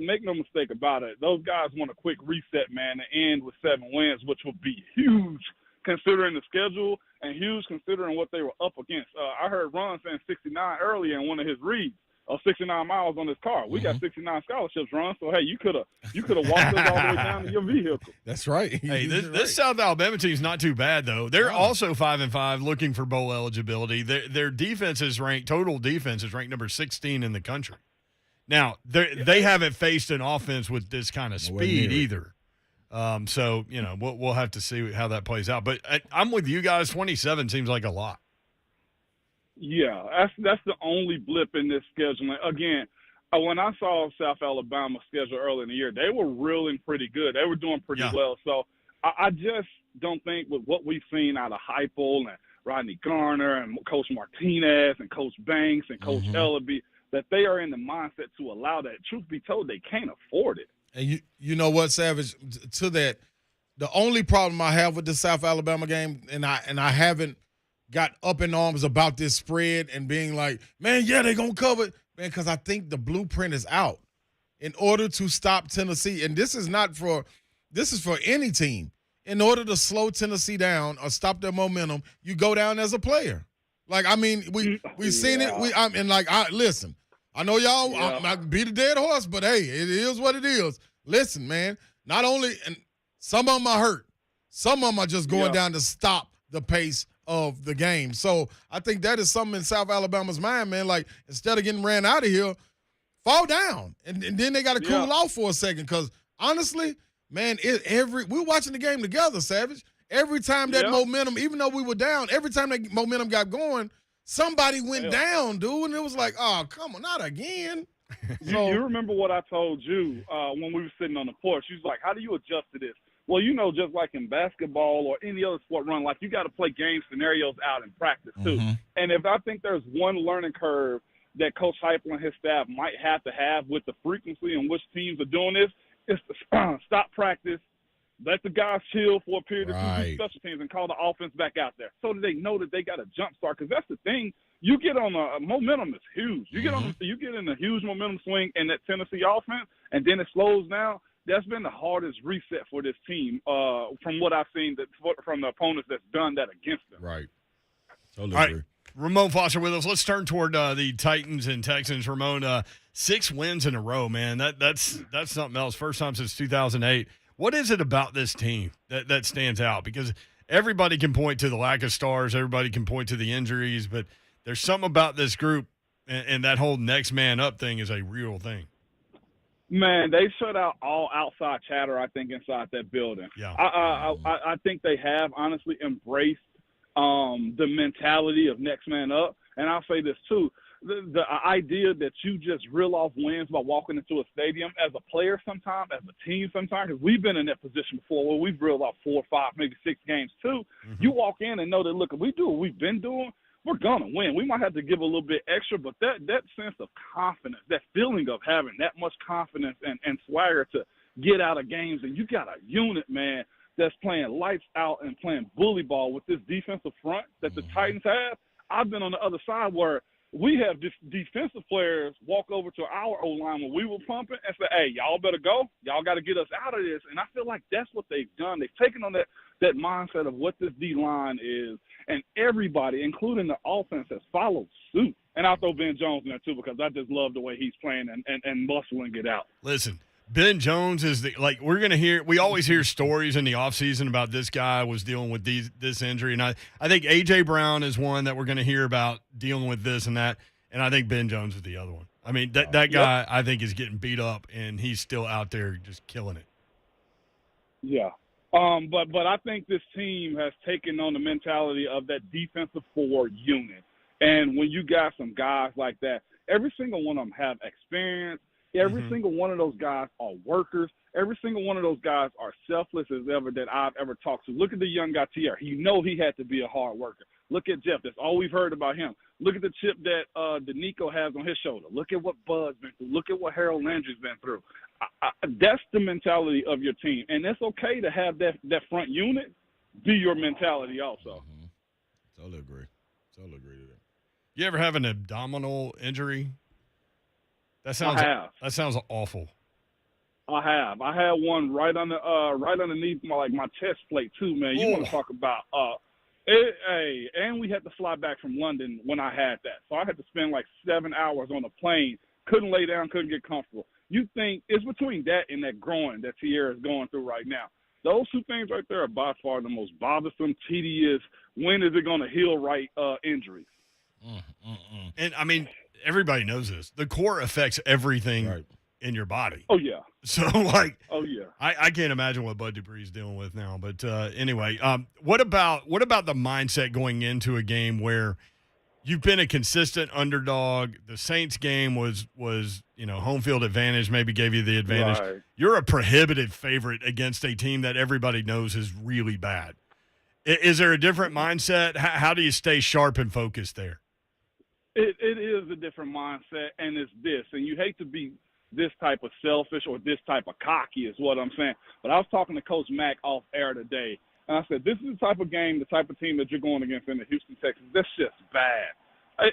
make no mistake about it. Those guys want a quick reset, man, to end with 7 wins, which would be huge considering the schedule and huge considering what they were up against. I heard Ron saying 69 earlier in one of his reads of 69 miles on his car. We got 69 scholarships, Ron. So, hey, you could have walked us all the way down to your vehicle. That's right. Hey, this South Alabama team's not too bad, though. They're also 5-5 looking for bowl eligibility. Their defense is ranked, total defense is ranked number 16 in the country. Now, they haven't faced an offense with this kind of speed either. So, we'll have to see how that plays out. But I'm with you guys. 27 seems like a lot. Yeah, that's the only blip in this schedule. Again, when I saw South Alabama's schedule early in the year, they were reeling pretty good. They were doing pretty well. So I just don't think with what we've seen out of Heupel and Rodney Garner and Coach Martinez and Coach Banks and Coach Ellaby, that they are in the mindset to allow that. Truth be told, they can't afford it. And you know what, Savage, to that, the only problem I have with the South Alabama game, and I haven't got up in arms about this spread and being like, man, yeah, they're going to cover it, man, because I think the blueprint is out. In order to stop Tennessee, and this is for any team, in order to slow Tennessee down or stop their momentum, you go down as a player. Like, I mean, we've seen it. Listen, I know y'all I beat a dead horse, but hey, it is what it is. Listen, man, not only, and some of them are hurt, some of them are just going down to stop the pace of the game. So I think that is something in South Alabama's mind, man. Like, instead of getting ran out of here, fall down. And then they got to cool off for a second. Because honestly, man, we're watching the game together, Savage. Every time that momentum, even though we were down, every time that momentum got going, somebody went down, dude. And it was like, oh, come on, not again. So, you remember what I told you when we were sitting on the porch? You was like, how do you adjust to this? Well, just like in basketball or any other sport run, like you got to play game scenarios out in practice too. And if I think there's one learning curve that Coach Heupel and his staff might have to have with the frequency in which teams are doing this, it's to stop practice, let the guys chill for a period of time, do special teams, and call the offense back out there so that they know that they got a jump start. Because that's the thing. You get on a momentum is huge. You get in a huge momentum swing in that Tennessee offense, and then it slows down. That's been the hardest reset for this team from what I've seen from the opponents that's done that against them. Right. Totally All agree. right. Ramon Foster with us. Let's turn toward the Titans and Texans. Ramon, 6 wins in a row, man. That's something else. First time since 2008. What is it about this team that stands out? Because everybody can point to the lack of stars. Everybody can point to the injuries. But there's something about this group, and that whole next man up thing is a real thing. Man, they shut out all outside chatter, I think, inside that building. Yeah. I think they have, honestly, embraced the mentality of next man up. And I'll say this, too. The idea that you just reel off wins by walking into a stadium as a player sometimes, as a team sometimes, because we've been in that position before where we've reeled off 4, 5, maybe 6 games, too. You walk in and know that, look, if we do what we've been doing, we're going to win. We might have to give a little bit extra, but that sense of confidence, that feeling of having that much confidence and swagger to get out of games, and you got a unit, man, that's playing lights out and playing bully ball with this defensive front that the Titans have. I've been on the other side where we have defensive players walk over to our O-line when we were pumping and say, hey, y'all better go. Y'all got to get us out of this. And I feel like that's what they've done. They've taken on that mindset of what this D-line is, and everybody, including the offense, has followed suit. And I'll throw Ben Jones in there, too, because I just love the way he's playing and muscling it out. Listen, Ben Jones is we're going to hear, we always hear stories in the offseason about this guy was dealing with this injury. And I think A.J. Brown is one that we're going to hear about dealing with this and that. and I think Ben Jones is the other one. I mean, that guy I think is getting beat up, and he's still out there just killing it. Yeah. But I think this team has taken on the mentality of that defensive forward unit. And when you got some guys like that, every single one of them have experience. Every single one of those guys are workers. Every single one of those guys are selfless as ever that I've ever talked to. Look at the young guy, Tierra. You know he had to be a hard worker. Look at Jeff. That's all we've heard about him. Look at the chip that Danico has on his shoulder. Look at what Bud's been through. Look at what Harold Landry's been through. That's the mentality of your team. And it's okay to have that front unit be your mentality also. Totally agree to that. You ever have an abdominal injury? That sounds awful. I have. I had one right underneath my chest plate too, man. You want to talk about and we had to fly back from London when I had that. So I had to spend like 7 hours on a plane. Couldn't lay down, couldn't get comfortable. You think it's between that and that groin that Tierra is going through right now. Those two things right there are by far the most bothersome, tedious, when is it going to heal right injuries. And, I mean, everybody knows this. The core affects everything in your body. Oh, yeah. So, I can't imagine what Bud Dupree's dealing with now. But anyway, what about the mindset going into a game where you've been a consistent underdog? The Saints game was home field advantage, maybe gave you the advantage. Right. You're a prohibitive favorite against a team that everybody knows is really bad. Is there a different mindset? How do you stay sharp and focused there? It is a different mindset, and it's this. And you hate to be this type of selfish or this type of cocky is what I'm saying. But I was talking to Coach Mack off air today, and I said, this is the type of game, the type of team that you're going against in the Houston Texans. That's just bad.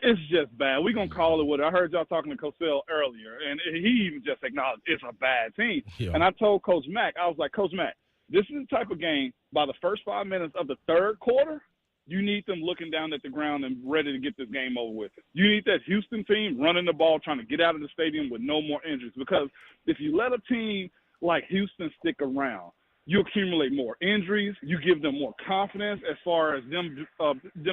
It's just bad. We're going to call it what I heard y'all talking to Cosell earlier, and he even just acknowledged it's a bad team. Yeah. And I told Coach Mack, I was like, Coach Mack, this is the type of game, by the first 5 minutes of the third quarter, you need them looking down at the ground and ready to get this game over with. You need that Houston team running the ball, trying to get out of the stadium with no more injuries. Because if you let a team like Houston stick around, you accumulate more injuries. You give them more confidence as far as them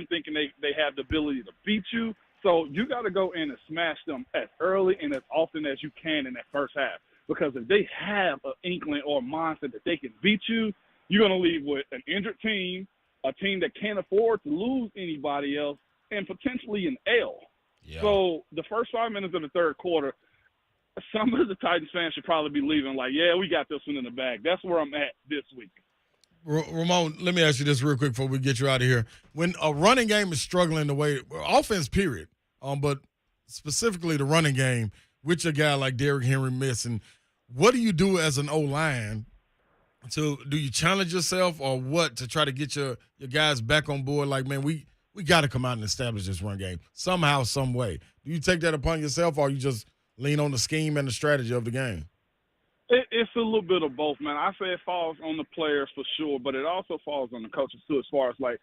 thinking they have the ability to beat you. So you got to go in and smash them as early and as often as you can in that first half. Because if they have an inkling or a mindset that they can beat you, you're going to leave with an injured team, a team that can't afford to lose anybody else, and potentially an L. Yeah. So the first 5 minutes of the third quarter, some of the Titans fans should probably be leaving like, yeah, we got this one in the bag. That's where I'm at this week. Ramon, let me ask you this real quick before we get you out of here. When a running game is struggling the way – offense, period, but specifically the running game, with a guy like Derrick Henry missing, what do you do as an O-line? So do you challenge yourself or what to try to get your guys back on board? Like, man, we got to come out and establish this run game somehow, some way. Do you take that upon yourself or you just lean on the scheme and the strategy of the game? It's a little bit of both, man. I say it falls on the players for sure, but it also falls on the coaches too, as far as like,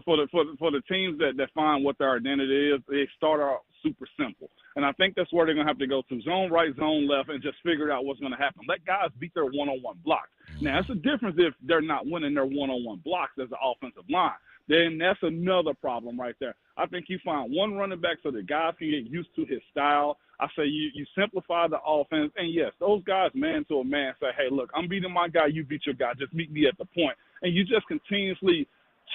for the teams that find what their identity is, they start out super simple. And I think that's where they're going to have to go to zone right, zone left, and just figure out what's going to happen. Let guys beat their one-on-one blocks. Now, it's a difference if they're not winning their one-on-one blocks as an offensive line. Then that's another problem right there. I think you find one running back so that guys can get used to his style. I say you simplify the offense. And, yes, those guys man to a man say, hey, look, I'm beating my guy, you beat your guy. Just meet me at the point. And you just continuously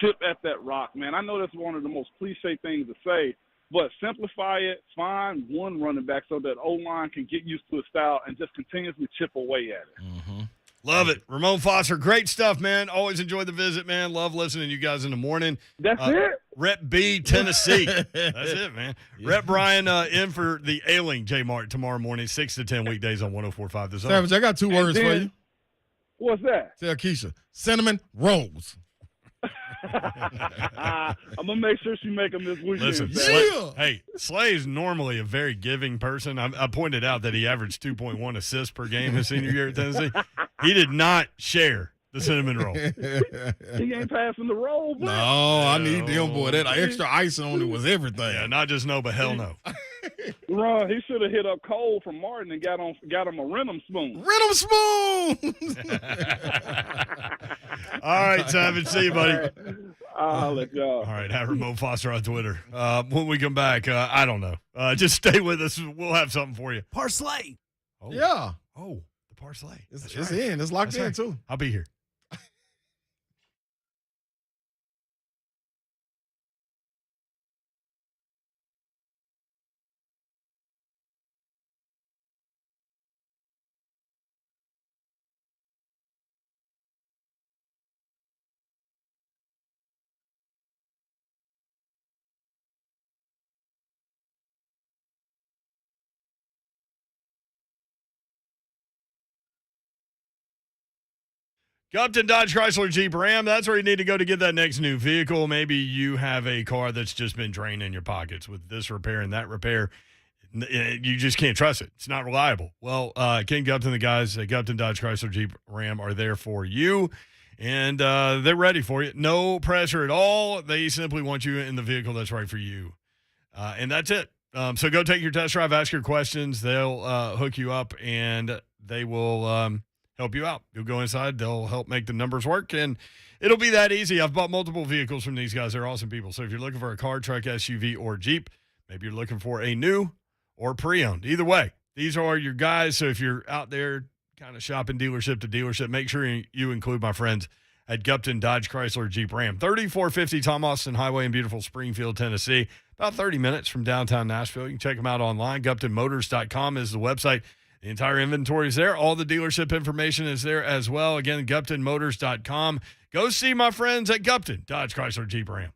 chip at that rock, man. I know that's one of the most cliche things to say, but simplify it, find one running back so that O-line can get used to his style and just continuously chip away at it. Mm-hmm. Love it. Ramon Foster, great stuff, man. Always enjoy the visit, man. Love listening to you guys in the morning. That's it. Rep B, Tennessee. That's it, man. Yeah. Rep Brian in for the ailing JMart tomorrow morning, 6 to 10 weekdays on 104.5 The Zone. Savage, I got two words for you. What's that? Tell Keisha. Cinnamon rolls. I'm going to make sure she make them this weekend. Listen, hey, Slay is normally a very giving person. I pointed out that he averaged 2.1 assists per game his senior year at Tennessee. He did not share the cinnamon roll. He ain't passing the roll, boy. No, I need them, boy. That extra icing on it was everything. Yeah, not just no, but hell no. Ron, he should have hit up Cole from Martin and got him a Renum spoon. Renum spoon! All right, Savage. See you, buddy. I'll let y'all. All right, have Ramon Foster on Twitter. When we come back, I don't know. Just stay with us. We'll have something for you. Parsley. Oh. Yeah. Oh, the parsley. It's in. It's locked in, too. I'll be here. Gupton Dodge Chrysler Jeep Ram. That's where you need to go to get that next new vehicle. Maybe you have a car that's just been draining your pockets with this repair and that repair. You just can't trust it. It's not reliable. Well, Ken Gupton, the guys at Gupton Dodge Chrysler Jeep Ram are there for you, and they're ready for you. No pressure at all. They simply want you in the vehicle that's right for you, and that's it. So go take your test drive, ask your questions. They'll hook you up, and they will help you out. You'll go inside. They'll help make the numbers work, and it'll be that easy. I've bought multiple vehicles from these guys. They're awesome people. So if you're looking for a car, truck, SUV, or Jeep, maybe you're looking for a new or pre-owned. Either way, these are your guys. So if you're out there kind of shopping dealership to dealership, make sure you include my friends at Gupton Dodge Chrysler Jeep Ram. 3450 Tom Austin Highway in beautiful Springfield, Tennessee. About 30 minutes from downtown Nashville. You can check them out online. GuptonMotors.com is the website. The entire inventory is there. All the dealership information is there as well. Again, GuptonMotors.com. Go see my friends at Gupton Dodge Chrysler Jeep Ram.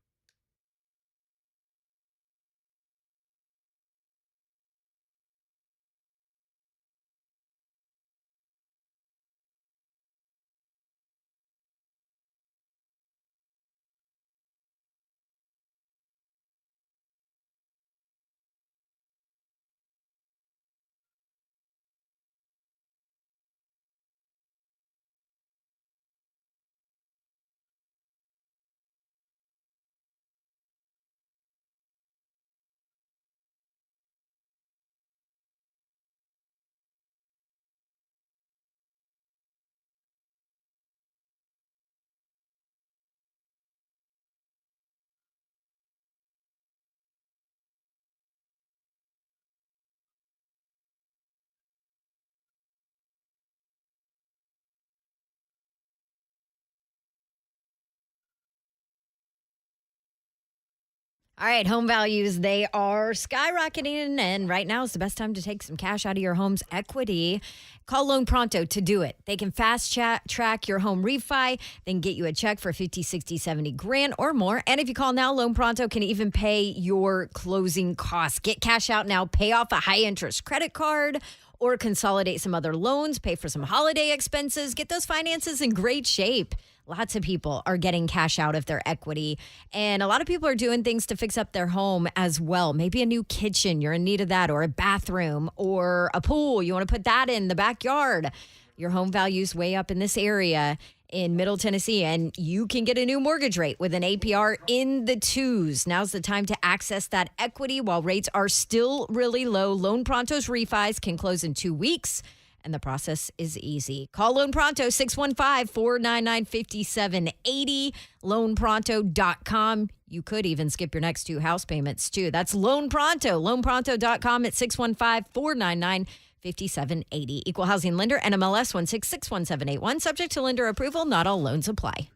All right, home values, they are skyrocketing, and right now is the best time to take some cash out of your home's equity. Call LoanPronto to do it. They can fast track your home refi, then get you a check for 50, 60, 70 grand or more. And if you call now, LoanPronto can even pay your closing costs. Get cash out now, pay off a high-interest credit card, or consolidate some other loans, pay for some holiday expenses, get those finances in great shape. Lots of people are getting cash out of their equity, and a lot of people are doing things to fix up their home as well. Maybe a new kitchen, you're in need of that, or a bathroom, or a pool. You want to put that in the backyard. Your home value's way up in this area in Middle Tennessee, and you can get a new mortgage rate with an APR in the twos. Now's the time to access that equity while rates are still really low. LoanPronto's refis can close in 2 weeks, and the process is easy. Call LoanPronto, 615-499-5780, LoanPronto.com. You could even skip your next 2 house payments, too. That's LoanPronto, LoanPronto.com at 615-499-5780. Equal housing lender, NMLS 1661781. Subject to lender approval. Not all loans apply.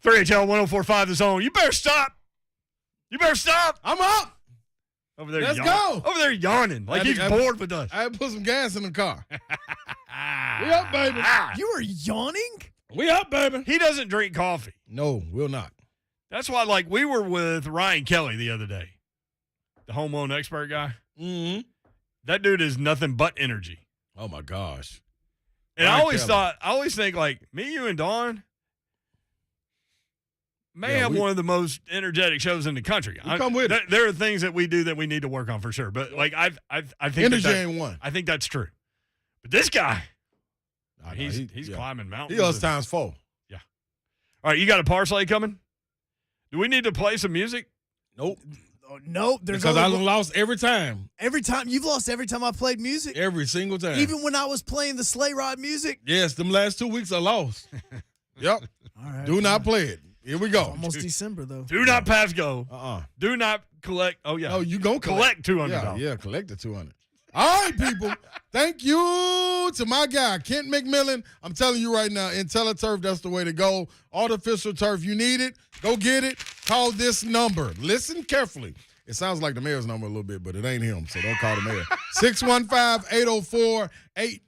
3HL 1045 The Zone. You better stop. You better stop. I'm up. Over there, Let's go. Over there yawning like he's bored with us. I had to put some gas in the car. We up, baby. You were yawning? We up, baby. He doesn't drink coffee. No, we'll not. That's why, like, we were with Ryan Kelly the other day, the home loan expert guy. Mm-hmm. That dude is nothing but energy. Oh, my gosh. And Ryan I Kelly. always think, like, me, you, and Dawn may Yeah, have one of the most energetic shows in the country. Come with it. There are things that we do that we need to work on for sure. But, like, I think Energy ain't one. I think that's true. But this guy, I know, he's climbing mountains. He us times 4. Yeah. All right, you got a parlay coming? Do we need to play some music? Nope. Oh, no, there's Because I only- lost every time. every time you've lost every time I played music. Every single time. Even when I was playing the sleigh ride music. Yes, them last 2 weeks I lost. Yep. All right. Do not play it. Here we go. Almost December though. Do not pass go. Uh-uh. Do not collect. Oh, yeah. Oh, you gonna collect $200. Yeah, collect the 200. All right, people. Thank you to my guy, Kent McMillan. I'm telling you right now, IntelliTurf, that's the way to go. Artificial turf, you need it. Go get it. Call this number. Listen carefully. It sounds like the mayor's number a little bit, but it ain't him, so don't call the mayor. 615-804-8.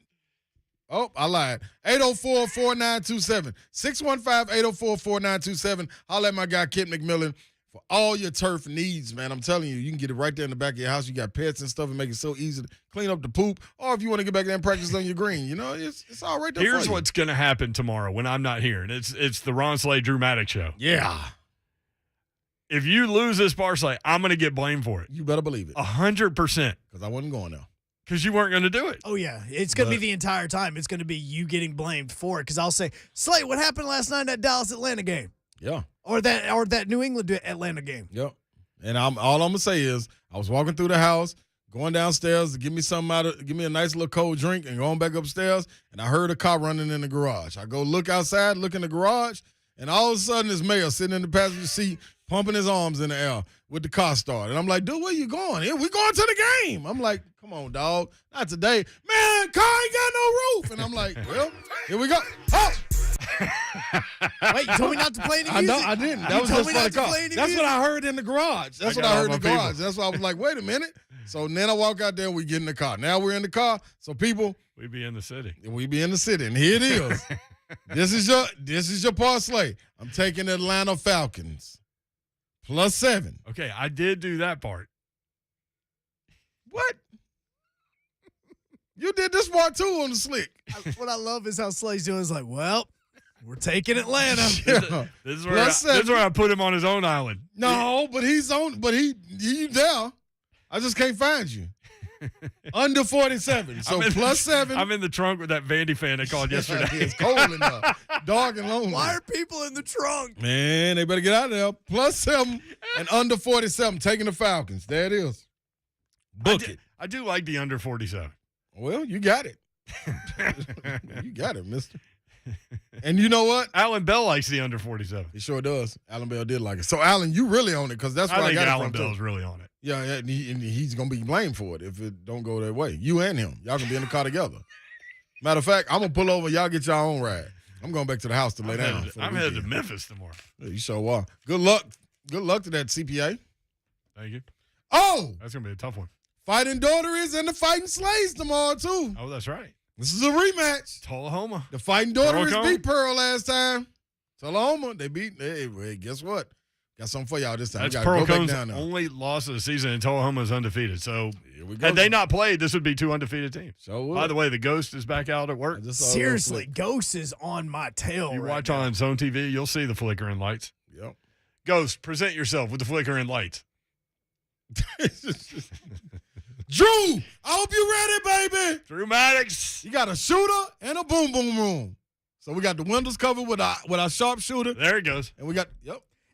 Oh, I lied. 804-4927. 615-804-4927. Holla at my guy, Kent McMillan, for all your turf needs, man. I'm telling you, you can get it right there in the back of your house. You got pets and stuff and make it so easy to clean up the poop. Or if you want to get back there and practice on your green, you know, it's all right there Here's for you. what's going to happen tomorrow when I'm not here, and it's the Ron Slade Drew Maddox show. Yeah. If you lose this parlay, I'm going to get blamed for it. You better believe it. 100%. Because I wasn't going there. Because you weren't going to do it. Oh, yeah. It's going to be the entire time. It's going to be you getting blamed for it. Because I'll say, Slay, what happened last night in that Dallas-Atlanta game? Yeah. Or that New England-Atlanta game? Yep. And all I'm going to say is I was walking through the house, going downstairs to give me give me a nice little cold drink and going back upstairs, and I heard a car running in the garage. I go look outside, look in the garage, and all of a sudden this mayor sitting in the passenger seat pumping his arms in the air with the car started. And I'm like, dude, where you going? Yeah, we going to the game. I'm like, come on, dog. Not today. Man, car ain't got no roof. And I'm like, well, here we go. Oh! Wait, you told me not to play any I music. know, I didn't. That You was told just me for the not to car. play any That's music. what I heard in the garage. That's what I got heard all in the my garage. people. That's why I was like, wait a minute. So then I walk out there and we get in the car. Now we're in the car. So people, We be in the city. we be in the city. And here it is. This is your parlay. I'm taking Atlanta Falcons. +7. Okay, I did do that part. What? You did this part too on the slick. What I love is how Slay's doing is like, well, we're taking Atlanta. Yeah. This is where I put him on his own island. No, but he there. I just can't find you. Under 47. So +7. I'm in the trunk with that Vandy fan they called yesterday. It's cold enough. Dark and lonely. Why are people in the trunk? Man, they better get out of there. +7 and under 47. Taking the Falcons. There it is. Book it. I do like the under 47. Well, you got it. You got it, mister. And you know what? Alan Bell likes the under 47. He sure does. Alan Bell did like it. So, Alan, you really own it because that's where I think got it Alan from, too. Bell's really on it. Yeah, and he's going to be blamed for it if it don't go that way. You and him. Y'all can be in the car together. Matter of fact, I'm going to pull over. Y'all get your own ride. I'm going back to the house to lay down. I'm headed to Memphis tomorrow. Yeah, you sure are. Good luck. Good luck to that CPA. Thank you. Oh, That's going to be a tough one. Fighting Daughters and the Fighting Slays tomorrow, too. Oh, that's right. This is a rematch. Tullahoma. The Fighting Daughters Pearl beat Pearl last time. Tullahoma, they beat. Hey, guess what? Got something for y'all this time. That's We gotta Pearl go back Cone's down there. only loss of the season, and Tullahoma is undefeated. So, Here we go. had they not played, this would be 2 undefeated teams. So would. By the way, the Ghost is back out at work. I just saw a little Seriously, flick. Ghost is on my tail. You right watch now. on Zone TV, you'll see the flickering lights. Yep. Ghost, present yourself with the flickering lights. Drew, I hope you're ready, baby. Drew Maddox. You got a shooter and a boom boom room. So we got the windows covered with our sharpshooter, There it goes. and we got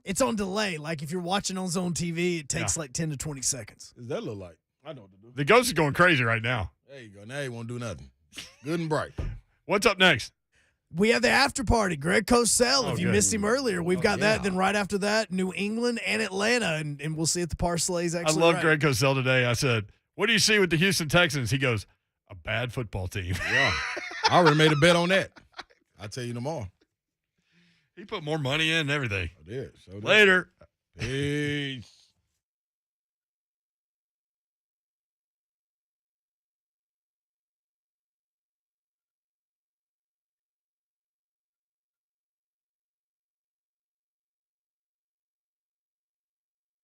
It's on delay. Like if you're watching on Zone TV, it takes like 10 to 20 seconds. Does that look like? I know what to do. The Ghost is going crazy right now. There you go. Now you won't do nothing. Good and bright. What's up next? We have the after party. Greg Cosell, Oh, if you good. missed him earlier, we've got that. yeah. Then right after that, New England and Atlanta, and we'll see if the parlay's I actually love right. Greg Cosell today. I said, what do you see with the Houston Texans? He goes, a bad football team. Yeah. I already made a bet on that. I'll tell you tomorrow. He put more money in and everything. I did. So Later. Peace.